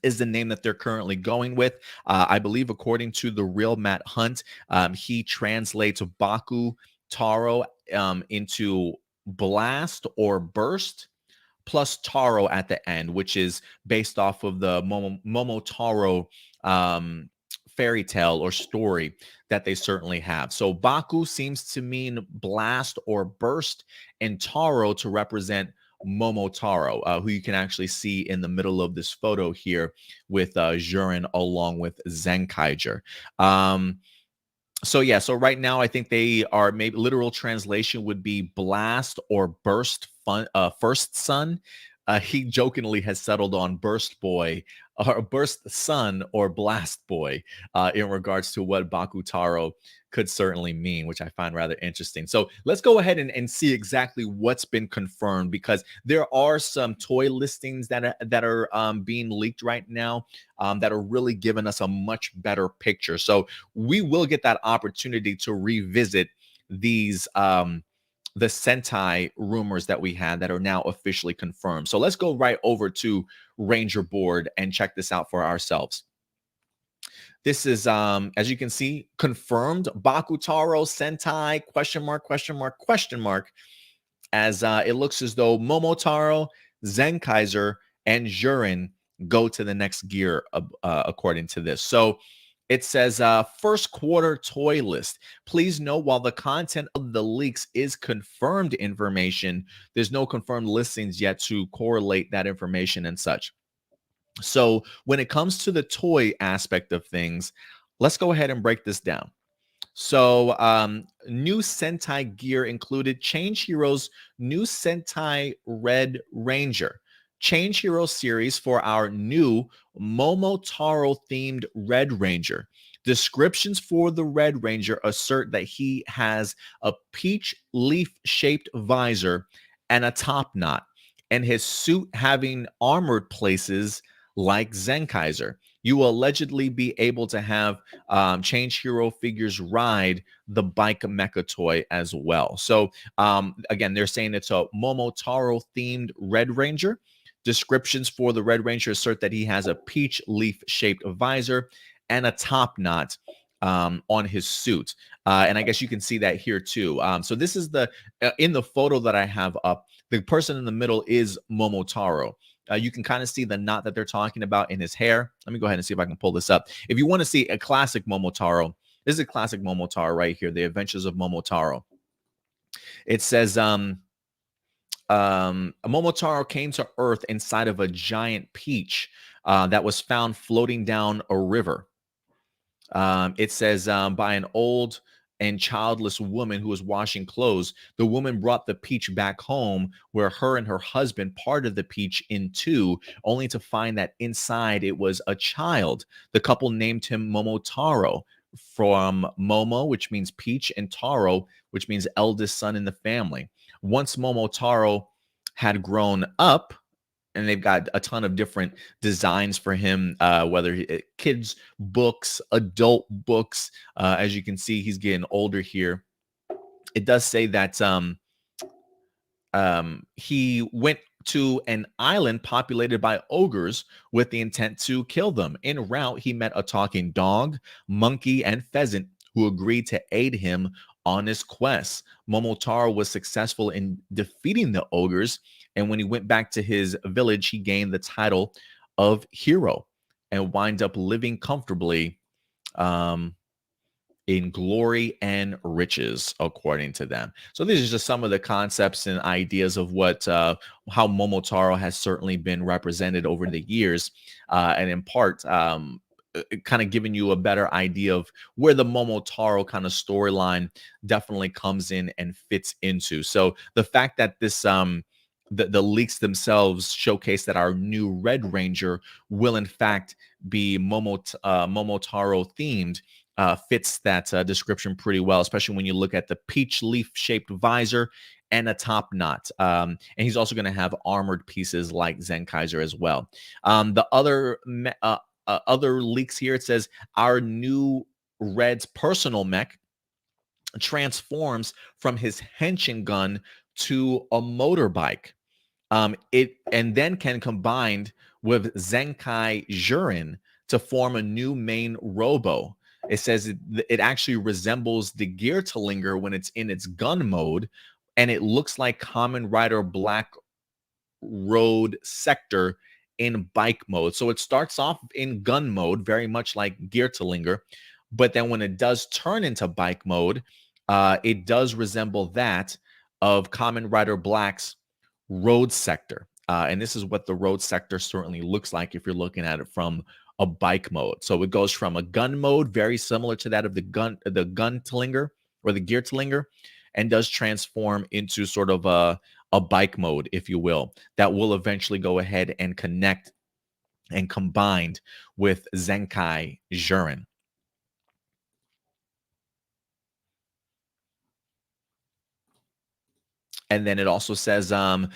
is the name that they're currently going with. I believe, according to the real Matt Hunt, he translates Baku Taro into blast or burst, plus Taro at the end, which is based off of the Momotaro fairy tale or story that they certainly have. So Baku seems to mean blast or burst, and Taro to represent Momotaro, who you can actually see in the middle of this photo here with Jurin along with Zenkaiger. So yeah, so right now I think they are, maybe literal translation would be blast or burst first son. He jokingly has settled on burst boy or burst son or blast boy in regards to what Bakutaro could certainly mean, which I find rather interesting. So let's go ahead and see exactly what's been confirmed, because there are some toy listings that are being leaked right now that are really giving us a much better picture. So we will get that opportunity to revisit these the Sentai rumors that we had that are now officially confirmed. So let's go right over to Ranger Board and check this out for ourselves. This is, as you can see, confirmed Bakutaro Sentai question mark, question mark, question mark, as it looks as though Momotaro, Zenkaiger, and Jurin go to the next gear, according to this. So it says, first quarter toy list. Please note, while the content of the leaks is confirmed information, there's no confirmed listings yet to correlate that information and such. So when it comes to the toy aspect of things, let's go ahead and break this down. So new Sentai gear included Change Heroes new Sentai Red Ranger, Change Hero series for our new Momotaro themed Red Ranger. Descriptions for the Red Ranger assert that he has a peach leaf shaped visor and a top knot, and his suit having armored places like Zenkaiger. You will allegedly be able to have Change Hero figures ride the bike mecha toy as well. So again, they're saying it's a Momotaro themed Red Ranger. Descriptions for the Red Ranger assert that he has a peach leaf shaped visor and a top knot on his suit. And I guess you can see that here too. So this is the in the photo that I have up, the person in the middle is Momotaro. You can kind of see the knot that they're talking about in his hair. Let me go ahead and see if I can pull this up. If you want to see a classic Momotaro, this is a classic Momotaro right here, The Adventures of Momotaro. It says, Momotaro came to Earth inside of a giant peach that was found floating down a river. It says, by an old and childless woman who was washing clothes. The woman brought the peach back home, where her and her husband parted the peach in two, only to find that inside it was a child. The couple named him Momotaro, from Momo, which means peach, and Taro, which means eldest son in the family. Once Momotaro had grown up, and they've got a ton of different designs for him, whether kids books, adult books. As you can see, he's getting older here. It does say that he went to an island populated by ogres with the intent to kill them. En route, he met a talking dog, monkey, and pheasant who agreed to aid him on his quest. Momotaro was successful in defeating the ogres, and when he went back to his village, he gained the title of hero and wind up living comfortably um, in glory and riches, according to them. So these are just some of the concepts and ideas of what how Momotaro has certainly been represented over the years, and in part, kind of giving you a better idea of where the Momotaro kind of storyline definitely comes in and fits into. So the fact that this the leaks themselves showcase that our new Red Ranger will in fact be Momotaro themed fits that description pretty well, especially when you look at the peach leaf shaped visor and a top knot. And he's also going to have armored pieces like Zenkaiger as well. The other leaks here, it says our new Red's personal mech transforms from his henshin gun to a motorbike. It and then can combine with Zenkaiger to form a new main robo. It says it actually resembles the Geartlinger when it's in its gun mode, and it looks like Kamen Rider Black Road Sector in bike mode. So it starts off in gun mode, very much like Geartlinger, but then when it does turn into bike mode, it does resemble that of Kamen Rider Black's Road Sector. And this is what the Road Sector certainly looks like if you're looking at it from a bike mode. So it goes from a gun mode, very similar to that of the Guntlinger or the Geartlinger, and does transform into sort of a bike mode, if you will, that will eventually go ahead and connect and combined with Zenkaiger. And then it also says the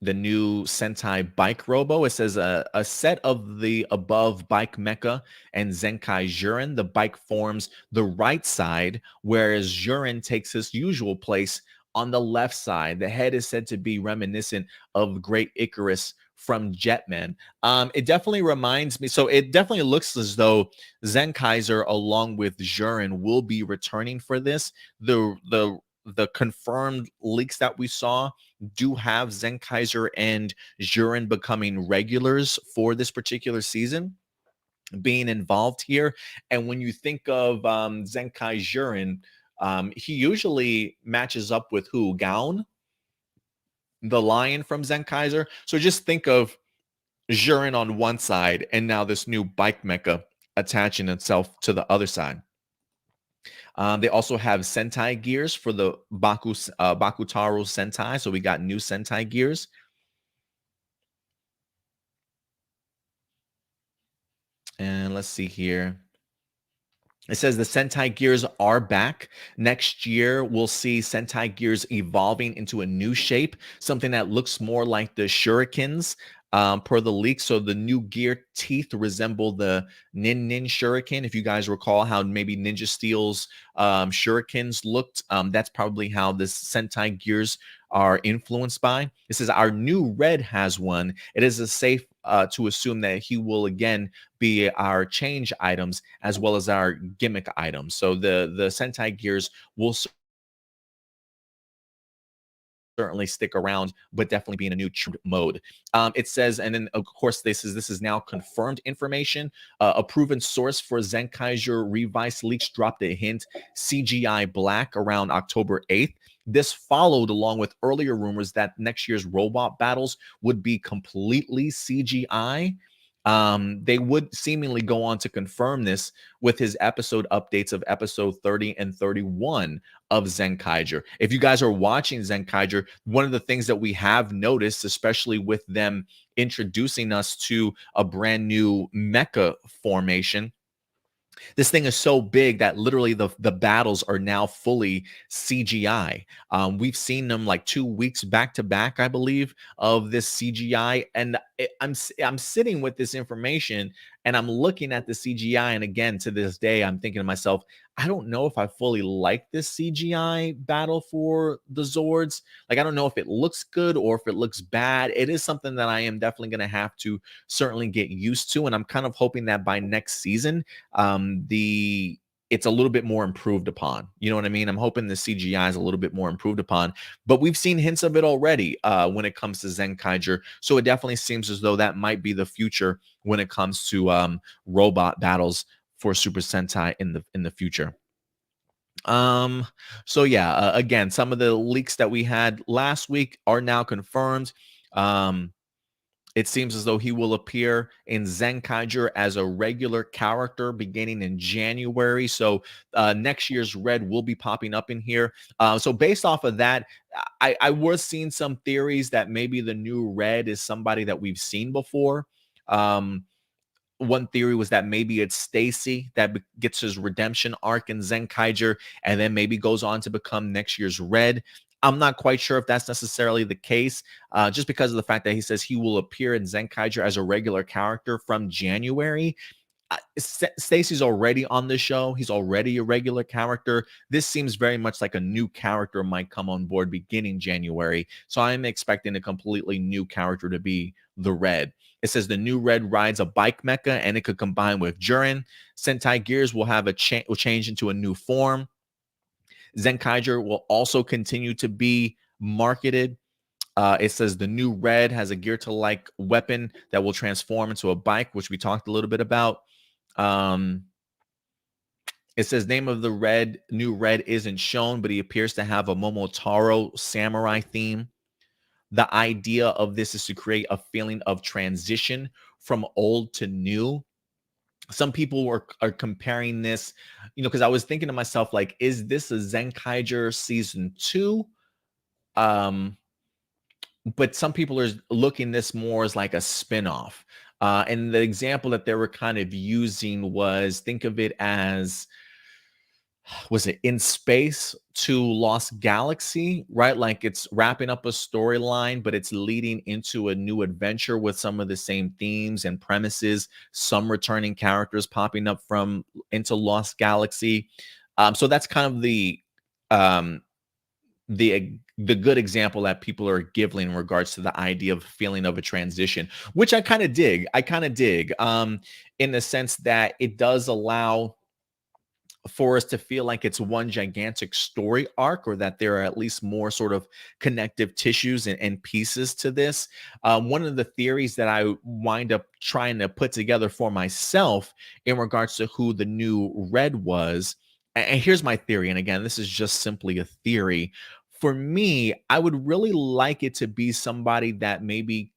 new Sentai bike robo. It says a set of the above bike mecha and Zenkai Jurin. The bike forms the right side, whereas Jurin takes his usual place on the left side. The head is said to be reminiscent of Great Icarus from Jetman. It definitely reminds me. So it definitely looks as though Zenkaiser, along with Jurin, will be returning for this. The confirmed leaks that we saw do have Zenkaiser and Jurin becoming regulars for this particular season, being involved here. And when you think of Zenkai Jurin, he usually matches up with who? Gaon, the lion from Zenkaiser. So just think of Jurin on one side and now this new bike mecha attaching itself to the other side. They also have Sentai gears for the Bakutaro Sentai. So we got new Sentai gears. And let's see here. It says the Sentai gears are back. Next year, we'll see Sentai gears evolving into a new shape, something that looks more like the shurikens per the leak. So the new gear teeth resemble the Nin Shuriken. If you guys recall how maybe Ninja Steel's shurikens looked, that's probably how the Sentai gears are influenced by. It says our new Red has one. It is a safe to assume that he will again be our change items as well as our gimmick items. So the Sentai gears will certainly stick around, but definitely be in a new mode. It says, and then of course this is now confirmed information. A proven source for Zenkaiger Revice leaks dropped a hint: CGI Black around October 8th. This followed along with earlier rumors that next year's robot battles would be completely CGI. They would seemingly go on to confirm this with his episode updates of episode 30 and 31 of Zenkaiger. If you guys are watching Zenkaiger, one of the things that we have noticed, especially with them introducing us to a brand new mecha formation, this thing is so big that literally the battles are now fully CGI. We've seen them like 2 weeks back to back, I believe, of this CGI, and I'm sitting with this information and I'm looking at the CGI, and again to this day I'm thinking to myself, I don't know if I fully like this CGI battle for the Zords. Like, I don't know if it looks good or if it looks bad. It is something that I am definitely going to have to certainly get used to. And I'm kind of hoping that by next season, the it's a little bit more improved upon. You know what I mean? I'm hoping the CGI is a little bit more improved upon, but we've seen hints of it already when it comes to Zenkaiger. So it definitely seems as though that might be the future when it comes to robot battles for Super Sentai in the future. So yeah, again, some of the leaks that we had last week are now confirmed. Um, it seems as though he will appear in Zenkaiger as a regular character beginning in January. So next year's Red will be popping up in here. So based off of that, I was seeing some theories that maybe the new Red is somebody that we've seen before. One theory was that maybe it's Stacy that gets his redemption arc in Zenkaiger and then maybe goes on to become next year's Red. I'm not quite sure if that's necessarily the case, just because of the fact that he says he will appear in Zenkaiger as a regular character from January. Stacy's already on the show. He's already a regular character. This seems very much like a new character might come on board beginning January. So I'm expecting a completely new character to be the Red. It says the new Red rides a bike mecha and it could combine with Jurin. Sentai gears will have will change into a new form. Zenkaiger will also continue to be marketed. It says the new Red has a gear-to-like weapon that will transform into a bike, which we talked a little bit about. It says name of the new Red isn't shown, but he appears to have a Momotaro samurai theme. The idea of this is to create a feeling of transition from old to new. Some people are comparing this, because I was thinking to myself, like, is this a Zenkaiger season 2? But some people are looking this more as like a spin-off. And the example that they were kind of using was, think of it as, was it In Space to Lost Galaxy, right? Like it's wrapping up a storyline, but it's leading into a new adventure with some of the same themes and premises, some returning characters popping up from into Lost Galaxy. So that's kind of um, the good example that people are giving in regards to the idea of feeling of a transition, which I kind of dig. In the sense that it does allow for us to feel like it's one gigantic story arc, or that there are at least more sort of connective tissues and pieces to this. One of the theories that I wind up trying to put together for myself in regards to who the new Red was, and here's my theory, and again, this is just simply a theory. For me, I would really like it to be somebody that maybe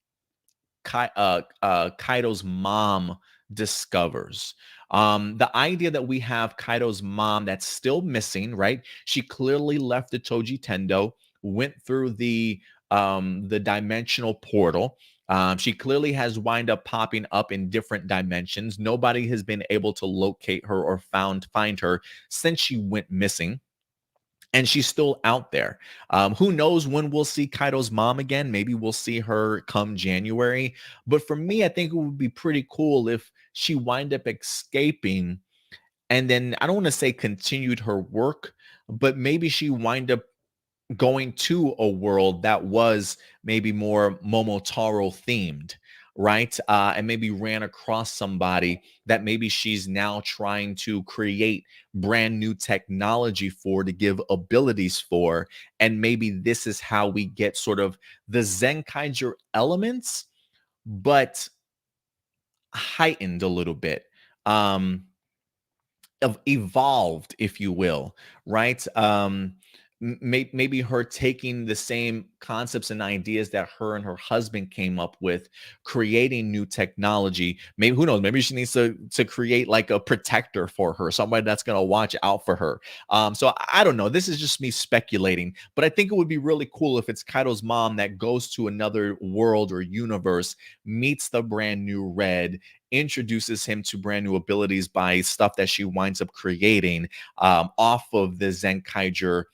Kaido's mom discovers. The idea that we have Kaido's mom that's still missing, right? She clearly left the Toji Tendo, went through the dimensional portal. She clearly has wind up popping up in different dimensions. Nobody has been able to locate her or find her since she went missing. And she's still out there. Who knows when we'll see Kaido's mom again? Maybe we'll see her come January. But for me, I think it would be pretty cool if she wind up escaping and then, I don't want to say continued her work, but maybe she wind up going to a world that was maybe more Momotaro themed, right? And maybe ran across somebody that maybe she's now trying to create brand new technology for, to give abilities for. And maybe this is how we get sort of the Zenkaiger elements, but heightened a little bit. Of evolved, if you will, right? Maybe her taking the same concepts and ideas that her and her husband came up with, creating new technology. Maybe, who knows, maybe she needs to create like a protector for her, somebody that's going to watch out for her. So I don't know, this is just me speculating, but I think it would be really cool if it's Kaido's mom that goes to another world or universe, meets the brand new Red, introduces him to brand new abilities by stuff that she winds up creating off of the Zenkaiger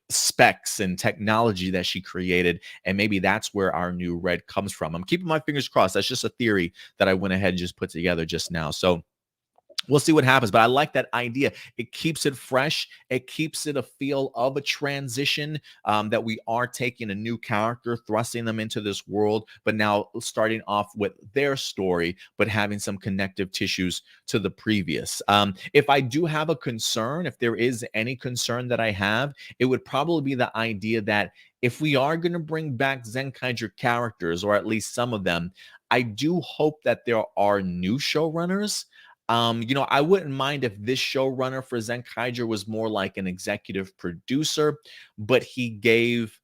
specs and technology that she created, and maybe that's where our new Red comes from. I'm keeping my fingers crossed. That's just a theory that I went ahead and just put together just now. So we'll see what happens, but I like that idea. It keeps it fresh. It keeps it a feel of a transition, that we are taking a new character, thrusting them into this world, but now starting off with their story, but having some connective tissues to the previous. If I do have a concern, if there is any concern that I have, it would probably be the idea that if we are going to bring back Zenkaiger characters, or at least some of them, I do hope that there are new showrunners. I wouldn't mind if this showrunner for Zenkaiger was more like an executive producer, but he gave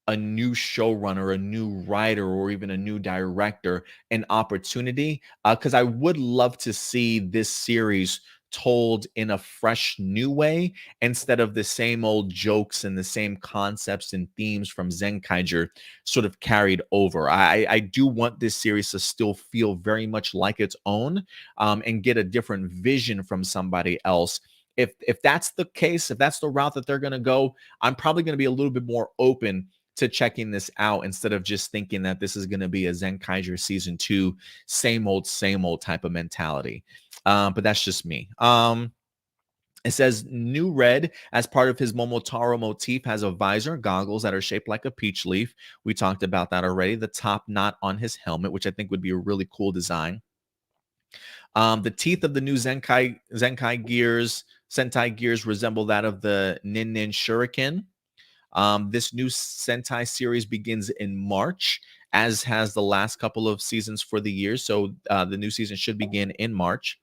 a new showrunner, a new writer, or even a new director an opportunity. Because I would love to see this series told in a fresh new way instead of the same old jokes and the same concepts and themes from Zenkaiger sort of carried over. I do want this series to still feel very much like its own, and get a different vision from somebody else. If that's the case, if that's the route that they're going to go, I'm probably going to be a little bit more open to checking this out instead of just thinking that this is going to be a Zenkaiger season 2, same old type of mentality. But that's just me. It says New Red, as part of his Momotaro motif, has a visor, goggles that are shaped like a peach leaf. We talked about that already. The top knot on his helmet, which I think would be a really cool design. The teeth of the new Sentai gears resemble that of the Nin Shuriken. This new Sentai series begins in March, as has the last couple of seasons for the year. So the new season should begin in March.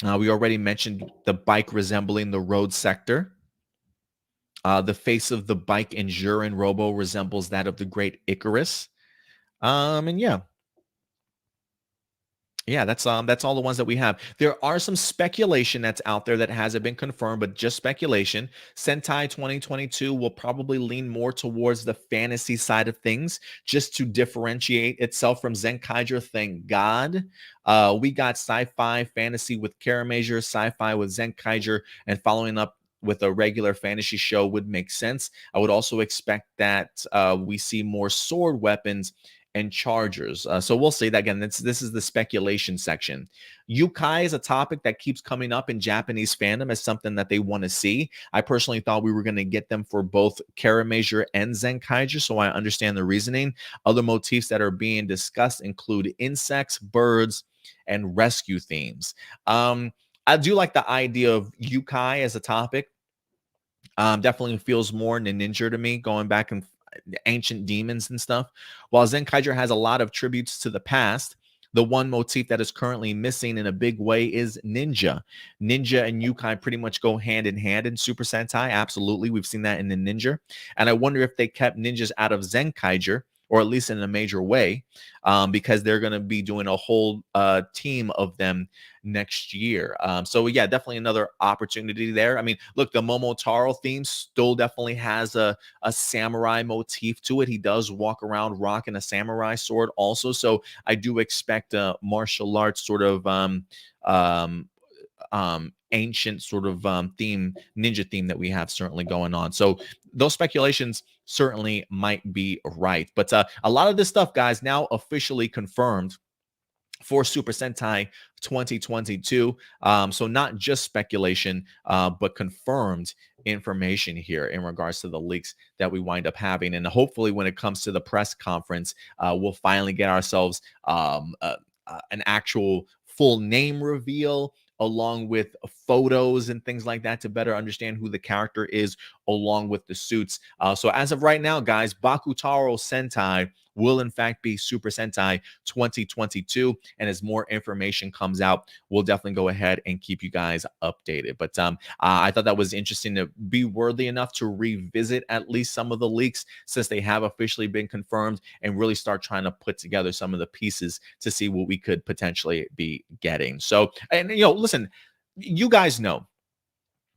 We already mentioned the bike resembling the road sector. The face of the bike in Jurin Robo resembles that of the Great Icarus. And yeah, that's all the ones that we have. There are some speculation that's out there that hasn't been confirmed, but just speculation. Sentai 2022 will probably lean more towards the fantasy side of things, just to differentiate itself from Zenkaiger. Thank God. We got sci-fi fantasy with Karamazor, sci-fi with Zenkaiger, and following up with a regular fantasy show would make sense. I would also expect that we see more sword weapons and chargers. So we'll see that again. This is the speculation section. Yukai is a topic that keeps coming up in Japanese fandom as something that they want to see. I personally thought we were going to get them for both Karamazor and Zenkaiger, so I understand the reasoning. Other motifs that are being discussed include insects, birds, and rescue themes. I do like the idea of Yukai as a topic. Definitely feels more ninja to me, going back and ancient demons and stuff. While Zenkaiger has a lot of tributes to the past, the one motif that is currently missing in a big way is ninja. Ninja and Yukai pretty much go hand in hand in Super Sentai. Absolutely. We've seen that in the ninja. And I wonder if they kept ninjas out of Zenkaiger, or at least in a major way, because they're going to be doing a whole team of them next year. So yeah, definitely another opportunity there. I mean, look, the Momotaro theme still definitely has a samurai motif to it. He does walk around rocking a samurai sword also. So I do expect a martial arts sort of ancient sort of theme, ninja theme that we have certainly going on. So those speculations certainly might be right. But a lot of this stuff, guys, now officially confirmed for Super Sentai 2022. So not just speculation, but confirmed information here in regards to the leaks that we wind up having. And hopefully when it comes to the press conference, we'll finally get ourselves an actual full name reveal, along with photos and things like that, to better understand who the character is, along with the suits. So as of right now, guys, Bakutaro Sentai will in fact be Super Sentai 2022. And as more information comes out, we'll definitely go ahead and keep you guys updated. But I thought that was interesting to be worthy enough to revisit at least some of the leaks, since they have officially been confirmed, and really start trying to put together some of the pieces to see what we could potentially be getting. So, and listen, you guys know,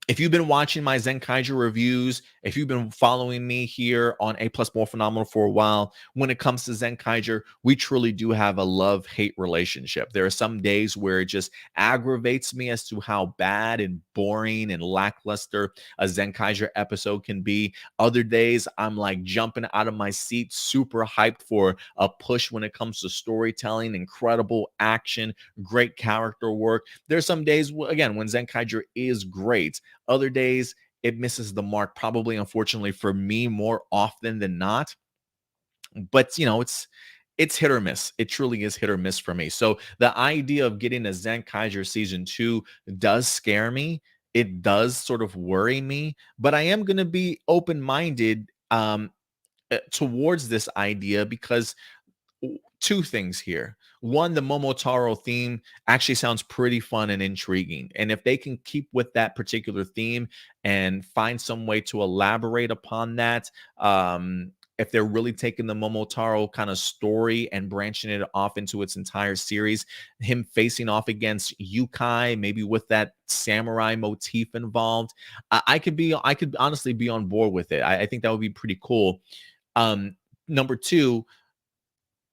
If you've been watching my Zenkaiger reviews, if you've been following me here on APlus Morphinominal for a while, when it comes to Zenkaiger, we truly do have a love-hate relationship. There are some days where it just aggravates me as to how bad and boring and lackluster a Zenkaiger episode can be. Other days, I'm like jumping out of my seat, super hyped for a push when it comes to storytelling, incredible action, great character work. There's some days, again, when Zenkaiger is great. Other days, it misses the mark, probably unfortunately for me more often than not. But it's hit or miss. It truly is hit or miss for me. So the idea of getting a Zenkaiger season 2 does scare me. It does sort of worry me, but I am going to be open-minded towards this idea because two things here. One, the Momotaro theme actually sounds pretty fun and intriguing. And if they can keep with that particular theme and find some way to elaborate upon that, if they're really taking the Momotaro kind of story and branching it off into its entire series, him facing off against Yukai, maybe with that samurai motif involved, I could honestly be on board with it. I think that would be pretty cool. Number two,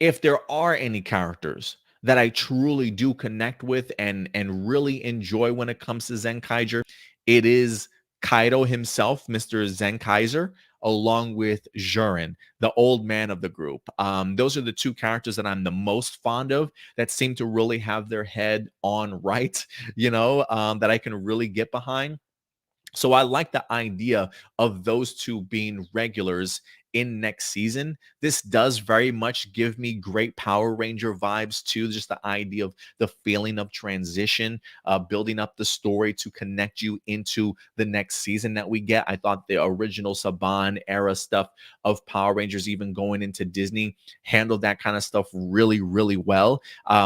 if there are any characters that I truly do connect with and really enjoy when it comes to Zenkaiger, it is Kaido himself, Mr. Zenkaiser, along with Jurin, the old man of the group. Those are the two characters that I'm the most fond of that seem to really have their head on right, that I can really get behind. So I like the idea of those two being regulars in next season. This does very much give me great Power Ranger vibes too. Just the idea of the feeling of transition, building up the story to connect you into the next season that we get. I thought the original Saban era stuff of Power Rangers, even going into Disney, handled that kind of stuff really, really well.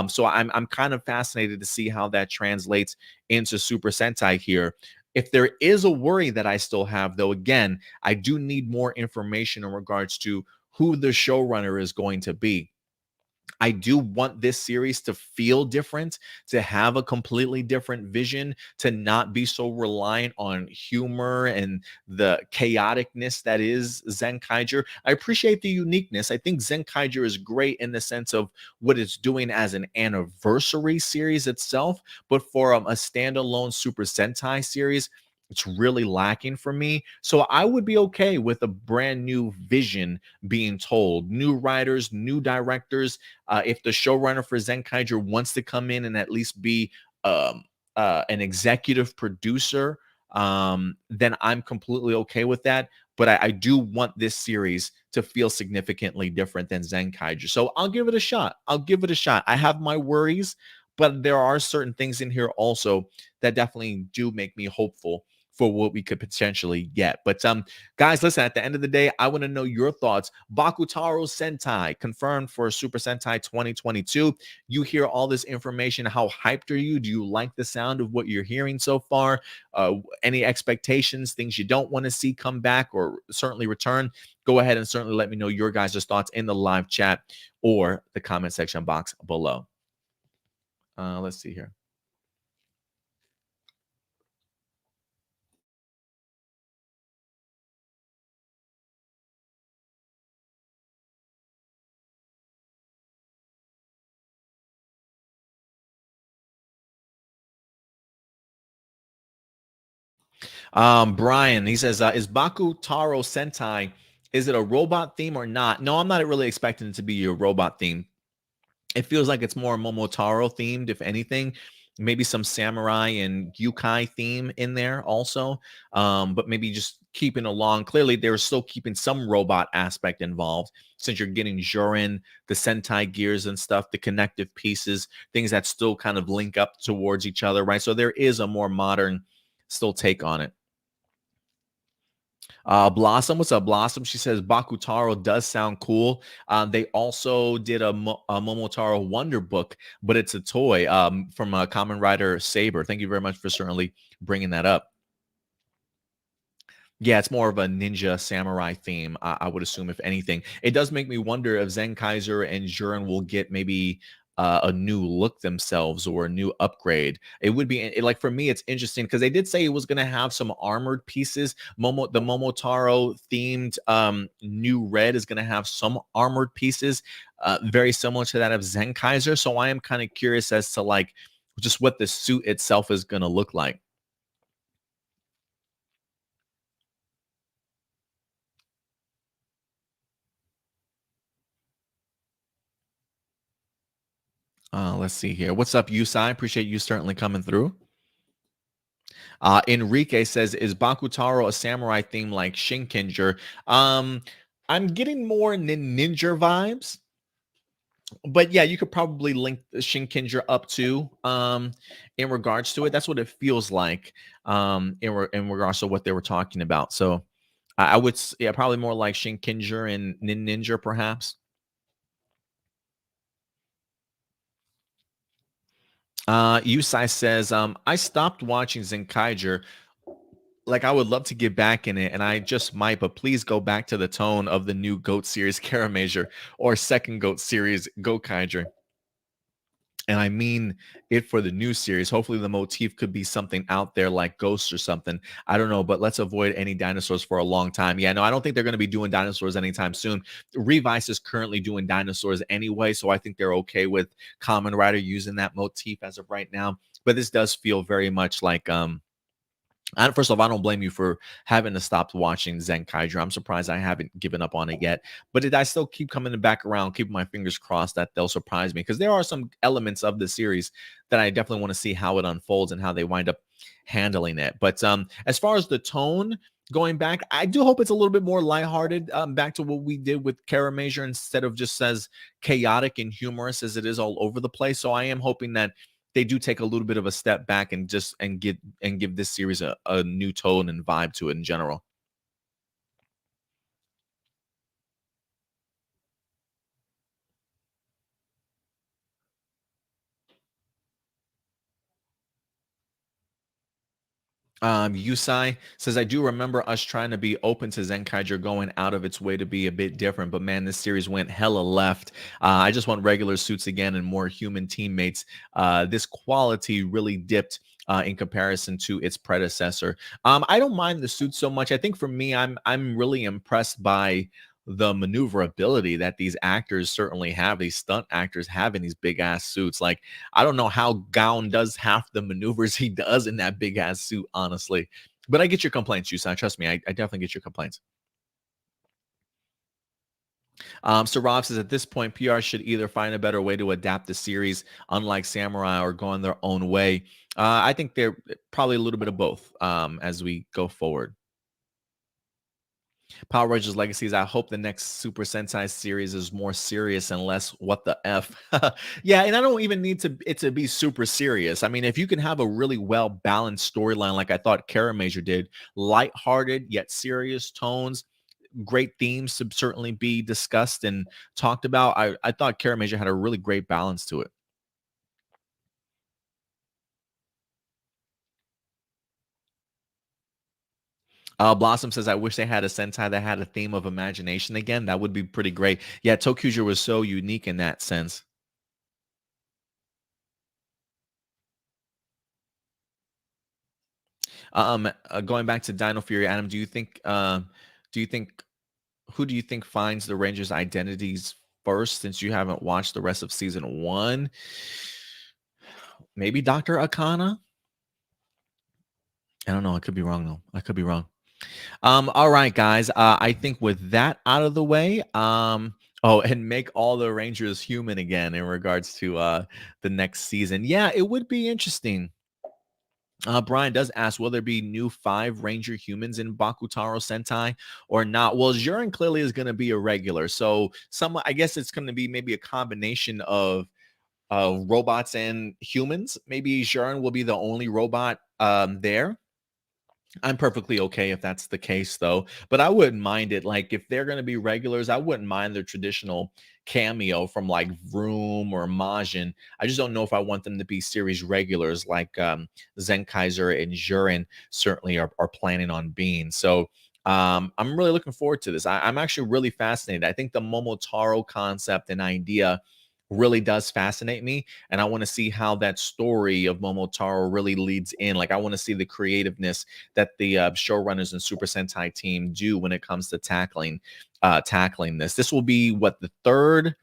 So I'm kind of fascinated to see how that translates into Super Sentai here. If there is a worry that I still have, though, again, I do need more information in regards to who the showrunner is going to be. I do want this series to feel different, to have a completely different vision, to not be so reliant on humor and the chaoticness that is Zenkaiger. I appreciate the uniqueness. I think Zenkaiger is great in the sense of what it's doing as an anniversary series itself, but for a standalone Super Sentai series, it's really lacking for me. So I would be okay with a brand new vision being told, new writers, new directors. If the showrunner for Zenkaiger wants to come in and at least be um, an executive producer, then I'm completely okay with that. But I do want this series to feel significantly different than Zenkaiger. So I'll give it a shot. I'll give it a shot. I have my worries, but there are certain things in here also that definitely do make me hopeful for what we could potentially get. But guys, listen, at the end of the day, I want to know your thoughts. Bakutaro Sentai confirmed for Super Sentai 2022. You hear all this information. How hyped are you? Do you like the sound of what you're hearing so far? Any expectations, things you don't want to see come back or certainly return? Go ahead and certainly let me know your guys' thoughts in the live chat or the comment section box below. Let's see here. Brian, he says, is Baku Taro Sentai, is it a robot theme or not? No, I'm not really expecting it to be a robot theme. It feels like it's more Momotaro themed, if anything. Maybe some samurai and yukai theme in there also. But maybe just keeping along. Clearly, they're still keeping some robot aspect involved since you're getting Jurin, the Sentai gears and stuff, the connective pieces, things that still kind of link up towards each other, right? So there is a more modern still take on it. Blossom, what's up, Blossom? She says Bakutaro does sound cool. They also did a Momotaro Wonder Book, but it's a toy from a Kamen Rider Saber. Thank you very much for certainly bringing that up. Yeah, it's more of a ninja samurai theme, I would assume, if anything. It does make me wonder if Zenkaiser and Jurin will get maybe a new look themselves or a new upgrade. It would be like for me, it's interesting because they did say it was going to have some armored pieces. The Momotaro themed new red is going to have some armored pieces, very similar to that of Zenkaiger. So I am kind of curious as to like just what the suit itself is going to look like. Let's see here. What's up, Yusai? Appreciate you certainly coming through. Enrique says, "Is Bakutaro a samurai theme like Shinkenger?" I'm getting more ninja vibes, but yeah, you could probably link the Shinkenger up to in regards to it. That's what it feels like in regards to what they were talking about. So I would yeah, probably more like Shinkenger and Ninja perhaps. Yusai says, I stopped watching Zenkaiger. Like I would love to get back in it, and I just might, but please go back to the tone of the new Goat series Karamazor or second Goat series Gokaiger. And I mean it for the new series. Hopefully the motif could be something out there like Ghosts or something. I don't know, but let's avoid any dinosaurs for a long time. Yeah, no, I don't think they're going to be doing dinosaurs anytime soon. Revice is currently doing dinosaurs anyway, so I think they're okay with Kamen Rider using that motif as of right now. But this does feel very much like first of all, I don't blame you for having to stop watching Zenkaiger. I'm surprised I haven't given up on it yet, but I still keep coming back around, keeping my fingers crossed that they'll surprise me because there are some elements of the series that I definitely want to see how it unfolds and how they wind up handling it. But as far as the tone going back, I do hope it's a little bit more lighthearted, back to what we did with Karamazor instead of just as chaotic and humorous as it is all over the place. So I am hoping that they do take a little bit of a step back and just give this series a new tone and vibe to it in general. Yusai says, I do remember us trying to be open to Zenkaiger going out of its way to be a bit different, but man, this series went hella left. I just want regular suits again and more human teammates. This quality really dipped in comparison to its predecessor. I don't mind the suit so much. I think for me, I'm really impressed by the maneuverability that these actors certainly have, these stunt actors have in these big ass suits. Like, I don't know how Gown does half the maneuvers he does in that big ass suit, honestly. But I get your complaints, Yusan. Trust me, I definitely get your complaints. So Rob says at this point, PR should either find a better way to adapt the series, unlike Samurai, or go on their own way. I think they're probably a little bit of both as we go forward. Power Rangers Legacies. I hope the next Super Sentai series is more serious and less what the f. Yeah, and I don't even need it to be super serious. I mean, if you can have a really well balanced storyline, like I thought Major did, lighthearted yet serious tones, great themes to certainly be discussed and talked about. I thought Major had a really great balance to it. Blossom says, I wish they had a Sentai that had a theme of imagination again. That would be pretty great. Yeah, TokuSHoutsu was so unique in that sense. Going back to Dino Fury, Adam, do you think, who do you think finds the Rangers' identities first? Since you haven't watched the rest of season one, maybe Doctor Akana. I don't know. I could be wrong though. I could be wrong. All right, guys. I think with that out of the way, oh, and make all the Rangers human again in regards to the next season. Yeah, it would be interesting. Brian does ask, will there be new 5 Ranger humans in Bakutaro Sentai or not? Well, Jurin clearly is going to be a regular. So I guess it's going to be maybe a combination of robots and humans. Maybe Jurin will be the only robot there. I'm perfectly okay if that's the case, though. But I wouldn't mind it. Like, if they're going to be regulars, I wouldn't mind their traditional cameo from like Vroom or Majin. I just don't know if I want them to be series regulars like Zenkaiser and Jurin certainly are planning on being. So I'm really looking forward to this. I'm actually really fascinated. I think the Momotaro concept and idea really does fascinate me, and I want to see how that story of Momotaro really leads in. Like, I want to see the creativeness that the showrunners and Super Sentai team do when it comes to tackling this. This will be what, the third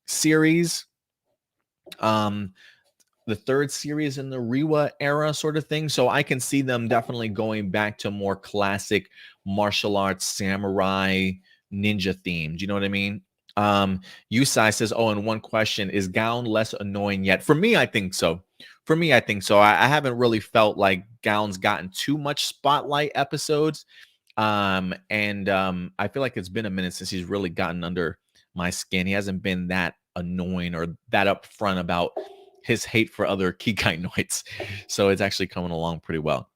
series, um the third series in the Rewa era sort of thing. So I can see them definitely going back to more classic martial arts, samurai, ninja themed. You know what I mean? Yusai says, oh, and one question, is Gown less annoying yet? For me, I think so. For me, I think so. I haven't really felt like Gown's gotten too much spotlight episodes. I feel like it's been a minute since he's really gotten under my skin. He hasn't been that annoying or that upfront about his hate for other Kikainoids. So it's actually coming along pretty well.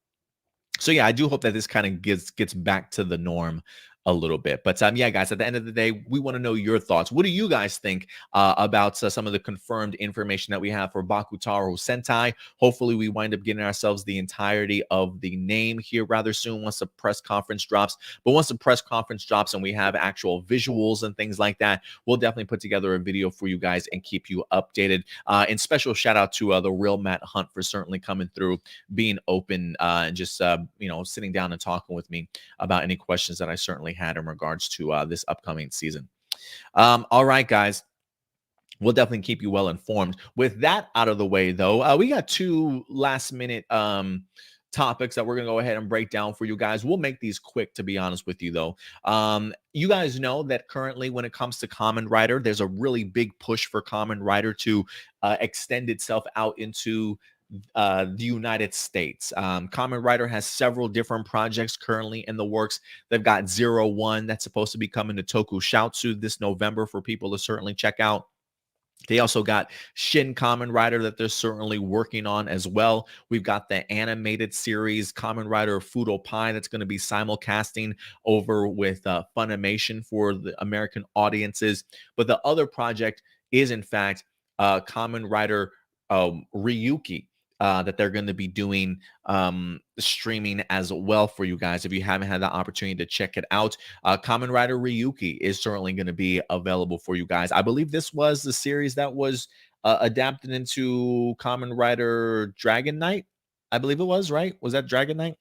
So yeah, I do hope that this kind of gets back to the norm a little bit. But yeah, guys, at the end of the day, we want to know your thoughts. What do you guys think about some of the confirmed information that we have for Bakutaro Sentai? Hopefully, we wind up getting ourselves the entirety of the name here rather soon once the press conference drops. But once the press conference drops and we have actual visuals and things like that, we'll definitely put together a video for you guys and keep you updated. And special shout out to the real Matt Hunt for certainly coming through, being open, and just sitting down and talking with me about any questions that I certainly had in regards to this upcoming season. All right, guys. We'll definitely keep you well informed. With that out of the way, though, we got two last-minute topics that we're going to go ahead and break down for you guys. We'll make these quick, to be honest with you, though. You guys know that currently when it comes to Kamen Rider, there's a really big push for Kamen Rider to extend itself out into the United States. Kamen Rider has several different projects currently in the works. They've got 01 that's supposed to be coming to TokuSHoutsu this November for people to certainly check out. They also got Shin Kamen Rider that they're certainly working on as well. We've got the animated series Kamen Rider Fudo Pi that's going to be simulcasting over with Funimation for the American audiences. But the other project is, in fact, Kamen Rider Ryuki. That they're going to be doing streaming as well for you guys. If you haven't had the opportunity to check it out, Kamen Rider Ryuki is certainly going to be available for you guys. I believe this was the series that was adapted into Kamen Rider Dragon Knight. I believe it was, right? Was that Dragon Knight?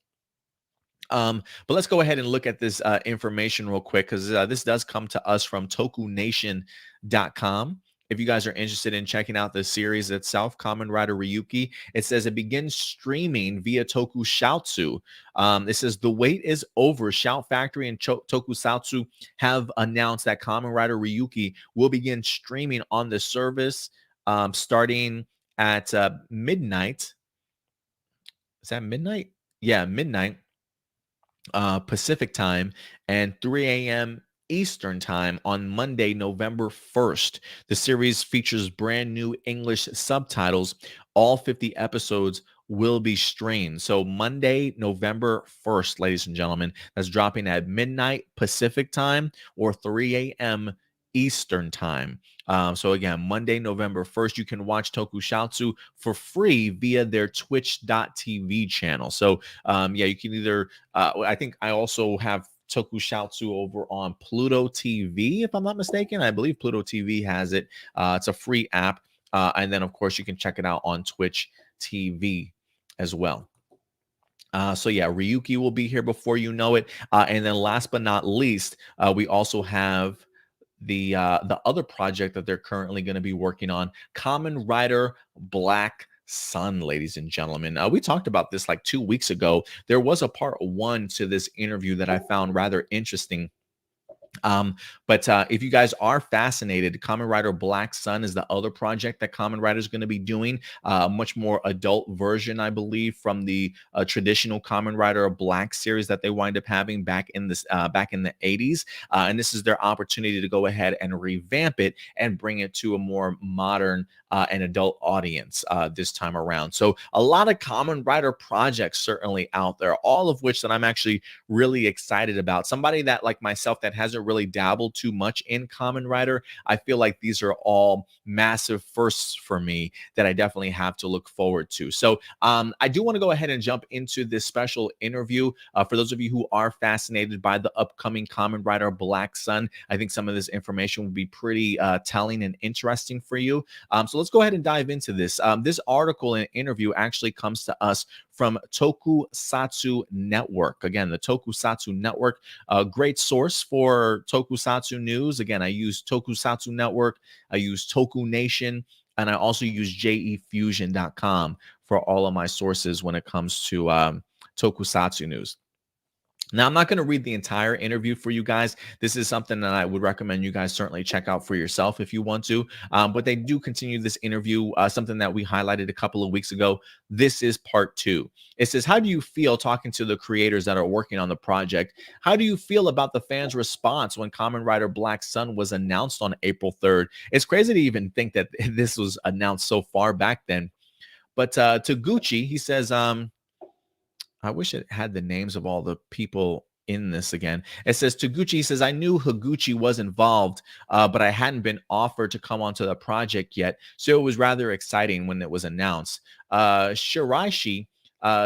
But let's go ahead and look at this information real quick, because this does come to us from tokunation.com. If you guys are interested in checking out the series itself, Kamen Rider Ryuki, it says it begins streaming via TokuSHoutsu. It says the wait is over. Shout Factory and TokuSHoutsu have announced that Kamen Rider Ryuki will begin streaming on the service starting at midnight. Is that midnight? Yeah, midnight Pacific time and 3 a.m. Eastern time on Monday, November 1st. The series features brand new English subtitles. All 50 episodes will be streamed. So Monday, November 1st, ladies and gentlemen, that's dropping at midnight Pacific time or 3 a.m. Eastern time. So again, Monday, November 1st, you can watch TokuSHoutsu for free via their twitch.tv channel. So yeah, you can either, I think I also have TokuSHoutsu over on Pluto TV, if I'm not mistaken. I believe Pluto TV has it. It's a free app. And then, of course, you can check it out on Twitch TV as well. So yeah, Ryuki will be here before you know it. And then last but not least, we also have the other project that they're currently going to be working on, Kamen Rider Black Sun, ladies and gentlemen. We talked about this like 2 weeks ago. There was a part 1 to this interview that I found rather interesting. But if you guys are fascinated, Kamen Rider Black Sun is the other project that Kamen Rider is going to be doing. A much more adult version, I believe, from the traditional Kamen Rider Black series that they wind up having back in the 80s. And this is their opportunity to go ahead and revamp it and bring it to a more modern and adult audience this time around. So a lot of Kamen Rider projects certainly out there, all of which that I'm actually really excited about. Somebody that, like myself, that hasn't hasn't really dabbled too much in Kamen Rider, I feel like these are all massive firsts for me that I definitely have to look forward to. So I do want to go ahead and jump into this special interview. For those of you who are fascinated by the upcoming Kamen Rider Black Sun, I think some of this information will be pretty telling and interesting for you. So let's go ahead and dive into this. This article and interview actually comes to us from TokuSHoutsu Network. Again, the TokuSHoutsu Network, a great source for Tokusatsu news. Again, I use TokuSHoutsu Network, I use Toku Nation, and I also use jefusion.com for all of my sources when it comes to Tokusatsu news. Now, I'm not going to read the entire interview for you guys. This is something that I would recommend you guys certainly check out for yourself if you want to. But they do continue this interview, something that we highlighted a couple of weeks ago. This is part 2. It says, how do you feel talking to the creators that are working on the project? How do you feel about the fans' response when Kamen Rider Black Sun was announced on April 3rd? It's crazy to even think that this was announced so far back then. But Taguchi, he says, I wish it had the names of all the people in this again. It says Taguchi says, I knew Higuchi was involved, but I hadn't been offered to come onto the project yet. So it was rather exciting when it was announced. Shiraishi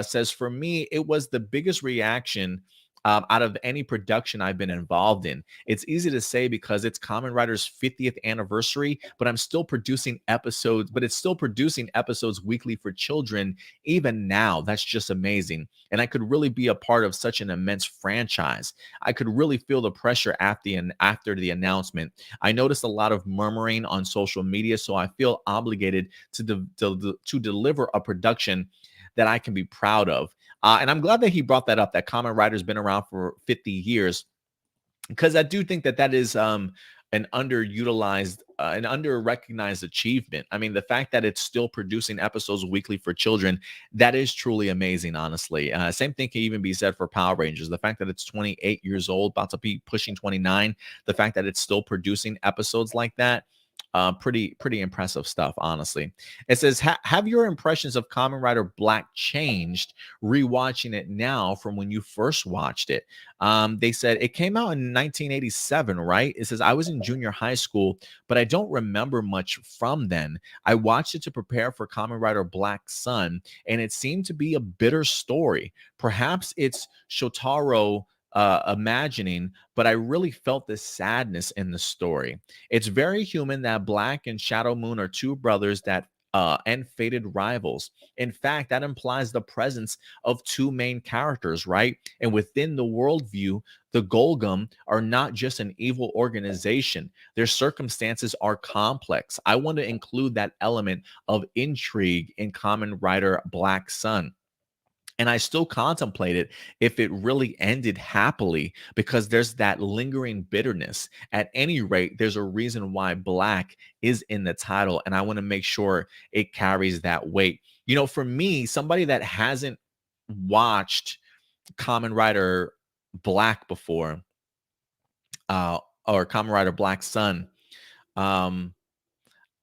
says, for me, it was the biggest reaction out of any production I've been involved in. It's easy to say because it's Kamen Rider's 50th anniversary, but I'm still producing episodes, but it's still producing episodes weekly for children even now. That's just amazing. And I could really be a part of such an immense franchise. I could really feel the pressure after the announcement. I noticed a lot of murmuring on social media, so I feel obligated to deliver a production that I can be proud of. And I'm glad that he brought that up, that Kamen Rider's been around for 50 years, because I do think that that is an underutilized, an under-recognized achievement. I mean, the fact that it's still producing episodes weekly for children, that is truly amazing, honestly. Same thing can even be said for Power Rangers. The fact that it's 28 years old, about to be pushing 29, the fact that it's still producing episodes like that, pretty impressive stuff, honestly. It says, have your impressions of Kamen Rider Black changed rewatching it now from when you first watched it? They said it came out in 1987, right? It says, I was in junior high school, but I don't remember much from then. I watched it to prepare for Kamen Rider Black Sun, and it seemed to be a bitter story. Perhaps it's Shotaro imagining, but I really felt this sadness in the story. It's very human that Black and Shadow Moon are two brothers that and fated rivals. In fact, that implies the presence of two main characters, right? And within the worldview, the Golgum are not just an evil organization. Their circumstances are complex. I want to include that element of intrigue in Kamen Rider Black Sun. And I still contemplate it if it really ended happily because there's that lingering bitterness. At any rate, there's a reason why Black is in the title, and I want to make sure it carries that weight. You know, for me, somebody that hasn't watched Kamen Rider Black before, uh, or Kamen Rider Black Sun, um,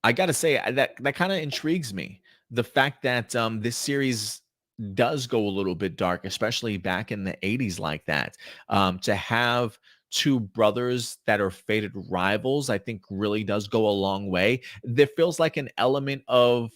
I gotta say that kind of intrigues me. The fact that this series does go a little bit dark, especially back in the 80s like that. To have two brothers that are fated rivals, I think really does go a long way. There feels like an element of,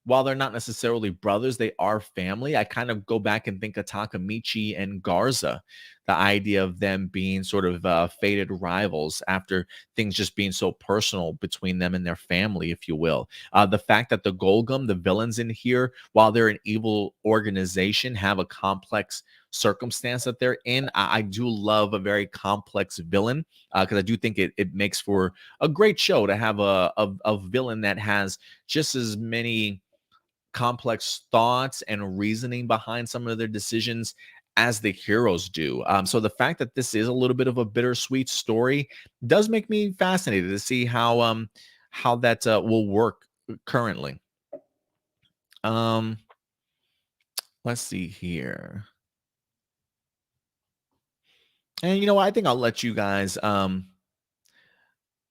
while they're not necessarily brothers, they are family. I kind of go back and think of Takamichi and Garza, the idea of them being sort of fated rivals after things just being so personal between them and their family, if you will. The fact that the Golgum, the villains in here, while they're an evil organization, have a complex circumstance that they're in. I do love a very complex villain because I do think it makes for a great show to have a villain that has just as many complex thoughts and reasoning behind some of their decisions as the heroes do. So the fact that this is a little bit of a bittersweet story does make me fascinated to see how that will work currently. Um, let's see here. And you know what? I think I'll let you guys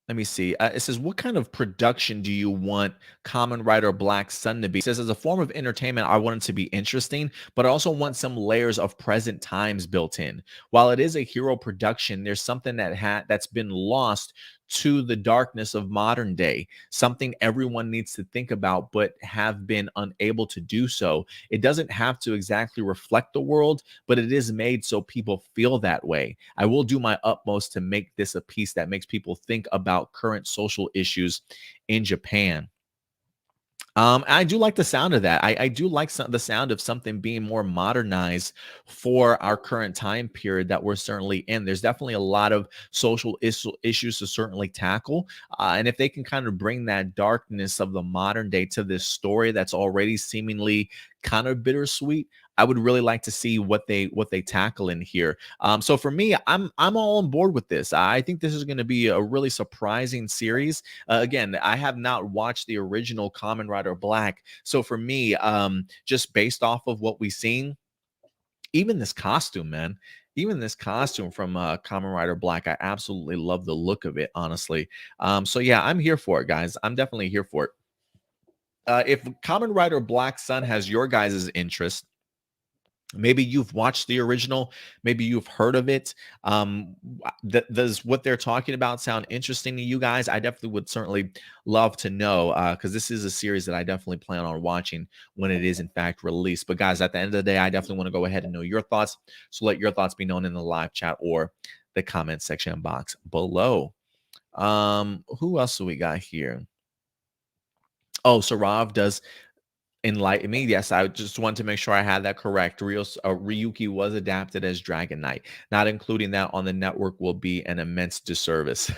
Let me see. It says, what kind of production do you want Kamen Rider Black Sun to be? It says, as a form of entertainment, I want it to be interesting, but I also want some layers of present times built in. While it is a hero production, there's something that's been lost to the darkness of modern day, something everyone needs to think about, but have been unable to do so. It doesn't have to exactly reflect the world, but it is made so people feel that way. I will do my utmost to make this a piece that makes people think about current social issues in Japan. I do like the sound of that. I do like the sound of something being more modernized for our current time period that we're certainly in. There's definitely a lot of social issues to certainly tackle. And if they can kind of bring that darkness of the modern day to this story that's already seemingly kind of bittersweet, I would really like to see what they tackle in here. So for me, I'm all on board with this. I think this is going to be a really surprising series. Again, I have not watched the original Kamen Rider Black, so for me, just based off of what we've seen, even this costume, man, even this costume from Kamen Rider Black, I absolutely love the look of it, honestly. So yeah, I'm here for it, guys. I'm definitely here for it. If Kamen Rider Black Sun has your guys' interest, maybe you've watched the original, maybe you've heard of it. Does what they're talking about sound interesting to you guys? I definitely would certainly love to know, because this is a series that I definitely plan on watching when it is in fact released. But guys, at the end of the day, I definitely want to go ahead and know your thoughts. So let your thoughts be known in the live chat or the comment section box below. Who else do we got here? Oh, Sarav does enlighten me. Yes, I just wanted to make sure I had that correct. Ryuki was adapted as Dragon Knight. Not including that on the network will be an immense disservice.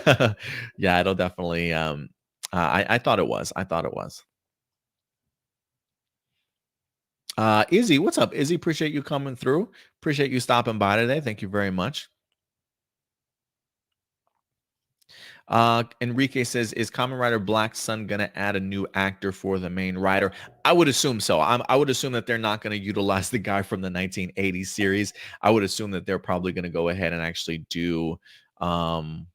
Yeah, it'll definitely. I thought it was. I thought it was. Izzy, what's up? Izzy, appreciate you coming through. Appreciate you stopping by today. Thank you very much. Enrique says, "Is Kamen Rider Black Sun gonna add a new actor for the main rider?" I would assume so. I would assume that they're not going to utilize the guy from the 1980s series. I would assume that they're probably going to go ahead and actually do. Um,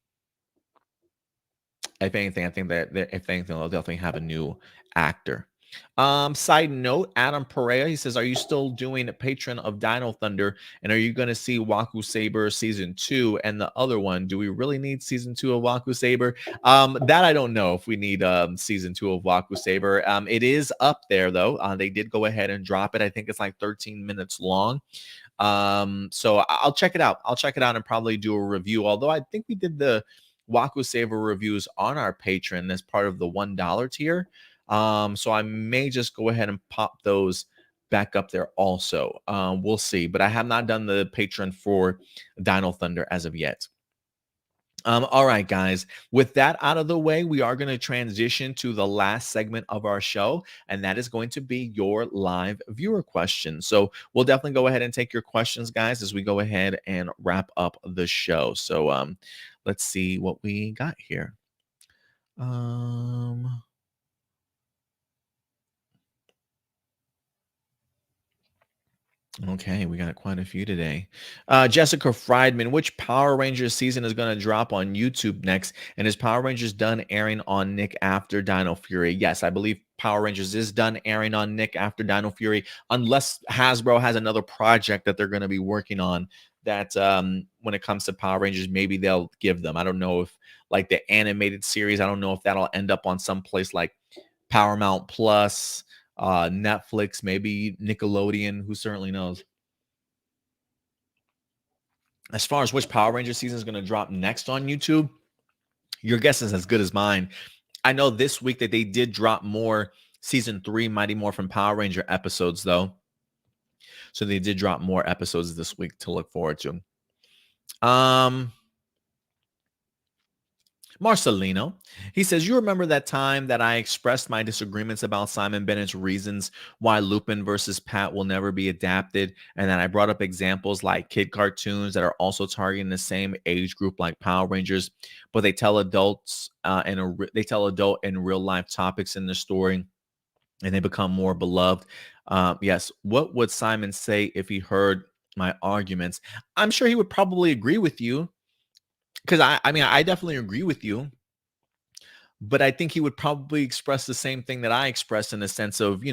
if anything, I think that if anything, they'll definitely have a new actor. Side note, Adam Perea, he says, "Are you still doing a patron of Dino Thunder? And are you going to see Waku Saber season 2? And the other one, do we really need season 2 of Waku Saber?" That I don't know if we need season 2 of Waku Saber. It is up there though. They did go ahead and drop it. I think it's like 13 minutes long. So I'll check it out. I'll check it out and probably do a review. Although I think we did the Waku Saver reviews on our Patreon as part of the $1 tier. So I may just go ahead and pop those back up there also. We'll see. But I have not done the Patreon for Dino Thunder as of yet. All right, guys. With that out of the way, we are going to transition to the last segment of our show, and that is going to be your live viewer questions. So we'll definitely go ahead and take your questions, guys, as we go ahead and wrap up the show. So let's see what we got here. Okay, we got quite a few today. Jessica Friedman, which Power Rangers season is going to drop on YouTube next? And is Power Rangers done airing on Nick after Dino Fury? Yes, I believe Power Rangers is done airing on Nick after Dino Fury, unless Hasbro has another project that they're going to be working on that when it comes to Power Rangers, maybe they'll give them. I don't know if like the animated series, I don't know if that'll end up on some place like Paramount Plus, Netflix, maybe Nickelodeon, who certainly knows. As far as which Power Ranger season is going to drop next on YouTube, your guess is as good as mine. I know this week that they did drop more season 3 Mighty Morphin Power Ranger episodes, though. So they did drop more episodes this week to look forward to. Marcelino, he says, "You remember that time that I expressed my disagreements about Simon Bennett's reasons why Lupin versus Pat will never be adapted, and that I brought up examples like kid cartoons that are also targeting the same age group like Power Rangers, but they tell adults they tell adult and real life topics in the story, and they become more beloved. Yes, what would Simon say if he heard my arguments?" I'm sure he would probably agree with you, because I mean, I definitely agree with you. But I think he would probably express the same thing that I express in the sense of,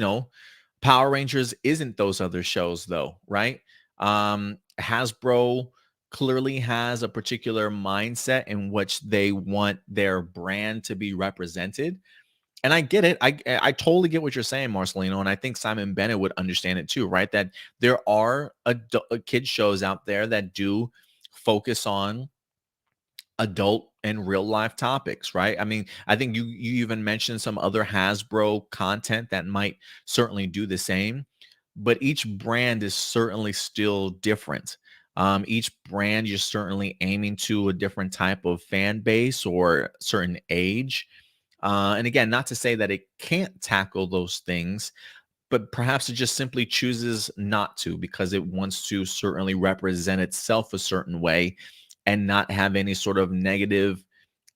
Power Rangers isn't those other shows though, right? Hasbro clearly has a particular mindset in which they want their brand to be represented. And I get it. I totally get what you're saying, Marcelino, and I think Simon Bennett would understand it too, right? That there are kid shows out there that do focus on adult and real life topics, right? I mean, I think you even mentioned some other Hasbro content that might certainly do the same, but each brand is certainly still different. Each brand you're certainly aiming to a different type of fan base or certain age. And again, not to say that it can't tackle those things, but perhaps it just simply chooses not to because it wants to certainly represent itself a certain way and not have any sort of negative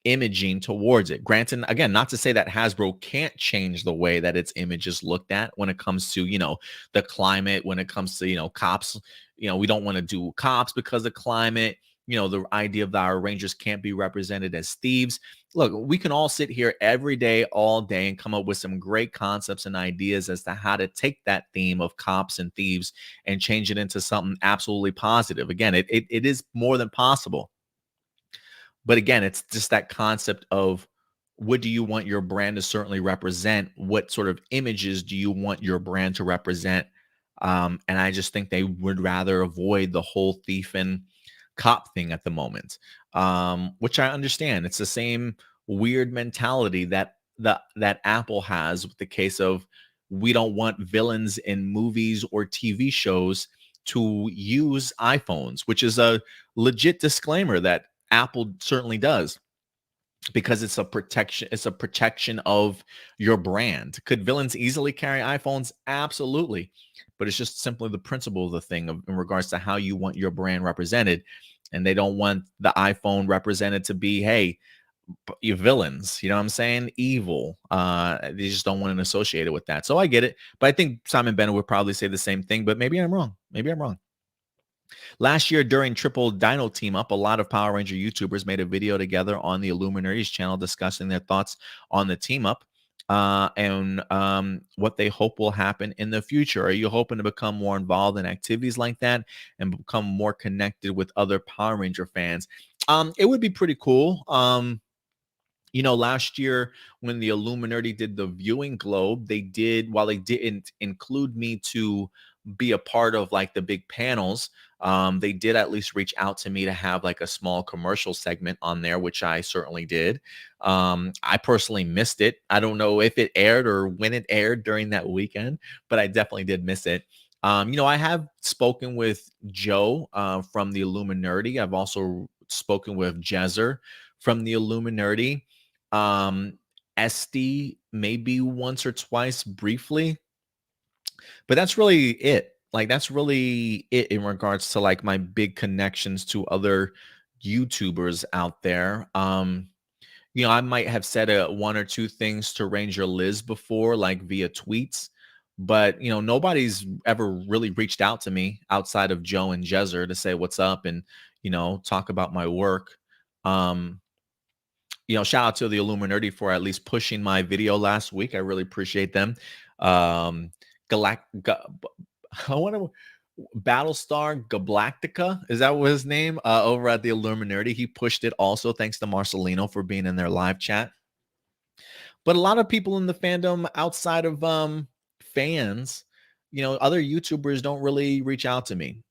imaging towards it. Granted, again, not to say that Hasbro can't change the way that its image is looked at when it comes to, the climate, when it comes to, cops, we don't want to do cops because of climate. The idea of our Rangers can't be represented as thieves. Look, we can all sit here every day, all day, and come up with some great concepts and ideas as to how to take that theme of cops and thieves and change it into something absolutely positive. Again, it is more than possible. But again, it's just that concept of what do you want your brand to certainly represent? What sort of images do you want your brand to represent? And I just think they would rather avoid the whole thief and cop thing at the moment, which I understand. It's the same weird mentality that Apple has with the case of we don't want villains in movies or TV shows to use iPhones, which is a legit disclaimer that Apple certainly does because it's a protection of your brand. Could villains easily carry iPhones? Absolutely. But it's just simply the principle of the thing in regards to how you want your brand represented. And they don't want the iPhone represented to be, hey, you villains, you know what I'm saying? Evil. They just don't want to associate it with that. So I get it. But I think Simon Bennett would probably say the same thing, but maybe I'm wrong. Maybe I'm wrong. Last year during Triple Dino Team Up, a lot of Power Ranger YouTubers made a video together on the Illuminari's channel discussing their thoughts on the team up and what they hope will happen in the future. Are you hoping to become more involved in activities like that and become more connected with other Power Ranger fans? It would be pretty cool. Last year when the Illuminati did the viewing globe, while they didn't include me to be a part of like the big panels, they did at least reach out to me to have like a small commercial segment on there, which I certainly did. I personally missed it. I don't know if it aired or when it aired during that weekend, but I definitely did miss it. I have spoken with Joe from the Illuminati. I've also spoken with Jezer from the Illuminati. Esty maybe once or twice briefly, but that's really it. Like that's really it in regards to like my big connections to other YouTubers out there. I might have said one or two things to Ranger Liz before, like via tweets, but nobody's ever really reached out to me outside of Joe and Jezer to say what's up and talk about my work. Shout out to the Illuminati for at least pushing my video last week. I really appreciate them. I want to Battlestar Galactica, is that what his name? Over at the Illuminati, he pushed it also. Thanks to Marcelino for being in their live chat. But a lot of people in the fandom outside of fans, other YouTubers don't really reach out to me.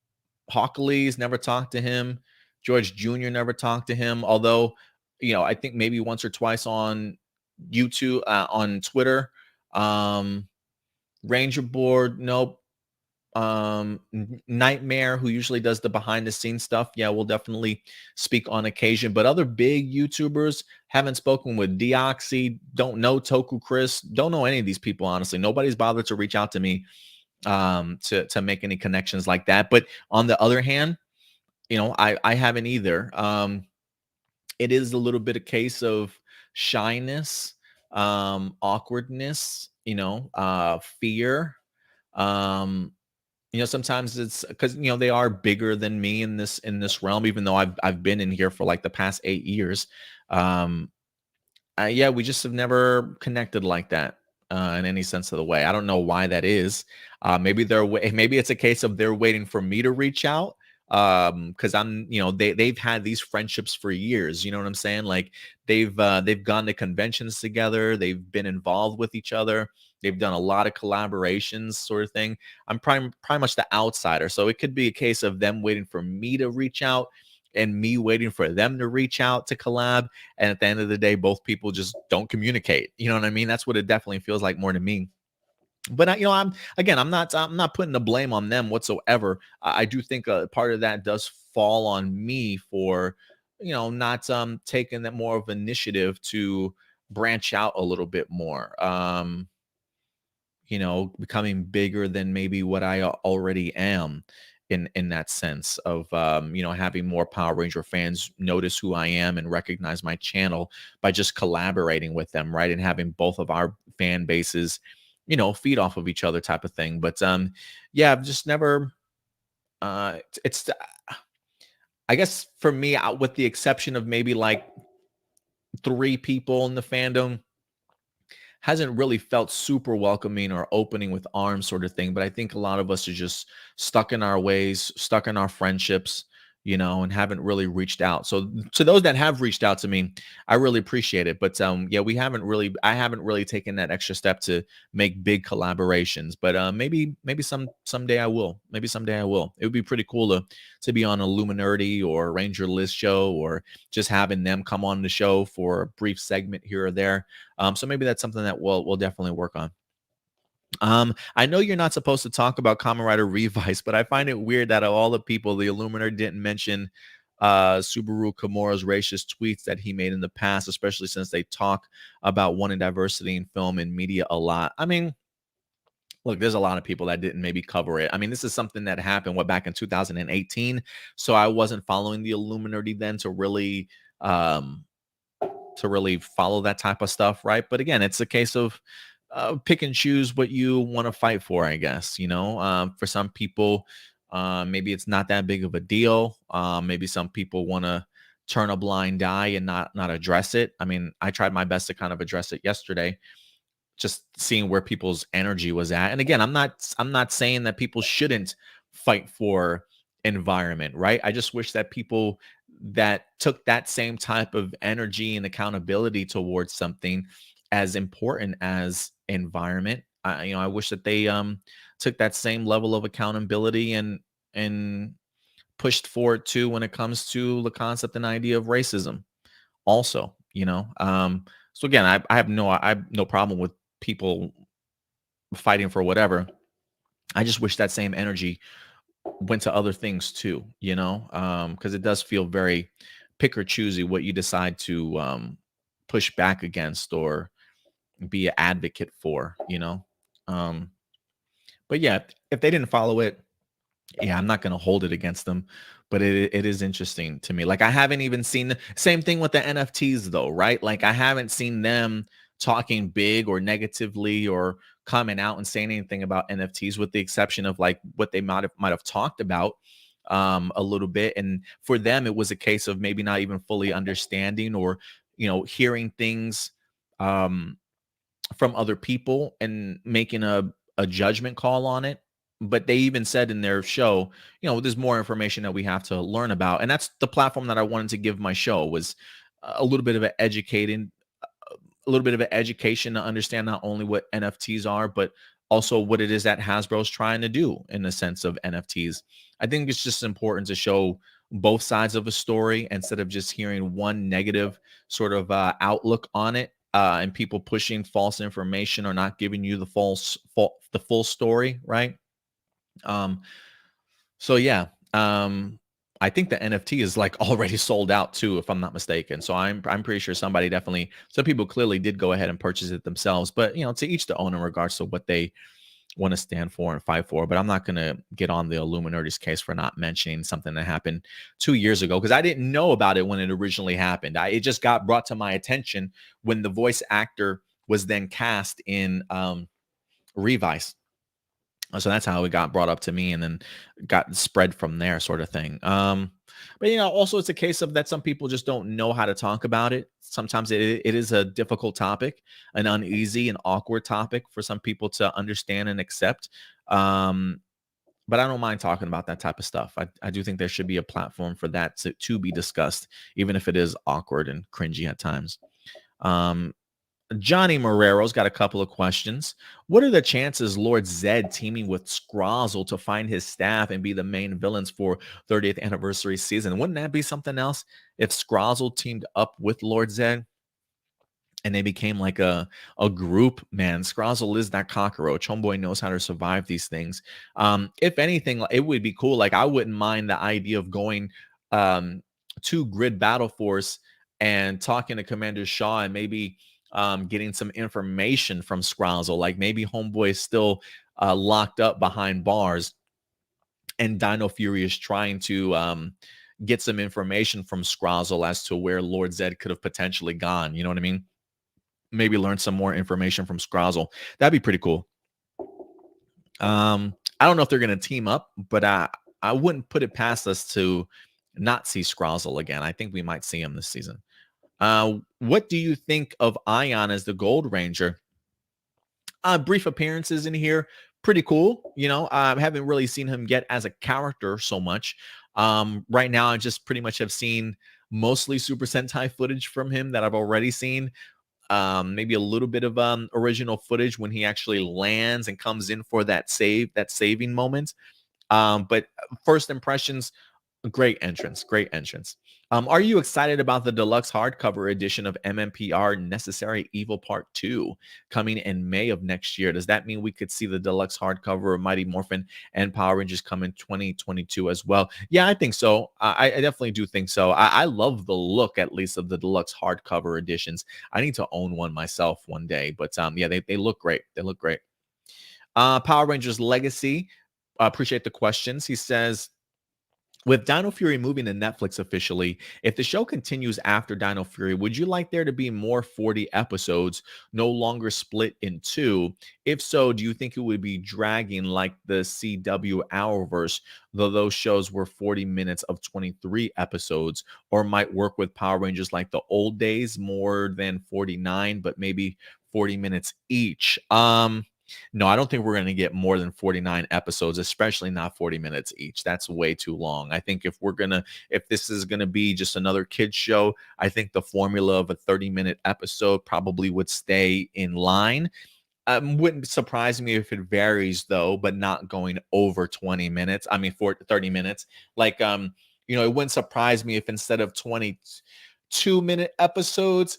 Hockley's never talked to him. George Jr. never talked to him. Although, I think maybe once or twice on YouTube, on Twitter. Ranger Board, nope. Nightmare, who usually does the behind the scenes stuff, yeah, we'll definitely speak on occasion. But other big YouTubers, haven't spoken with Deoxy, don't know Toku Chris, don't know any of these people, honestly. Nobody's bothered to reach out to me to make any connections like that. But on the other hand, I haven't either. It is a little bit a case of shyness, awkwardness, fear. Sometimes it's because they are bigger than me in this realm, even though I've been in here for like the past 8 years. Yeah, we just have never connected like that in any sense of the way. I don't know why that is. Maybe maybe it's a case of they're waiting for me to reach out. Because I'm, they've had these friendships for years. You know what I'm saying? Like they've gone to conventions together. They've been involved with each other. They've done a lot of collaborations, sort of thing. I'm pretty much the outsider, so it could be a case of them waiting for me to reach out and me waiting for them to reach out to collab, and at the end of the day both people just don't communicate. You know what I mean? That's what it definitely feels like more to me. But I'm not putting the blame on them whatsoever. I do think a part of that does fall on me for not taking that more of initiative to branch out a little bit more, becoming bigger than maybe what I already am, in that sense of having more Power Ranger fans notice who I am and recognize my channel by just collaborating with them, right? And having both of our fan bases, feed off of each other, type of thing. But yeah, I've just never it's I guess for me, with the exception of maybe like 3 people in the fandom, hasn't really felt super welcoming or opening with arms, sort of thing. But I think a lot of us are just stuck in our ways, stuck in our friendships, and haven't really reached out. So to those that have reached out to me, I really appreciate it. But yeah, I haven't really taken that extra step to make big collaborations. But maybe someday I will. Maybe someday I will. It would be pretty cool to be on a Luminarity or Ranger List show, or just having them come on the show for a brief segment here or there. So maybe that's something that we'll definitely work on. I know you're not supposed to talk about Kamen Rider Revice, but I find it weird that of all the people, the Illuminator didn't mention Subaru Kimura's racist tweets that he made in the past, especially since they talk about wanting diversity in film and media a lot. I mean, look, there's a lot of people that didn't maybe cover it. I mean, this is something that happened back in 2018, so I wasn't following the Illuminati then um, to really follow that type of stuff, right? But again, it's a case of pick and choose what you want to fight for, I guess. For some people, maybe it's not that big of a deal. Maybe some people want to turn a blind eye and not address it. I mean, I tried my best to kind of address it yesterday, just seeing where people's energy was at. And again, I'm not saying that people shouldn't fight for environment, right? I just wish that people that took that same type of energy and accountability towards something as important as environment, I wish that they took that same level of accountability and pushed forward too when it comes to the concept and idea of racism also. So again, I have no problem with people fighting for whatever. I just wish that same energy went to other things too, because it does feel very pick or choosy what you decide to push back against or be an advocate for. Um, but yeah, if they didn't follow it, yeah, I'm not going to hold it against them, but it is interesting to me. Like, I haven't even seen the same thing with the NFTs though, right? Like, I haven't seen them talking big or negatively or coming out and saying anything about NFTs, with the exception of like what they might have talked about a little bit. And for them, it was a case of maybe not even fully understanding, or hearing things um from other people and making a judgment call on it. But they even said in their show, there's more information that we have to learn about. And that's the platform that I wanted to give my show, was a little bit of an educating, a little bit of an education to understand not only what NFTs are, but also what it is that Hasbro's trying to do in the sense of NFTs. I think it's just important to show both sides of a story instead of just hearing one negative sort of outlook on it, and people pushing false information or not giving you the full story, right? Um, so yeah, I think the NFT is like already sold out too, if I'm not mistaken. So I'm pretty sure some people clearly did go ahead and purchase it themselves. But to each their own in regards to what they want to stand for and fight for. But I'm not going to get on the Illuminati's case for not mentioning something that happened 2 years ago, because I didn't know about it when it originally happened. It just got brought to my attention when the voice actor was then cast in Revice. So that's how it got brought up to me, and then got spread from there, sort of thing. But also it's a case of that some people just don't know how to talk about it. Sometimes it is a difficult topic, an uneasy and awkward topic for some people to understand and accept. Um, but I don't mind talking about that type of stuff. I do think there should be a platform for that to be discussed, even if it is awkward and cringy at times. Um, Johnny Morero's got a couple of questions. What are the chances Lord Zed teaming with Scrozzle to find his staff and be the main villains for 30th anniversary season? Wouldn't that be something else if Scrozzle teamed up with Lord Zed and they became like a group? Man, Scrozzle is that cockroach. Homeboy knows how to survive these things. If anything, it would be cool. Like, I wouldn't mind the idea of going to Grid Battle Force and talking to Commander Shaw and maybe getting some information from Scrozzle. Like, maybe Homeboy is still locked up behind bars and Dino Fury is trying to get some information from Scrozzle as to where Lord Zed could have potentially gone. You know what I mean? Maybe learn some more information from Scrozzle. That'd be pretty cool. I don't know if they're going to team up, but I wouldn't put it past us to not see Scrozzle again. I think we might see him this season. What do you think of Ion as the Gold Ranger? Brief appearances in here, pretty cool. I haven't really seen him yet as a character so much. Right now, I just pretty much have seen mostly Super Sentai footage from him that I've already seen. Maybe a little bit of original footage when he actually lands and comes in for that saving moment. But first impressions, great entrance. Are you excited about the deluxe hardcover edition of MMPR Necessary Evil Part 2 coming in May of next year? Does that mean we could see the deluxe hardcover of Mighty Morphin and Power Rangers come in 2022 as well? Yeah, I think so. I definitely do think so. I love the look, at least, of the deluxe hardcover editions. I need to own one myself one day. But yeah, they look great. Power Rangers Legacy. Appreciate the questions. He says, with Dino Fury moving to Netflix officially, if the show continues after Dino Fury, would you like there to be more 40 episodes, no longer split in two? If so, do you think it would be dragging like the CW Hourverse, though those shows were 40 minutes of 23 episodes, or might work with Power Rangers like the old days, more than 49, but maybe 40 minutes each? No, I don't think we're going to get more than 49 episodes, especially not 40 minutes each. That's way too long. I think if this is going to be just another kids show, I think the formula of a 30-minute episode probably would stay in line. Wouldn't surprise me if it varies though, but not going over 20 minutes. I mean, for 30 minutes. Like, it wouldn't surprise me if instead of 22-minute episodes,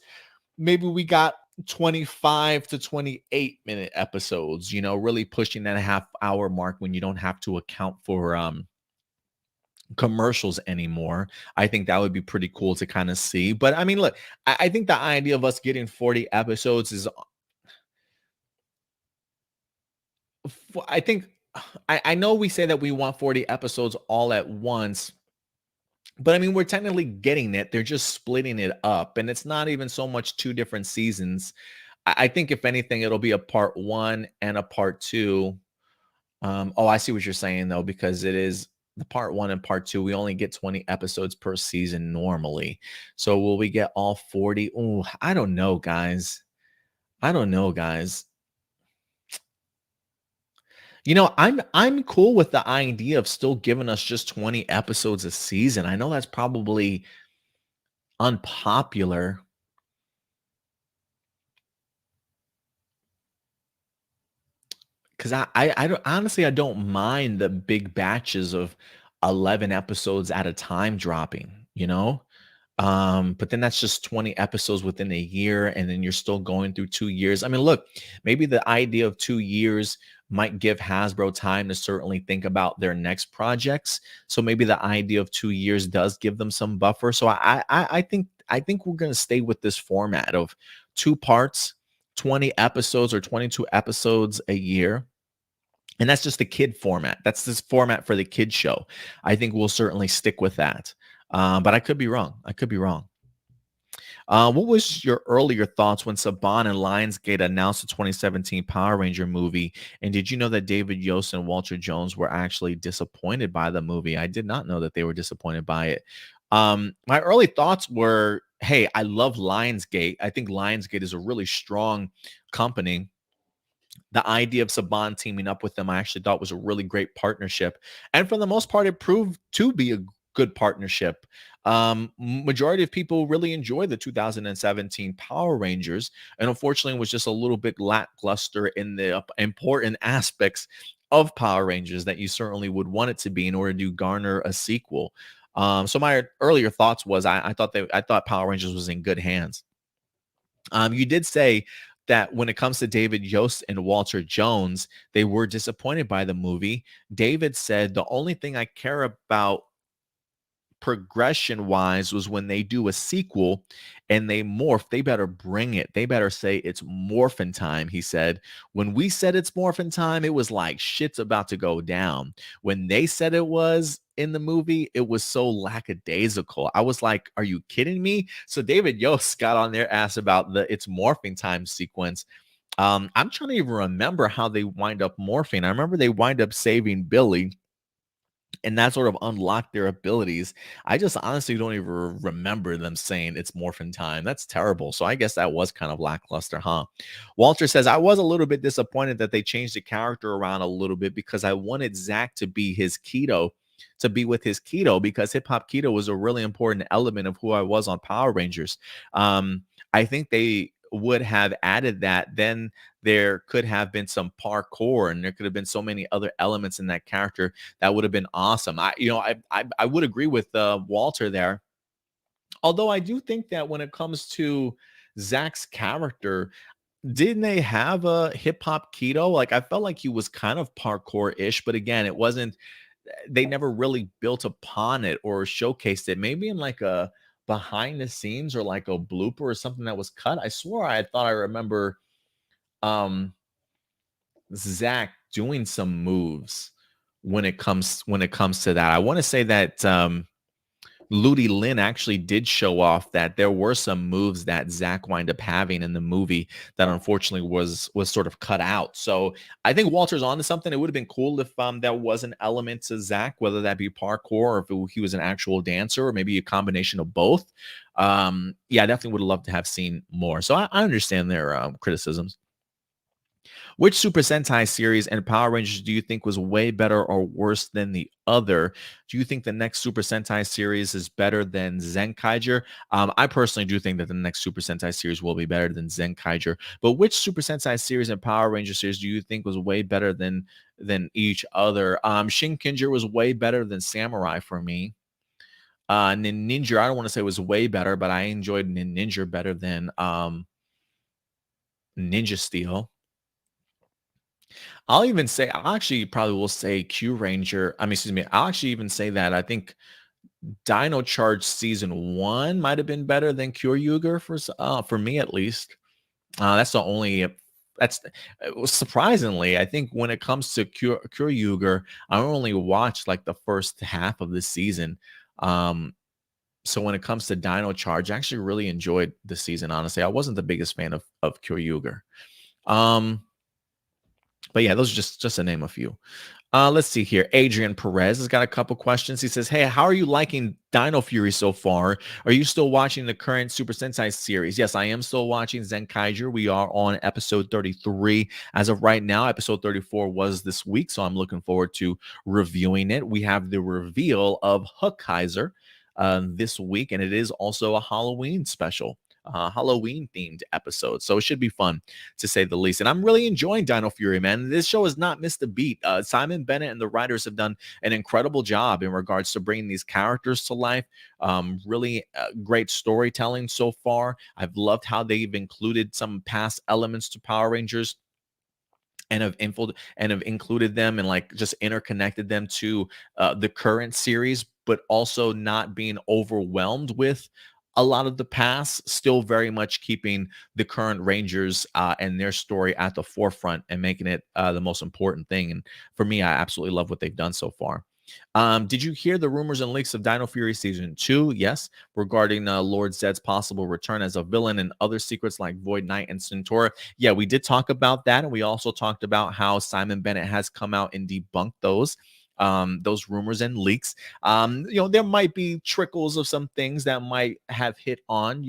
maybe we got 25 to 28-minute episodes, really pushing that half-hour mark when you don't have to account for commercials anymore. I think that would be pretty cool to kind of see. But I mean, look, I think the idea of us getting 40 episodes is, I think, I know we say that we want 40 episodes all at once, but I mean, we're technically getting it. They're just splitting it up. And it's not even so much two different seasons. I think if anything, it'll be a part 1 and a part 2. I see what you're saying though, because it is the part 1 and part 2. We only get 20 episodes per season normally. So will we get all 40? Oh, I don't know, guys. I'm cool with the idea of still giving us just 20 episodes a season. I know that's probably unpopular. Because I don't, honestly, I don't mind the big batches of 11 episodes at a time dropping. But then that's just 20 episodes within a year, and then you're still going through 2 years. I mean, look, maybe the idea of 2 years might give Hasbro time to certainly think about their next projects. So maybe the idea of 2 years does give them some buffer. So I think we're gonna stay with this format of 2 parts, 20 episodes or 22 episodes a year. And that's just the kid format. That's this format for the kid show. I think we'll certainly stick with that. But I could be wrong. What was your earlier thoughts when Saban and Lionsgate announced the 2017 Power Ranger movie? And did you know that David Yost and Walter Jones were actually disappointed by the movie? I did not know that they were disappointed by it. My early thoughts were, hey, I love Lionsgate. I think Lionsgate is a really strong company. The idea of Saban teaming up with them, I actually thought was a really great partnership. And for the most part, it proved to be a good partnership. Majority of people really enjoyed the 2017 Power Rangers, and unfortunately, it was just a little bit lackluster in the important aspects of Power Rangers that you certainly would want it to be in order to garner a sequel. So my earlier thoughts was I thought Power Rangers was in good hands. You did say that when it comes to David Yost and Walter Jones, they were disappointed by the movie. David said, the only thing I care about progression wise was when they do a sequel and they morph, they better bring it. They better say it's morphin time. He said, when we said it's morphin time, it was like shit's about to go down. When they said it was in the movie, it was so lackadaisical. I was like, are you kidding me? So David Yost got on their ass about the it's morphing time sequence. I'm trying to even remember how they wind up morphing. I remember they wind up saving Billy, and that sort of unlocked their abilities. I just honestly don't even remember them saying it's morphin time. That's terrible. So I guess that was kind of lackluster, huh? Walter says, I was a little bit disappointed that they changed the character around a little bit because I wanted Zach to be his keto, to be with his keto, because hip hop keto was a really important element of who I was on Power Rangers. I think they would have added that, then there could have been some parkour and there could have been so many other elements in that character that would have been awesome. I would agree with Walter there. Although I do think that when it comes to Zach's character, didn't they have a hip hop keto? Like I felt like he was kind of parkour-ish, but again, it wasn't, they never really built upon it or showcased it. Maybe in like a behind the scenes or like a blooper or something that was cut. I swore I thought I remember um Zach doing some moves when it comes to that. I want to say that Ludi Lin actually did show off that there were some moves that Zach wind up having in the movie that unfortunately was sort of cut out. So I think Walter's onto something. It would have been cool if there was an element to Zach, whether that be parkour or if he was an actual dancer or maybe a combination of both. Yeah, I definitely would have loved to have seen more. So I understand their criticisms. Which Super Sentai series and Power Rangers do you think was way better or worse than the other? Do you think the next Super Sentai series is better than Zenkaiger? I personally do think that the next Super Sentai series will be better than Zenkaiger. But which Super Sentai series and Power Ranger series do you think was way better than each other? Shinkenger was way better than Samurai for me. Ninja, I don't want to say was way better, but I enjoyed Ninja better than Ninja Steel. I'll even say, I actually probably will say Q Ranger. I mean, excuse me. I'll actually even say that I think Dino Charge season 1 might have been better than Cure Yuger for me at least. That's the only. That's surprisingly. I think when it comes to Cure Yuger, I only watched like the first half of the season. So when it comes to Dino Charge, I actually really enjoyed the season. Honestly, I wasn't the biggest fan of Cure Yuger. But yeah, those are just to name a few. Let's see here. Adrian Perez has got a couple questions. He says, hey, how are you liking Dino Fury so far? Are you still watching the current Super Sentai series? Yes, I am still watching Zenkaiger. We are on episode 33 as of right now. Episode 34 was this week, so I'm looking forward to reviewing it. We have the reveal of Hookheiser this week, and it is also a Halloween special. Halloween themed episode. So it should be fun to say the least. And I'm really enjoying Dino Fury, man. This show has not missed a beat. Simon Bennett and the writers have done an incredible job in regards to bringing these characters to life. Really great storytelling so far. I've loved how they've included some past elements to Power Rangers and have included them and like just interconnected them to the current series, but also not being overwhelmed with a lot of the past, still very much keeping the current Rangers and their story at the forefront and making it the most important thing. And for me, I absolutely love what they've done so far. Did you hear the rumors and leaks of Dino Fury Season 2? Yes, regarding Lord Zed's possible return as a villain and other secrets like Void Knight and Centaur. Yeah, we did talk about that, and we also talked about how Simon Bennett has come out and debunked those rumors and leaks. There might be trickles of some things that might have hit on,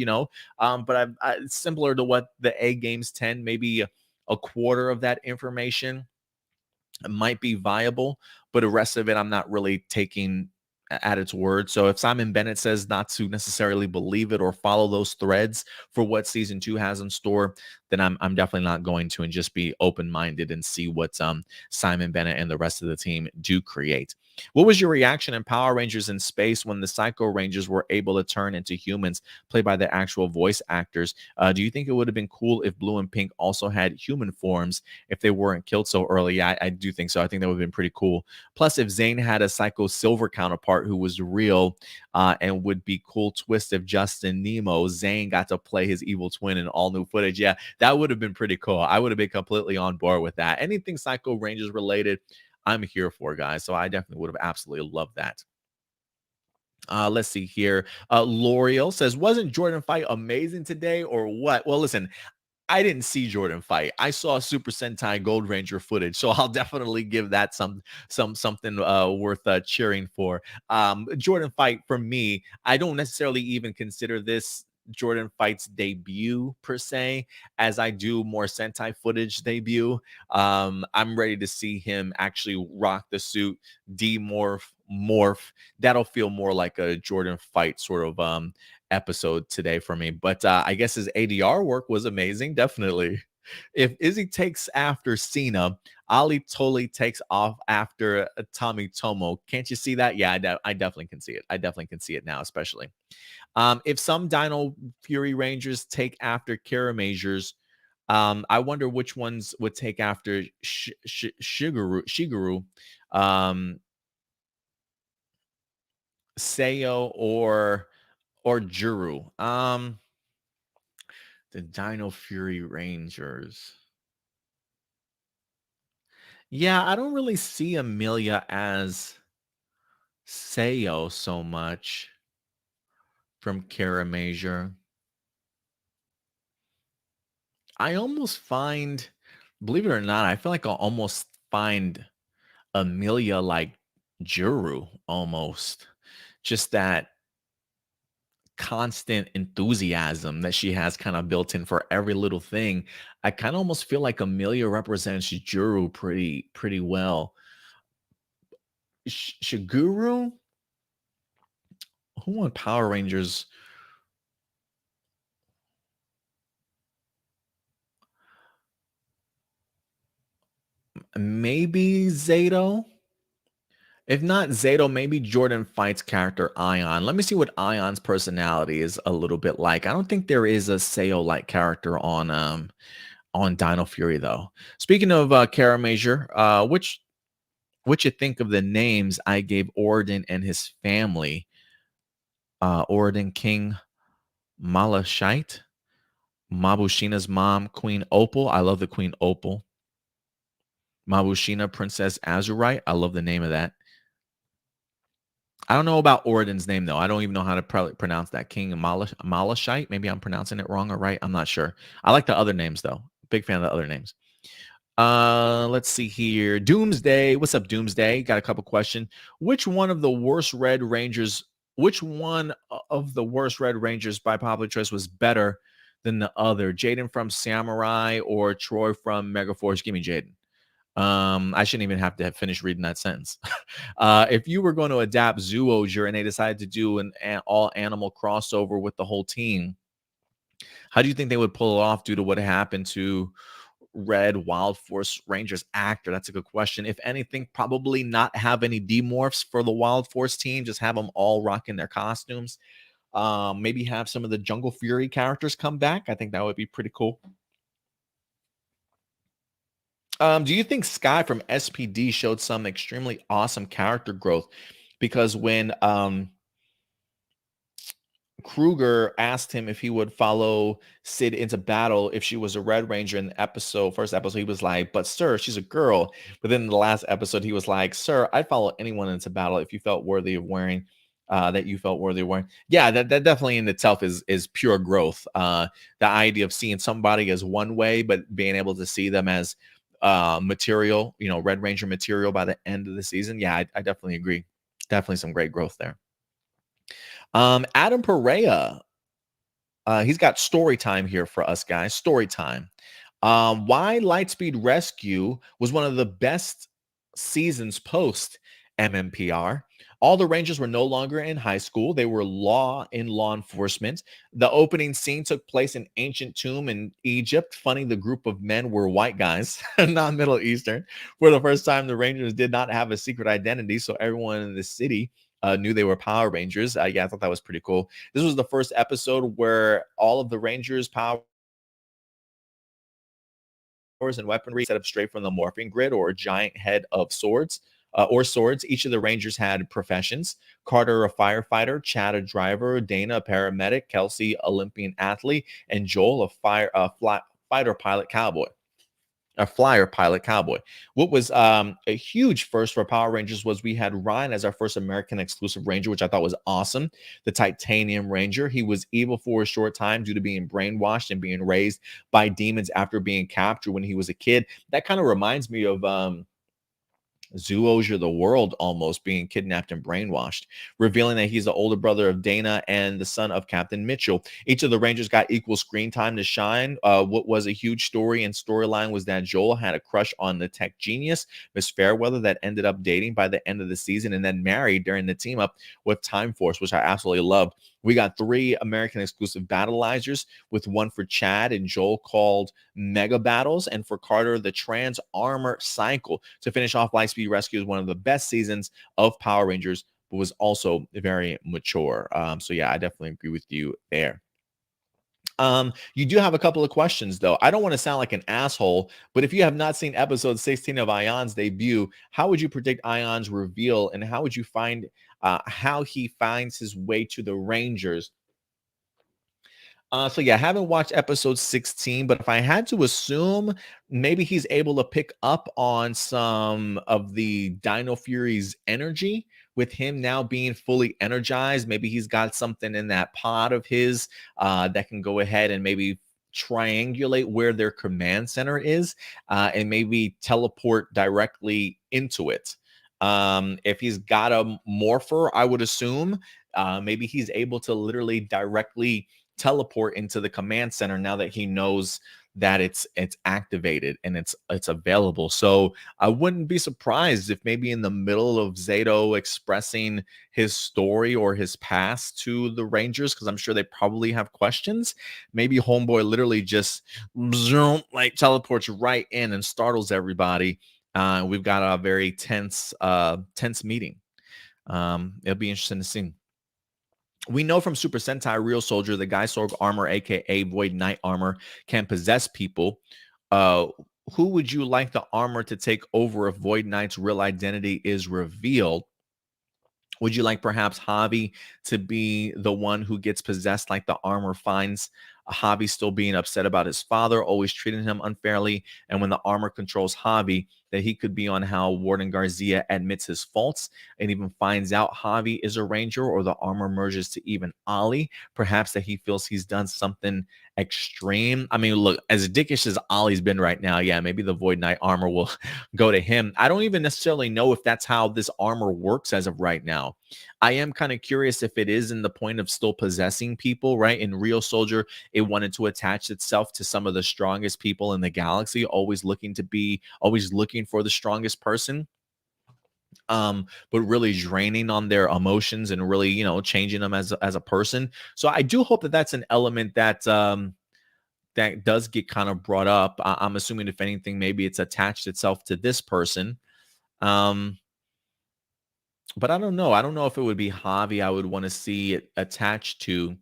but it's similar to what the A games tend, maybe a quarter of that information might be viable, but the rest of it I'm not really taking at its word. So if Simon Bennett says not to necessarily believe it or follow those threads for what season 2 has in store, then I'm definitely not going to, and just be open-minded and see what Simon Bennett and the rest of the team do create. What was your reaction in Power Rangers in Space when the Psycho Rangers were able to turn into humans played by the actual voice actors? Do you think it would have been cool if Blue and Pink also had human forms if they weren't killed so early? Yeah, I do think so. I think that would have been pretty cool. Plus, if Zane had a Psycho Silver counterpart who was real, and would be cool twist if Justin Nemo, Zane got to play his evil twin in all new footage. Yeah, that would have been pretty cool. I would have been completely on board with that. Anything Psycho Rangers related, I'm here for, guys. So I definitely would have absolutely loved that. Let's see here. L'Oreal says, wasn't Jordan fight amazing today or what? Well, listen, I didn't see Jordan fight. I saw Super Sentai Gold Ranger footage, so I'll definitely give that something worth cheering for. Jordan fight for me, I don't necessarily even consider this Jordan fight's debut per se, as I do more Sentai footage debut. I'm ready to see him actually rock the suit, demorph, morph. That'll feel more like a Jordan fight sort of episode today for me. But I guess his ADR work was amazing. Definitely. If Izzy takes after Cena, Ollie totally takes off after Tommy Tomo. Can't you see that? Yeah, I definitely can see it. I definitely can see it now, especially. If some Dino Fury Rangers take after Kara Majors, I wonder which ones would take after Shigeru, Seo, or Juru. The Dino Fury Rangers. Yeah, I don't really see Amelia as Seo so much from Kara Major. I almost find, believe it or not, I feel like I'll almost find Amelia like Juru almost. Just that constant enthusiasm that she has kind of built in for every little thing. I kind of almost feel like Amelia represents Juru pretty well. Shiguru, who won Power Rangers? Maybe Zato. If not Zato, maybe Jordan Fight's character Ion. Let me see what Ion's personality is a little bit like. I don't think there is a Seo like character on Dino Fury though. Speaking of Kara Major, what you think of the names I gave Orden and his family? Orden King Malashite, Mabushina's mom, Queen Opal. I love the Queen Opal. Mabushina, Princess Azurite. I love the name of that. I don't know about Orden's name, though. I don't even know how to pronounce that. King Malashite. Maybe I'm pronouncing it wrong or right. I'm not sure. I like the other names, though. Big fan of the other names. Let's see here. Doomsday. What's up, Doomsday? Got a couple questions. Which one of the worst Red Rangers by popular choice was better than the other? Jaden from Samurai or Troy from Megaforce? Give me Jaden. I shouldn't even have to finish reading that sentence. If you were going to adapt Zoojer and they decided to do an all animal crossover with the whole team, how do you think they would pull it off due to what happened to Red Wild Force Rangers actor? That's a good question. If anything, probably not have any demorphs for the Wild Force team. Just have them all rocking their costumes. Maybe have some of the Jungle Fury characters come back. I think that would be pretty cool. Do you think Sky from SPD showed some extremely awesome character growth? Because when Kruger asked him if he would follow Sid into battle if she was a Red Ranger in the first episode. He was like, "But sir, she's a girl." But then in the last episode, he was like, "Sir, I'd follow anyone into battle if you felt worthy of wearing." That you felt worthy of wearing. Yeah, that definitely in itself is pure growth. The idea of seeing somebody as one way, but being able to see them as material, Red Ranger material by the end of the season. Yeah, I definitely agree. Definitely some great growth there. Adam Perea, he's got story time here for us guys. Story time. Why Lightspeed Rescue was one of the best seasons post MMPR. All the Rangers were no longer in high school. They were law enforcement. The opening scene took place in ancient tomb in Egypt. Funny, the group of men were white guys, not Middle Eastern. For the first time, the Rangers did not have a secret identity, so everyone in the city knew they were Power Rangers. Yeah, I thought that was pretty cool. This was the first episode where all of the Rangers' powers and weaponry set up straight from the morphing grid or a giant head of swords. Swords. Each of the Rangers had professions. Carter, a firefighter, Chad, a driver, Dana, a paramedic, Kelsey, Olympian athlete, and Joel, fighter pilot cowboy. A flyer pilot cowboy. What was a huge first for Power Rangers was we had Ryan as our first American exclusive Ranger, which I thought was awesome. The Titanium Ranger. He was evil for a short time due to being brainwashed and being raised by demons after being captured when he was a kid. That kind of reminds me of Zoologia the World, almost being kidnapped and brainwashed, revealing that he's the older brother of Dana and the son of Captain Mitchell. Each of the Rangers got equal screen time to shine. What was a huge story and storyline was that Joel had a crush on the tech genius, Miss Fairweather, that ended up dating by the end of the season and then married during the team up with Time Force, which I absolutely loved. We got 3 American exclusive battleizers, with one for Chad and Joel called Mega Battles, and for Carter, the Trans Armor Cycle. To finish off, Lightspeed Rescue is one of the best seasons of Power Rangers, but was also very mature. So yeah, I definitely agree with you there. You do have a couple of questions though. I don't want to sound like an asshole, but if you have not seen episode 16 of Ion's debut, how would you predict Ion's reveal, and how would you find how he finds his way to the Rangers? So yeah, I haven't watched episode 16, but if I had to assume, maybe he's able to pick up on some of the Dino Fury's energy with him now being fully energized. Maybe he's got something in that pod of his that can go ahead and maybe triangulate where their command center is and maybe teleport directly into it. If he's got a morpher, I would assume maybe he's able to literally directly teleport into the command center now that he knows that it's activated and it's available. So I wouldn't be surprised if maybe in the middle of Zato expressing his story or his past to the Rangers, because I'm sure they probably have questions, maybe Homeboy literally just zoom, like teleports right in and startles everybody. We've got a very tense meeting. It'll be interesting to see. We know from Super Sentai Real Soldier the Guy Sorg armor, aka Void Knight armor, can possess people. Who would you like the armor to take over if Void Knight's real identity is revealed? Would you like perhaps Javi to be the one who gets possessed, like the armor finds Javi still being upset about his father, always treating him unfairly, and when the armor controls Javi, that he could be on how Warden Garcia admits his faults and even finds out Javi is a Ranger, or the armor merges to even Ollie, perhaps that he feels he's done something extreme. I mean, look, as dickish as Ollie's been right now, yeah, maybe the Void Knight armor will go to him. I don't even necessarily know if that's how this armor works as of right now. I am kind of curious if it is in the point of still possessing people, right? In Real Soldier, it wanted to attach itself to some of the strongest people in the galaxy, always looking for the strongest person. But really draining on their emotions and really, changing them as a person. So I do hope that that's an element that that does get kind of brought up. I'm assuming, if anything, maybe it's attached itself to this person. But I don't know. I don't know if it would be Javi I would want to see it attached to.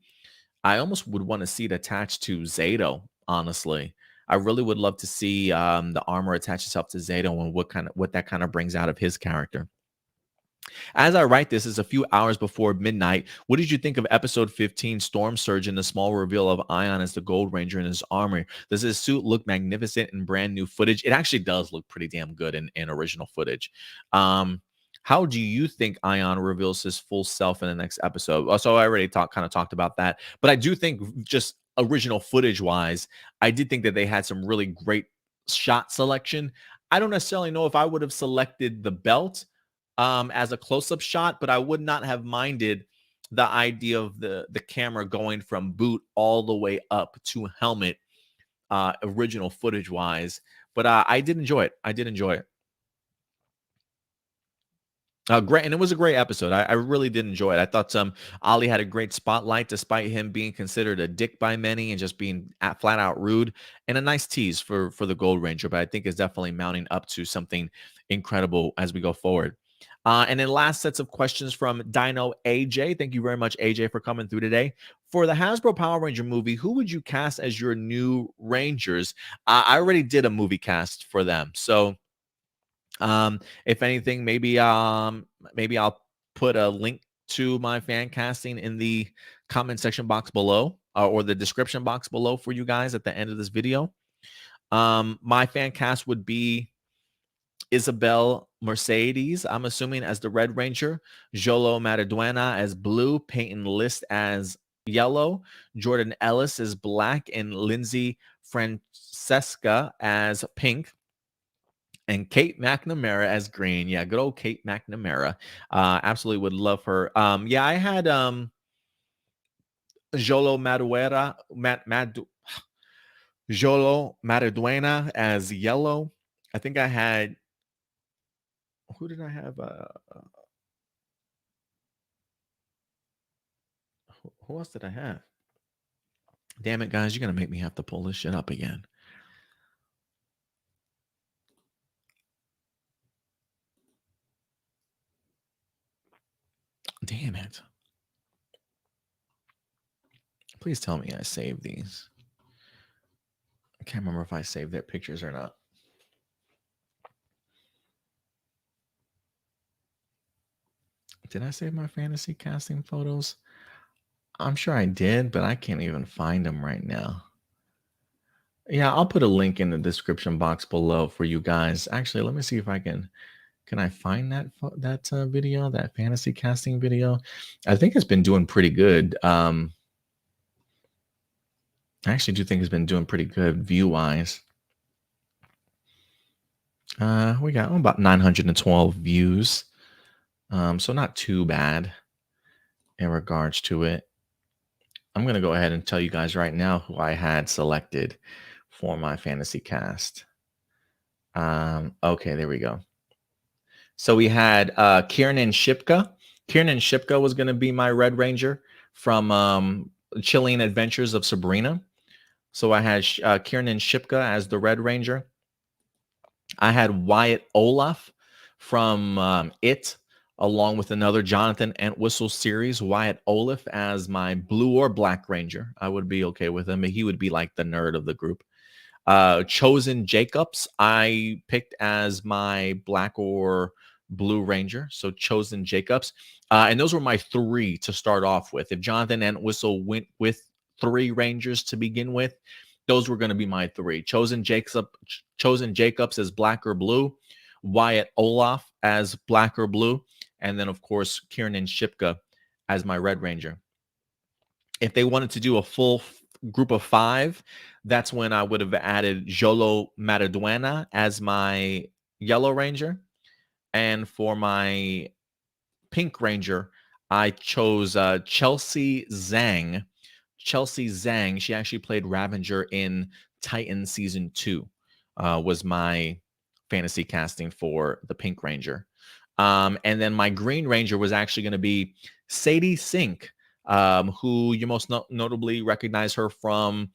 I almost would want to see it attached to Zato, honestly. I really would love to see the armor attach itself to Zato and what that kind of brings out of his character. As I write this, it's a few hours before midnight. What did you think of episode 15, Storm Surge, and the small reveal of Ion as the Gold Ranger in his armor? Does his suit look magnificent in brand new footage? It actually does look pretty damn good in original footage. How do you think Ion reveals his full self in the next episode? So I already kind of talked about that, but I do think just original footage wise, I did think that they had some really great shot selection. I don't necessarily know if I would have selected the belt as a close-up shot, but I would not have minded the idea of the camera going from boot all the way up to helmet, original footage wise. But I did enjoy it. I did enjoy it. Great, and it was a great episode. I really did enjoy it. I thought Ollie had a great spotlight, despite him being considered a dick by many and just being flat out rude, and a nice tease for the Gold Ranger. But I think it's definitely mounting up to something incredible as we go forward. And then last sets of questions from Dino AJ. Thank you very much, AJ, for coming through today. For the Hasbro Power Ranger movie, who would you cast as your new Rangers? I already did a movie cast for them, so. If anything, maybe I'll put a link to my fan casting in the comment section box below, or the description box below for you guys at the end of this video. My fan cast would be Isabel Mercedes, I'm assuming, as the Red Ranger, Jolo Maraduena as blue, Peyton List as yellow, Jordan Ellis as black, and Lindsay Francesca as pink. And Kate McNamara as green. Yeah, good old Kate McNamara. Absolutely would love her. Yeah, I had Jolo Jolo Maraduena as yellow. I think I had, who did I have? Who else did I have? Damn it, guys, you're gonna make me have to pull this shit up again. Damn it. Please tell me I saved these. I can't remember if I saved their pictures or not. Did I save my fantasy casting photos? I'm sure I did, but I can't even find them right now. Yeah, I'll put a link in the description box below for you guys. Actually, let me see if I can I find that video, that fantasy casting video? I think it's been doing pretty good. I actually do think it's been doing pretty good view-wise. We got about 912 views. So not too bad in regards to it. I'm going to go ahead and tell you guys right now who I had selected for my fantasy cast. Okay, there we go. So we had Kiernan Shipka. Kiernan Shipka was going to be my Red Ranger from Chilling Adventures of Sabrina. So I had Kiernan Shipka as the Red Ranger. I had Wyatt Olaf from It, along with another Jonathan Entwistle series, Wyatt Olaf as my Blue or Black Ranger. I would be okay with him. He would be like the nerd of the group. Chosen Jacobs, I picked as my Black or Blue Ranger. So Chosen Jacobs. And those were my three to start off with. If Jonathan Entwistle went with 3 Rangers to begin with, those were going to be my 3. Chosen Jacobs as Black or Blue, Wyatt Olaf as Black or Blue, and then, of course, Kiernan Shipka as my Red Ranger. If they wanted to do a full group of 5, that's when I would have added Jolo Maraduena as my Yellow Ranger. And for my Pink Ranger, I chose Chelsea Zhang. Chelsea Zhang, she actually played Ravager in Titan Season 2, was my fantasy casting for the Pink Ranger. And then my Green Ranger was actually going to be Sadie Sink, who you most notably recognize her from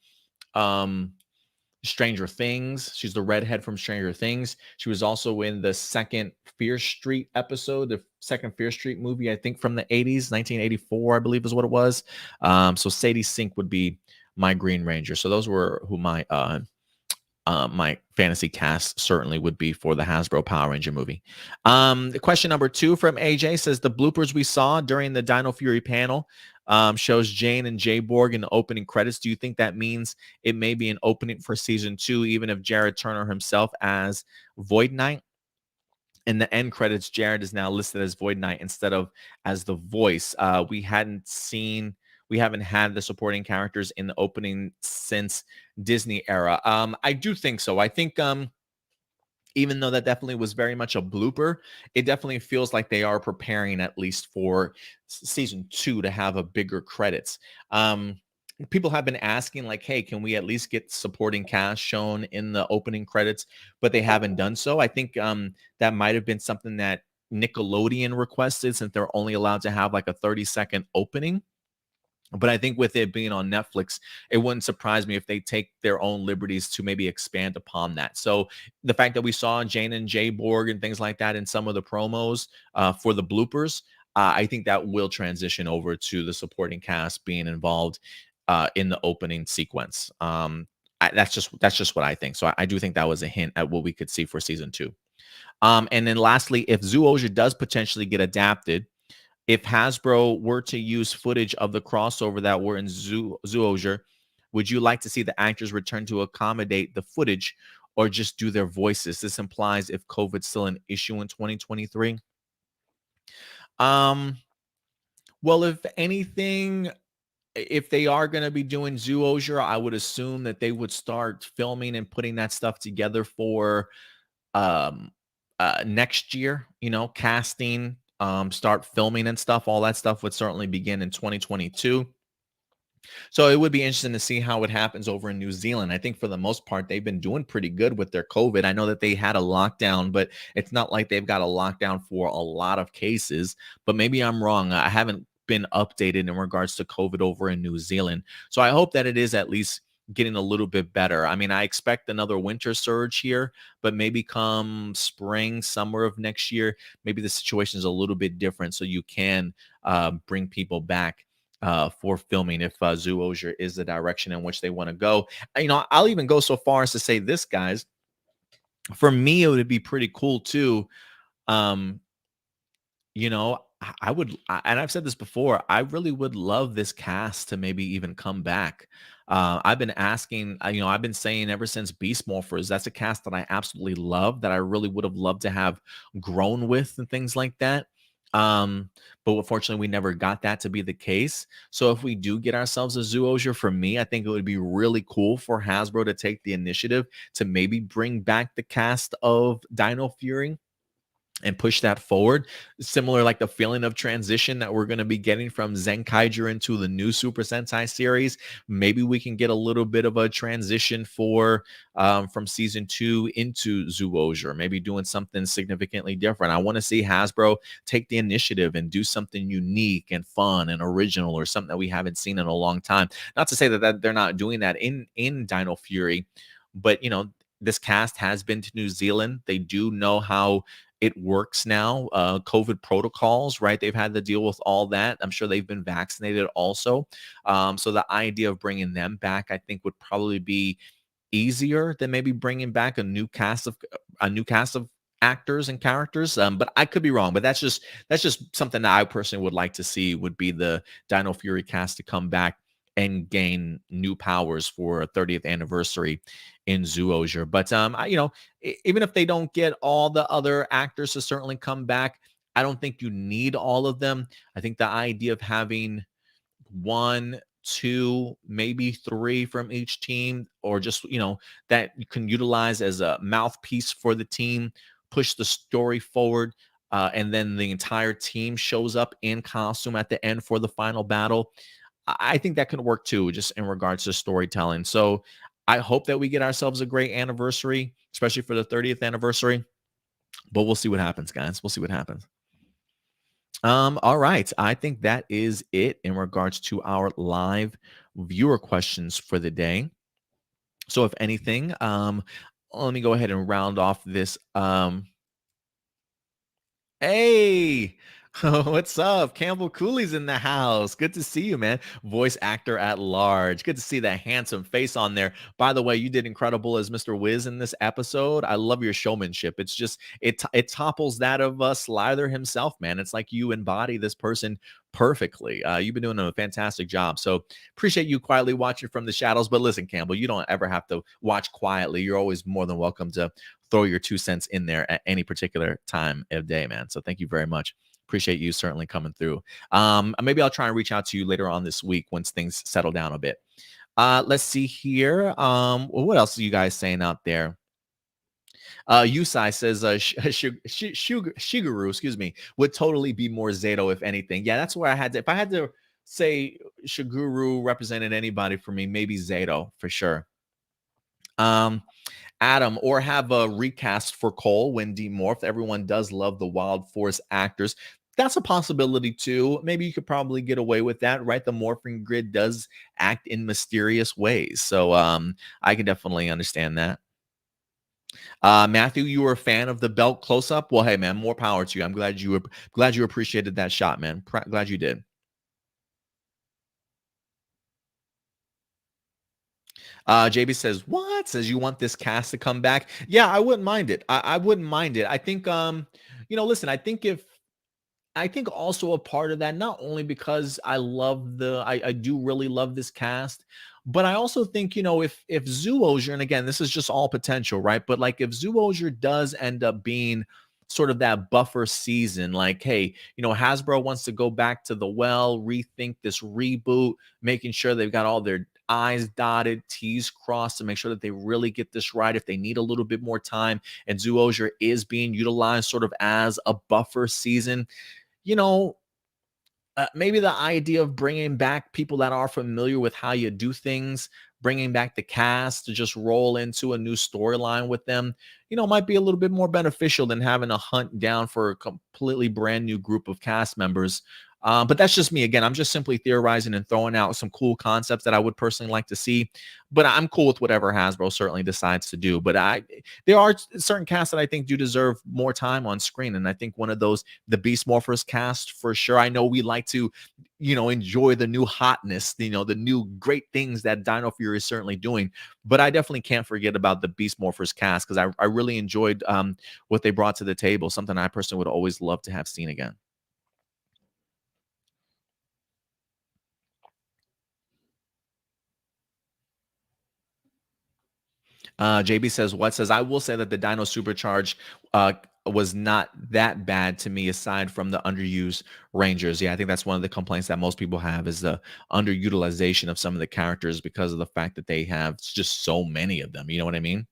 Stranger Things. She's the redhead from Stranger Things. She was also in the second Fear Street episode, the second Fear Street movie, I think from the 80s, 1984, I believe is what it was. So Sadie Sink would be my Green Ranger. So those were who my my fantasy cast certainly would be for the Hasbro Power Ranger movie. Question number 2 from AJ says the bloopers we saw during the Dino Fury panel shows Jane and Jay Borg in the opening credits. Do you think that means it may be an opening for season 2, even if Jared Turner himself as Void Knight? In the end credits, Jared is now listed as Void Knight instead of as the voice. We haven't had the supporting characters in the opening since Disney era. I do think so. I think even though that definitely was very much a blooper, it definitely feels like they are preparing at least for season 2 to have a bigger credits. People have been asking like, hey, can we at least get supporting cast shown in the opening credits? But they haven't done so. I think that might have been something that Nickelodeon requested, since they're only allowed to have like a 30-second opening. But I think with it being on Netflix, it wouldn't surprise me if they take their own liberties to maybe expand upon that. So the fact that we saw Jane and Jay Borg and things like that in some of the promos for the bloopers, I think that will transition over to the supporting cast being involved in the opening sequence. That's just what I think. So I do think that was a hint at what we could see for season 2. And then lastly, if Zoologia does potentially get adapted, if Hasbro were to use footage of the crossover that were in Zoologia, would you like to see the actors return to accommodate the footage or just do their voices? This implies if COVID's still an issue in 2023. Well, if anything, if they are going to be doing Zoologia, I would assume that they would start filming and putting that stuff together for next year, casting, start filming and stuff. All that stuff would certainly begin in 2022. So it would be interesting to see how it happens over in New Zealand. I think for the most part, they've been doing pretty good with their COVID. I know that they had a lockdown, but it's not like they've got a lockdown for a lot of cases. But maybe I'm wrong. I haven't been updated in regards to COVID over in New Zealand. So I hope that it is at least getting a little bit better. I mean, I expect another winter surge here, but maybe come spring, summer of next year, maybe the situation is a little bit different. So you can bring people back for filming if Zoologia is the direction in which they want to go. I'll even go so far as to say this, guys. For me, it would be pretty cool too. Um, I would, and I've said this before, I really would love this cast to maybe even come back. I've been asking, I've been saying ever since Beast Morphers, that's a cast that I absolutely love, that I really would have loved to have grown with and things like that. But unfortunately, we never got that to be the case. So if we do get ourselves a Zoologia, for me, I think it would be really cool for Hasbro to take the initiative to maybe bring back the cast of Dino Fury and push that forward. Similar like the feeling of transition that we're going to be getting from Zenkaiger into the new Super Sentai series. Maybe we can get a little bit of a transition for from season 2 into Zoologia, maybe doing something significantly different. I want to see Hasbro take the initiative and do something unique and fun and original, or something that we haven't seen in a long time. Not to say that they're not doing that in Dino Fury, but this cast has been to New Zealand. They do know how it works now. COVID protocols, right? They've had to deal with all that. I'm sure they've been vaccinated also. So the idea of bringing them back, I think, would probably be easier than maybe bringing back a new cast of actors and characters. But I could be wrong. But that's just something that I personally would like to see, would be the Dino Fury cast to come back and gain new powers for a 30th anniversary in Zoologia. But even if they don't get all the other actors to certainly come back, I don't think you need all of them. I think the idea of having 1, 2, maybe 3 from each team, or just that you can utilize as a mouthpiece for the team, push the story forward, and then the entire team shows up in costume at the end for the final battle. I think that can work too, just in regards to storytelling. So I hope that we get ourselves a great anniversary, especially for the 30th anniversary. But we'll see what happens, guys. We'll see what happens. All right. I think that is it in regards to our live viewer questions for the day. So if anything, let me go ahead and round off this. Hey, What's up? Campbell Cooley's in the house. Good to see you, man. Voice actor at large. Good to see that handsome face on there. By the way, you did incredible as Mr. Wiz in this episode. I love your showmanship. It's just it topples that of Slither himself, man. It's like you embody this person perfectly. You've been doing a fantastic job. So appreciate you quietly watching from the shadows. But listen, Campbell, you don't ever have to watch quietly. You're always more than welcome to throw your 2 cents in there at any particular time of day, man. So thank you very much. Appreciate you certainly coming through. Maybe I'll try and reach out to you later on this week once things settle down a bit. Let's see here. What else are you guys saying out there? Yusai says Shigeru, excuse me, would totally be more Zato if anything. Yeah, that's where I had to. If I had to say Shigeru represented anybody for me, maybe Zato for sure. Adam, or have a recast for Cole when demorphed. Everyone does love the Wild Force actors. That's a possibility too. Maybe you could probably get away with that, right? The morphing grid does act in mysterious ways. So I can definitely understand that. Matthew, you were a fan of the belt close up. Well, hey man, more power to you. I'm glad you appreciated that shot, man. Glad you did. JB says, what? Says you want this cast to come back? Yeah, I wouldn't mind it. I wouldn't mind it. I think listen, I think also a part of that, not only because I do really love this cast, but I also think, if Zoologer, and again, this is just all potential, right? But like if Zoologer does end up being sort of that buffer season, like, hey, Hasbro wants to go back to the well, rethink this reboot, making sure they've got all their I's dotted, T's crossed to make sure that they really get this right. If they need a little bit more time, and Zoologer is being utilized sort of as a buffer season, you know, maybe the idea of bringing back people that are familiar with how you do things, bringing back the cast to just roll into a new storyline with them, might be a little bit more beneficial than having to hunt down for a completely brand new group of cast members. But that's just me. Again, I'm just simply theorizing and throwing out some cool concepts that I would personally like to see. But I'm cool with whatever Hasbro certainly decides to do. But there are certain casts that I think do deserve more time on screen. And I think one of those, the Beast Morphers cast, for sure. I know we like to, enjoy the new hotness, the new great things that Dino Fury is certainly doing. But I definitely can't forget about the Beast Morphers cast, because I really enjoyed what they brought to the table. Something I personally would always love to have seen again. JB says, what says, I will say that the Dino Supercharge was not that bad to me, aside from the underused Rangers. Yeah, I think that's one of the complaints that most people have, is the underutilization of some of the characters because of the fact that they have just so many of them. You know what I mean?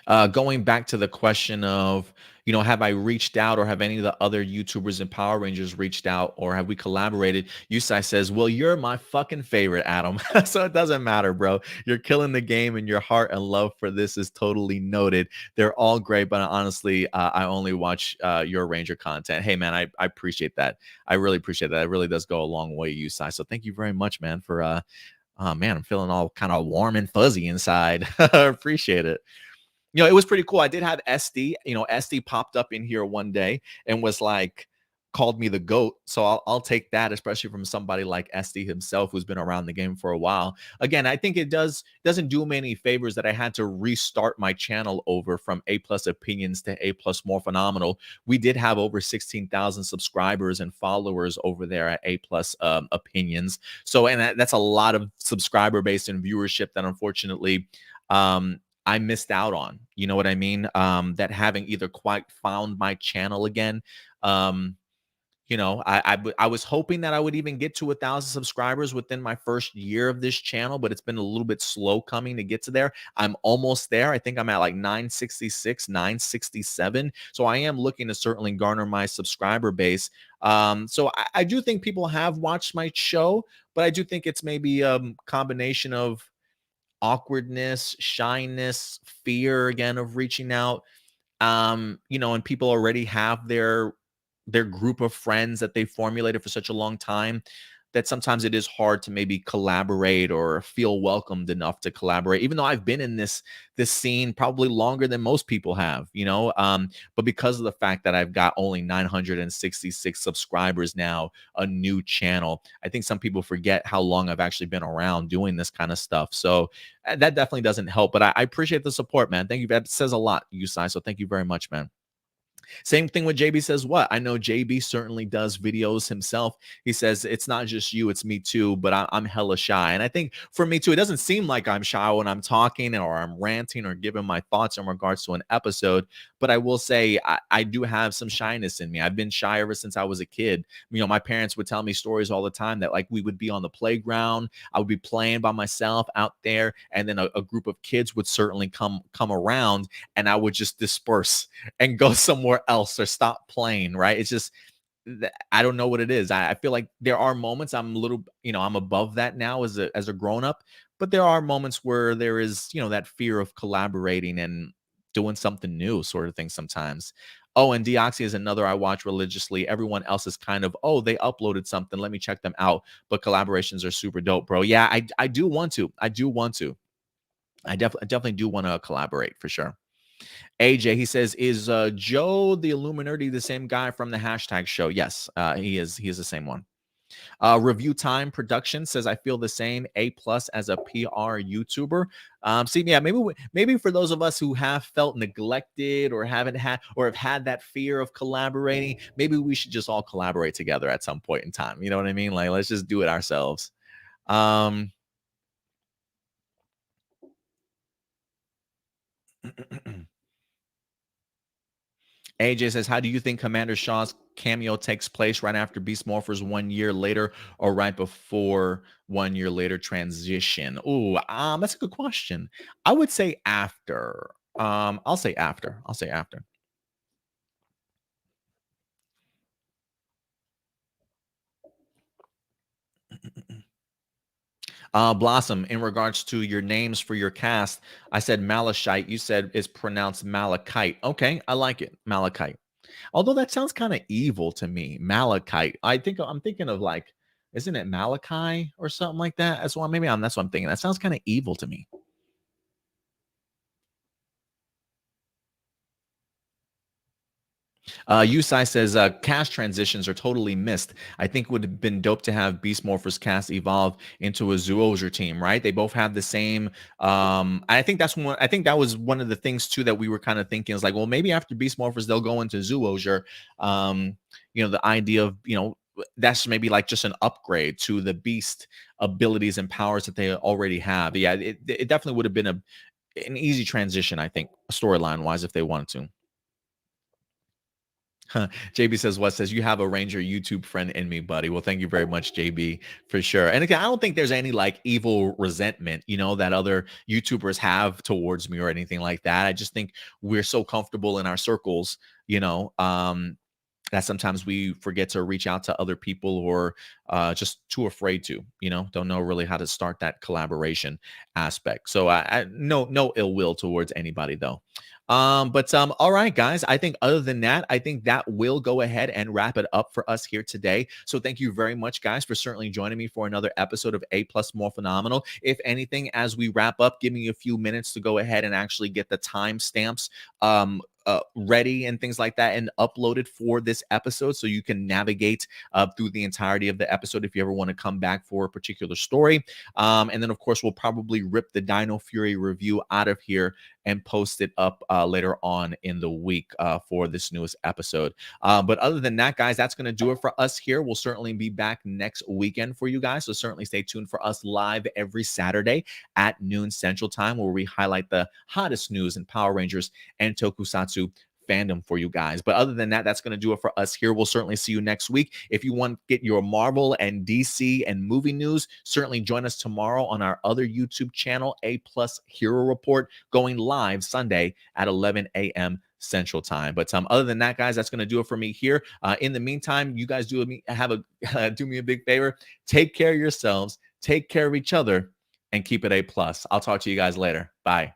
Going back to the question of, have I reached out, or have any of the other YouTubers and Power Rangers reached out, or have we collaborated? Yusai says, well, you're my fucking favorite, Adam. So it doesn't matter, bro. You're killing the game, and your heart and love for this is totally noted. They're all great, but honestly, I only watch your Ranger content. Hey, man, I appreciate that. I really appreciate that. It really does go a long way, Yusai. So thank you very much, man, for oh man, I'm feeling all kind of warm and fuzzy inside. Appreciate it. It was pretty cool. I did have SD. SD popped up in here one day and was like, called me the GOAT. So I'll take that, especially from somebody like SD himself, who's been around the game for a while. Again, I think it doesn't do me any favors that I had to restart my channel over from APlus Opinions to APlus Morphinominal. We did have over 16,000 subscribers and followers over there at APlus Opinions. So, and that's a lot of subscriber base and viewership that unfortunately I missed out on. You know what I mean? That haven't either quite found my channel again. Um, I was hoping that I would even get to 1,000 subscribers within my first year of this channel, but it's been a little bit slow coming to get to there. I'm almost there. I think I'm at like 966, 967. So I am looking to certainly garner my subscriber base. So I do think people have watched my show, but I do think it's maybe a combination of awkwardness, shyness, fear again of reaching out. And people already have their group of friends that they formulated for such a long time. that sometimes it is hard to maybe collaborate or feel welcomed enough to collaborate, even though I've been in this scene probably longer than most people have, but because of the fact that I've got only 966 subscribers now, a new channel, I think some people forget how long I've actually been around doing this kind of stuff. So that definitely doesn't help, but I appreciate the support, man. Thank you. That says a lot, Sayz. So thank you very much, man. Same thing with JB says what? I know JB certainly does videos himself. He says it's not just you, it's me too, but I'm hella shy. And I think for me too, it doesn't seem like I'm shy when I'm talking or I'm ranting or giving my thoughts in regards to an episode. But I will say I do have some shyness in me. I've been shy ever since I was a kid. My parents would tell me stories all the time that like we would be on the playground, I would be playing by myself out there, and then a group of kids would certainly come around, and I would just disperse and go somewhere else or stop playing, right? It's just I don't know what it is. I feel like there are moments I'm a little, I'm above that now as a grown up, but there are moments where there is, that fear of collaborating and doing something new sort of thing sometimes. Oh, and Deoxy is another I watch religiously. Everyone else is kind of, oh, they uploaded something. Let me check them out. But collaborations are super dope, bro. Yeah, I do want to. I do want to. I definitely do want to collaborate for sure. AJ, he says, is Joe the Illuminati the same guy from the hashtag show? Yes, he is. He is the same one. Review Time Production says, I feel the same. A+ as a PR YouTuber. See, yeah, maybe for those of us who have felt neglected or haven't had or have had that fear of collaborating, maybe we should just all collaborate together at some point in time. You know what I mean? Like, let's just do it ourselves. AJ says, how do you think Commander Shaw's cameo takes place right after Beast Morphers 1 year later or right before 1 year later transition? Ooh, that's a good question. I would say after. I'll say after. I'll say after. Blossom, in regards to your names for your cast, I said Malachite. You said it's pronounced Malachite. Okay, I like it. Malachite. Although that sounds kind of evil to me. Malachite. I'm thinking of like, isn't it Malachi or something like that? That's what that's what I'm thinking. That sounds kind of evil to me. Usai says cast transitions are totally missed. I think it would have been dope to have Beast Morphers cast evolve into a Zoologer team, right? They both have the same. I think that was one of the things too that we were kind of thinking is like, well, maybe after Beast Morphers they'll go into Zoologer. The idea of that's maybe like just an upgrade to the Beast abilities and powers that they already have. Yeah, it definitely would have been an easy transition, I think, storyline wise, if they wanted to. JB says, what says you have a Ranger YouTube friend in me, buddy. Well, thank you very much, JB, for sure. And again, I don't think there's any like evil resentment, that other YouTubers have towards me or anything like that. I just think we're so comfortable in our circles, that sometimes we forget to reach out to other people or just too afraid to, don't know really how to start that collaboration aspect. So no ill will towards anybody though. All right, guys. I think other than that, I think that will go ahead and wrap it up for us here today. So thank you very much, guys, for certainly joining me for another episode of A+ Morphinominal. If anything, as we wrap up, give me a few minutes to go ahead and actually get the timestamps ready and things like that and uploaded for this episode so you can navigate through the entirety of the episode if you ever want to come back for a particular story. And then, of course, we'll probably rip the Dino Fury review out of here and post it up later on in the week for this newest episode. But other than that, guys, that's going to do it for us here. We'll certainly be back next weekend for you guys. So certainly stay tuned for us live every Saturday at noon Central Time, where we highlight the hottest news in Power Rangers and Tokusatsu fandom for you guys. But other than that, that's going to do it for us here. We'll certainly see you next week. If you want to get your Marvel and DC and movie news, certainly join us tomorrow on our other YouTube channel, A+ Hero Report, going live Sunday at 11 a.m. Central Time. But other than that, guys, that's going to do it for me here. In the meantime, you guys do me a big favor. Take care of yourselves, take care of each other, and keep it A+. I'll talk to you guys later. Bye.